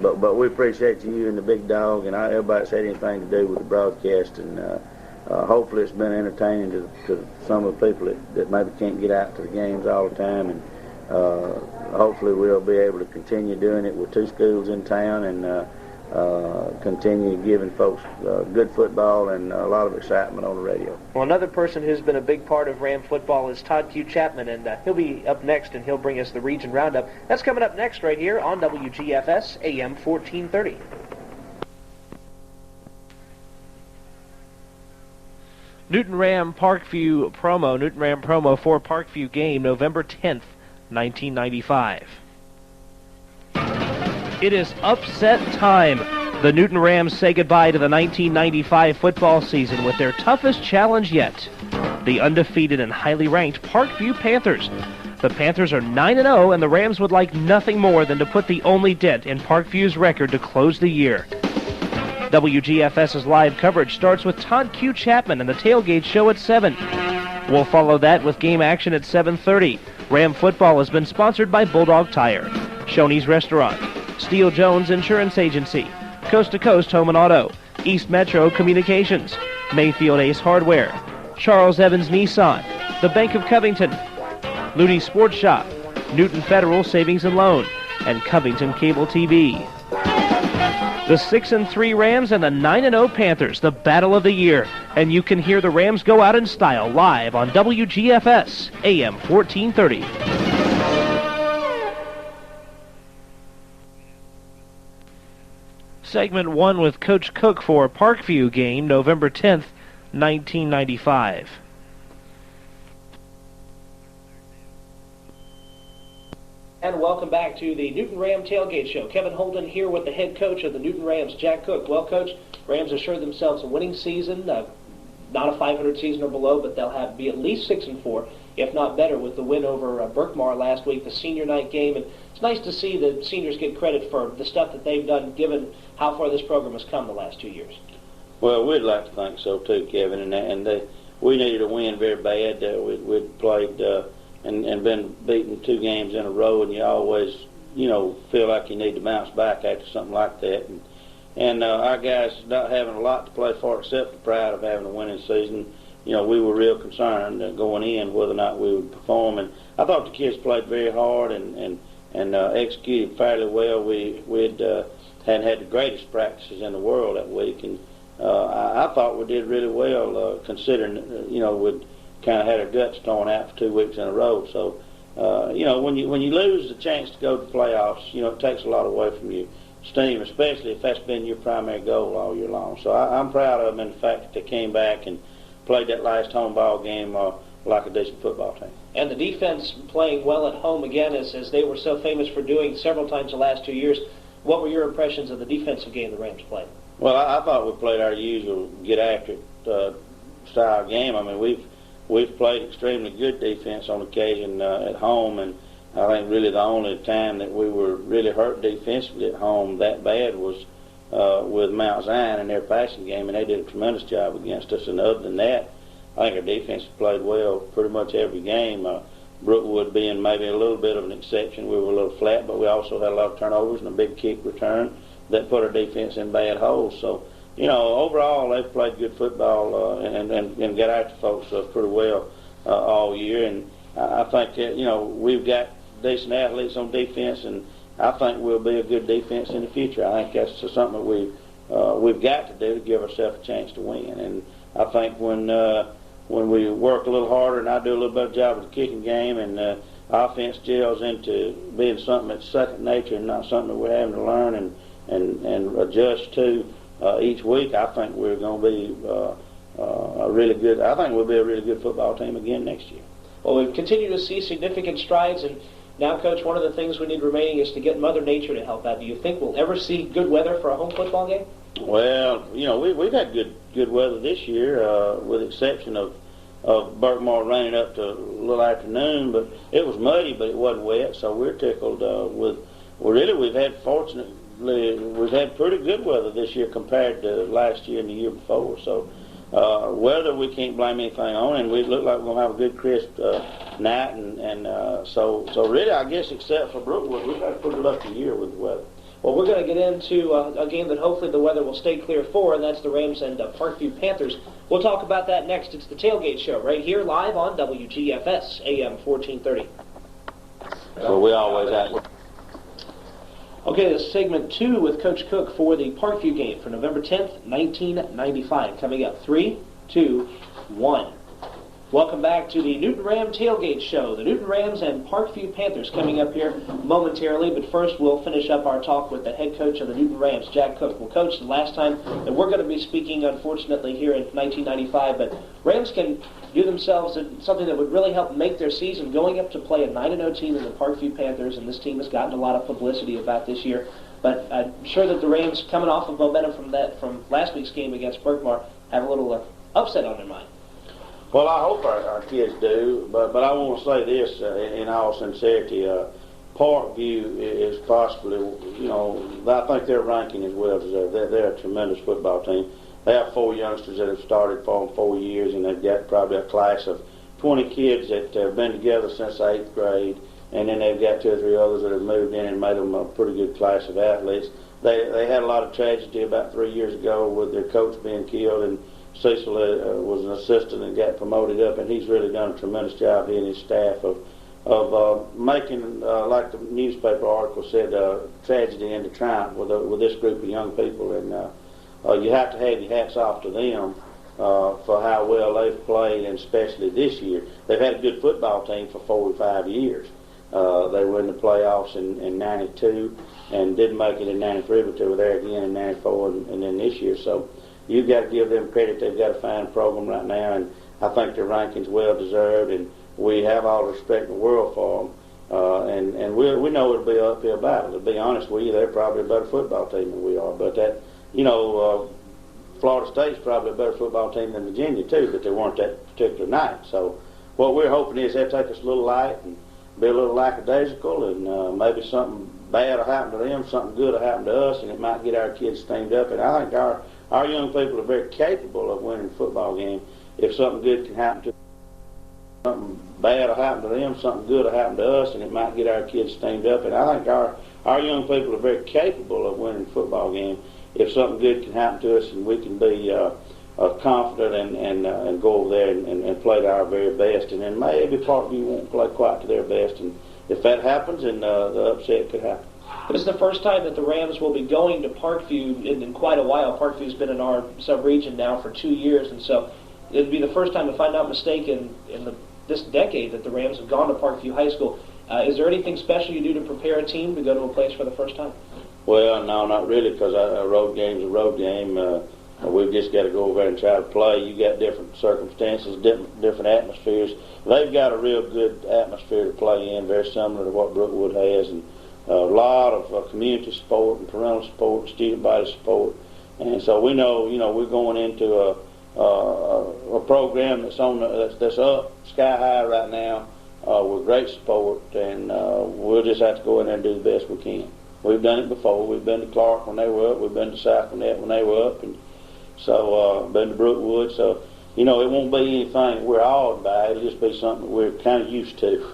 but we appreciate you and the big dog and everybody that's had anything to do with the broadcast. And hopefully it's been entertaining to some of the people that maybe can't get out to the games all the time. And hopefully we'll be able to continue doing it with 2 schools in town and continue giving folks good football and a lot of excitement on the radio. Well, another person who's been a big part of Ram football is Todd Q. Chapman, and he'll be up next, and he'll bring us the Region Roundup. That's coming up next right here on WGFS AM 1430. Newton Ram Parkview promo for Parkview game, November 10th, 1995. It is upset time. The Newton Rams say goodbye to the 1995 football season with their toughest challenge yet. The undefeated and highly ranked Parkview Panthers. The Panthers are 9-0, and the Rams would like nothing more than to put the only dent in Parkview's record to close the year. WGFS's live coverage starts with Todd Q. Chapman and the tailgate show at 7. We'll follow that with game action at 7:30. Ram football has been sponsored by Bulldog Tire, Shoney's Restaurant, Steele Jones Insurance Agency, Coast to Coast Home and Auto, East Metro Communications, Mayfield Ace Hardware, Charles Evans Nissan, the Bank of Covington, Looney Sports Shop, Newton Federal Savings and Loan, and Covington Cable TV. The 6-3 Rams and the 9-0 Panthers, the battle of the year. And you can hear the Rams go out in style live on WGFS AM 1430. Segment 1 with Coach Cook for Parkview game, November 10th, 1995. And welcome back to the Newton Ram Tailgate Show. Kevin Holden here with the head coach of the Newton Rams, Jack Cook. Well, Coach, Rams assured themselves a winning season, not a 500 season or below, but they'll be at least 6-4, if not better, with the win over Berkmar last week, the senior night game. And it's nice to see the seniors get credit for the stuff that they've done, given how far this program has come the last 2 years. Well, we'd like to think so too, Kevin, and we needed a win very bad. We'd played and been beaten 2 games in a row, and you always, feel like you need to bounce back after something like that. And our guys not having a lot to play for except the pride of having a winning season, we were real concerned going in whether or not we would perform. And I thought the kids played very hard and executed fairly well. We'd hadn't had the greatest practices in the world that week, and I thought we did really well considering, we'd kind of had our guts torn out for 2 weeks in a row. So, when you lose the chance to go to the playoffs, it takes a lot away from your steam, especially if that's been your primary goal all year long. So I'm proud of them in the fact that they came back and played that last home ball game like a decent football team. And the defense playing well at home again, as they were so famous for doing several times the last 2 years. What were your impressions of the defensive game the Rams played? Well, I thought we played our usual get after it style game. I mean, we've played extremely good defense on occasion at home, and I think really the only time that we were really hurt defensively at home that bad was with Mount Zion in their passing game, and they did a tremendous job against us. And other than that, I think our defense played well pretty much every game. Brookwood being maybe a little bit of an exception. We were a little flat, but we also had a lot of turnovers and a big kick return that put our defense in bad holes. So, overall, they've played good football and got after folks pretty well all year. And I think that, we've got decent athletes on defense, and I think we'll be a good defense in the future. I think that's something that we've got to do to give ourselves a chance to win. And I think when we work a little harder and I do a little better job of the kicking game and offense gels into being something that's second nature and not something that we're having to learn and adjust to each week, I think we're going to be I think we'll be a really good football team again next year. Well, we've continued to see significant strides, and now, Coach, one of the things we need remaining is to get Mother Nature to help out. Do you think we'll ever see good weather for a home football game? Well, we've had good weather this year, with the exception of Berkmar raining up to a little afternoon, but it was muddy, but it wasn't wet, so we're tickled we've had pretty good weather this year compared to last year and the year before. So weather we can't blame anything on, and we look like we're going to have a good crisp night, so really I guess except for Brookwood, we've got a pretty lucky year with the weather. Well, we're going to get into a game that hopefully the weather will stay clear for, and that's the Rams and Parkview Panthers. We'll talk about that next. It's the Tailgate Show right here live on WGFS AM 1430. So we always have. Okay, this is segment 2 with Coach Cook for the Parkview game for November 10th, 1995. Coming up, 3, 2, 1. Welcome back to the Newton Ram Tailgate Show. The Newton Rams and Parkview Panthers coming up here momentarily, but first we'll finish up our talk with the head coach of the Newton Rams, Jack Cook. Well, Coach, the last time that we're going to be speaking, unfortunately, here in 1995, but Rams can do themselves something that would really help make their season, going up to play a 9-0 team in the Parkview Panthers, and this team has gotten a lot of publicity about this year. But I'm sure that the Rams, coming off of momentum from last week's game against Berkmar, have a little upset on their mind. Well, I hope our kids do, but I want to say this in all sincerity. Parkview is possibly, I think their ranking is well deserved. They're a tremendous football team. They have 4 youngsters that have started for them 4 years, and they've got probably a class of 20 kids that have been together since 8th grade, and then they've got 2 or 3 others that have moved in and made them a pretty good class of athletes. They had a lot of tragedy about 3 years ago with their coach being killed, and Cisco was an assistant and got promoted up, and he's really done a tremendous job, he and his staff, of making, like the newspaper article said, tragedy into triumph with this group of young people. And you have to have your hats off to them for how well they've played, and especially this year. They've had a good football team for 45 years. They were in the playoffs in 92 and didn't make it in 93, but they were there again in 94 and then this year. So you've got to give them credit. They've got a fine program right now, and I think their ranking's well deserved, and we have all the respect in the world for them. And we know it'll be an uphill battle. To be honest with you, they're probably a better football team than we are. But Florida State's probably a better football team than Virginia too, but they weren't that particular night. So what we're hoping is they'll take us a little light and be a little lackadaisical, and maybe something bad will happen to them, something good will happen to us, and it might get our kids steamed up. And I think our young people are very capable of winning a football game. If something good can happen to them, something bad will happen to them, something good will happen to us, and it might get our kids steamed up. And I think our young people are very capable of winning a football game. If something good can happen to us, and we can be confident and go over there and play to our very best, and then maybe Parkview won't play quite to their best, and if that happens, then the upset could happen. This is the first time that the Rams will be going to Parkview in quite a while. Parkview's been in our sub-region now for 2 years, and so it'd be the first time, if I'm not mistaken, in this decade that the Rams have gone to Parkview High School. Is there anything special you do to prepare a team to go to a place for the first time? Well, no, not really, because a road game's a road game. We've just got to go over there and try to play. You got different circumstances, different atmospheres. They've got a real good atmosphere to play in, very similar to what Brookwood has, and a lot of community support and parental support, student body support. And so we know, we're going into a program that's up sky high right now with great support, and we'll just have to go in there and do the best we can. We've done it before. We've been to Clark when they were up. We've been to South Gwinnett when they were up, and so been to Brookwood. So, it won't be anything we're awed by. It'll just be something we're kind of used to.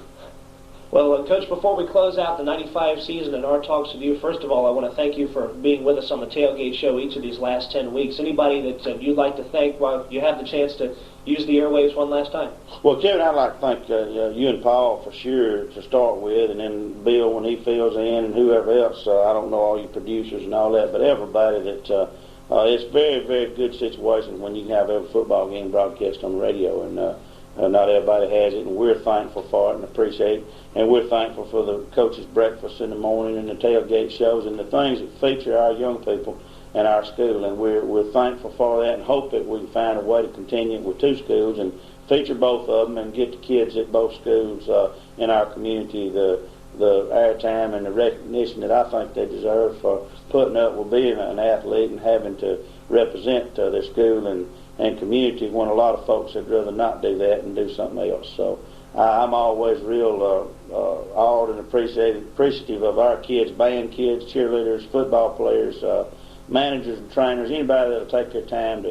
Well, Coach, before we close out the 95 season and our talks with you, first of all, I want to thank you for being with us on the Tailgate Show each of these last 10 weeks. Anybody that you'd like to thank while you have the chance to use the airwaves one last time? Well, Kevin, I'd like to thank you and Paul for sure to start with, and then Bill when he fills in, and whoever else. I don't know all your producers and all that, but everybody that it's a very, very good situation when you can have every football game broadcast on the radio, and not everybody has it, and we're thankful for it and appreciate it. And we're thankful for the coaches' breakfast in the morning and the tailgate shows and the things that feature our young people and our school. And we're thankful for that and hope that we can find a way to continue with 2 schools and feature both of them and get the kids at both schools in our community the airtime and the recognition that I think they deserve for putting up with being an athlete and having to represent their school and community when a lot of folks would rather not do that and do something else. So I'm always real awed and appreciative of our kids, band kids, cheerleaders, football players, managers and trainers, anybody that'll take their time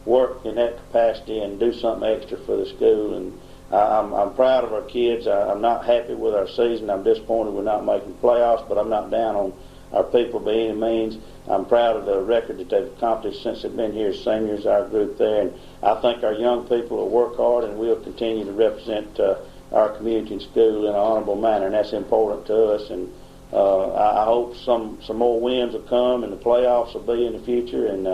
work in that capacity and do something extra for the school. And I'm proud of our kids. I'm not happy with our season. I'm disappointed we're not making playoffs, but I'm not down on our people by any means. I'm proud of the record that they've accomplished since they've been here as seniors, our group there. And I think our young people will work hard, and we'll continue to represent our community and school in an honorable manner, and that's important to us. And I hope some more wins will come, and the playoffs will be in the future, and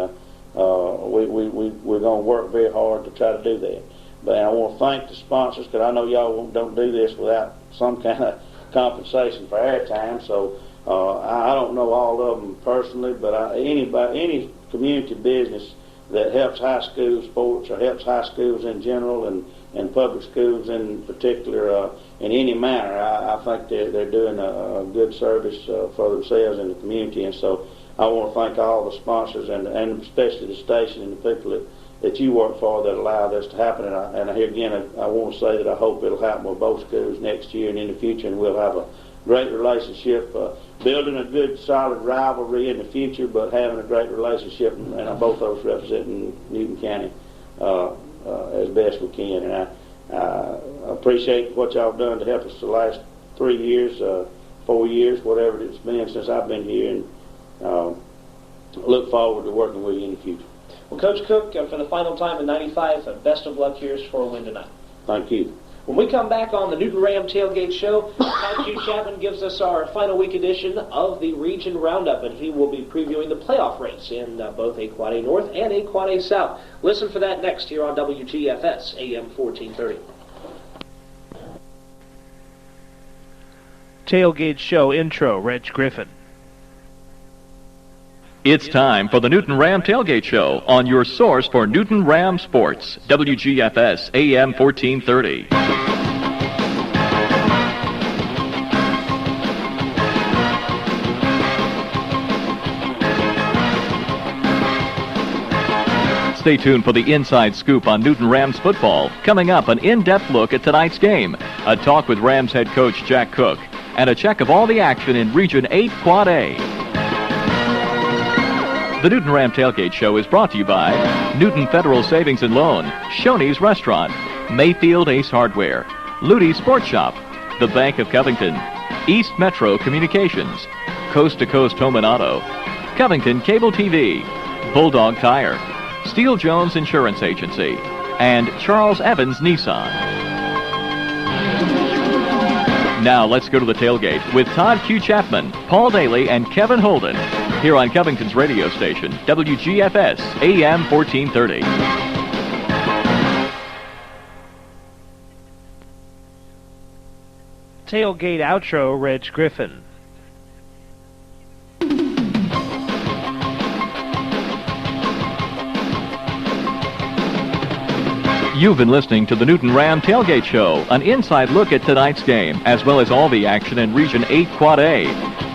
we're going to work very hard to try to do that. But I want to thank the sponsors, because I know y'all don't do this without some kind of compensation for airtime. So I don't know all of them personally, but any community business that helps high school sports or helps high schools in general and public schools in particular in any manner, I think they're doing a good service for themselves and the community. And so I want to thank all the sponsors and especially the station and the people that you work for that allow this to happen. And here again, I want to say that I hope it'll happen with both schools next year and in the future, and we'll have a great relationship, building a good solid rivalry in the future, but having a great relationship, and both of us representing Newton County as best we can. And I appreciate what y'all have done to help us the last 3 years, 4 years, whatever it's been since I've been here, and look forward to working with you in the future. Well, Coach Cook, for the final time in 95, best of luck. Here's for a win tonight. Thank you. When we come back on the Newton Ram Tailgate Show, Todd Q. Chapman gives us our final week edition of the Region Roundup, and he will be previewing the playoff race in both A Quad A North and A Quad A South. Listen for that next here on WGFS AM 1430. Tailgate Show intro, Reg Griffin. It's time for the Newton Ram Tailgate Show on your source for Newton Ram sports, WGFS AM 1430. Stay tuned for the inside scoop on Newton Rams football. Coming up, an in-depth look at tonight's game, a talk with Rams head coach Jack Cook, and a check of all the action in Region 8 Quad A. The Newton Ram Tailgate Show is brought to you by Newton Federal Savings and Loan, Shoney's Restaurant, Mayfield Ace Hardware, Luty's Sports Shop, the Bank of Covington, East Metro Communications, Coast to Coast Home and Auto, Covington Cable TV, Bulldog Tire, Steele Jones Insurance Agency, and Charles Evans Nissan. Now let's go to the tailgate with Todd Q. Chapman, Paul Daly, and Kevin Holden here on Covington's radio station, WGFS AM 1430. Tailgate outro, Reg Griffin. You've been listening to the Newton Ram Tailgate Show, an inside look at tonight's game, as well as all the action in Region 8 Quad A.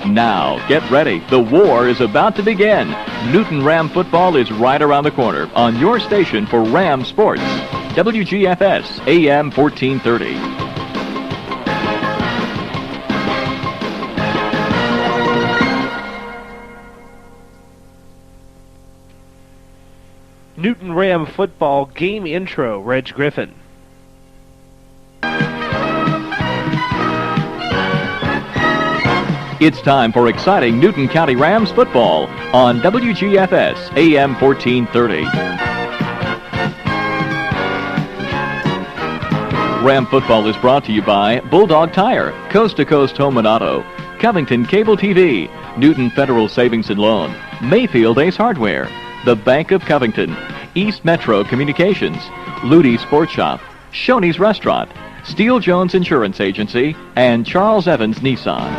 Now, get ready. The war is about to begin. Newton Ram football is right around the corner on your station for Ram Sports, WGFS AM 1430. Newton Ram football game intro, Reg Griffin. It's time for exciting Newton County Rams football on WGFS AM 1430. Ram football is brought to you by Bulldog Tire, Coast to Coast Home and Auto, Covington Cable TV, Newton Federal Savings and Loan, Mayfield Ace Hardware, the Bank of Covington, East Metro Communications, Luty's Sports Shop, Shoney's Restaurant, Steele Jones Insurance Agency, and Charles Evans Nissan.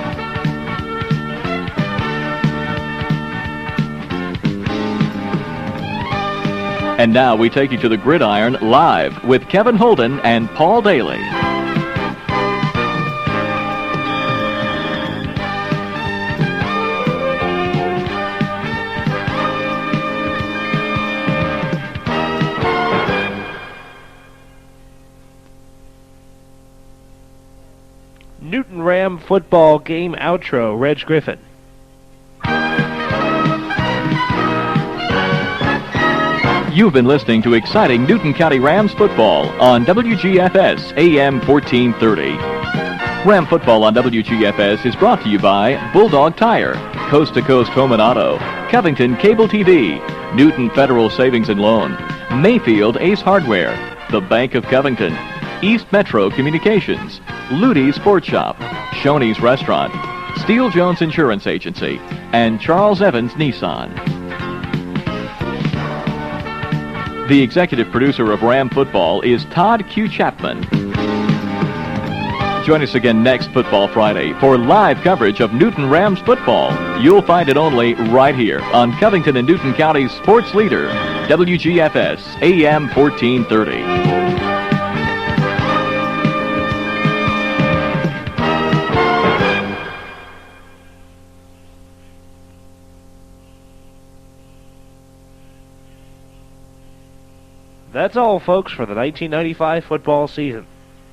And now we take you to the gridiron live with Kevin Holden and Paul Daly. Newton Ram football game outro, Reg Griffin. You've been listening to exciting Newton County Rams football on WGFS AM 1430. Ram football on WGFS is brought to you by Bulldog Tire, Coast to Coast Home and Auto, Covington Cable TV, Newton Federal Savings and Loan, Mayfield Ace Hardware, the Bank of Covington, East Metro Communications, Luty's Sports Shop, Shoney's Restaurant, Steele Jones Insurance Agency, and Charles Evans Nissan. The executive producer of Ram Football is Todd Q. Chapman. Join us again next Football Friday for live coverage of Newton Rams football. You'll find it only right here on Covington and Newton County's sports leader, WGFS AM 1430. That's all, folks, for the 1995 football season.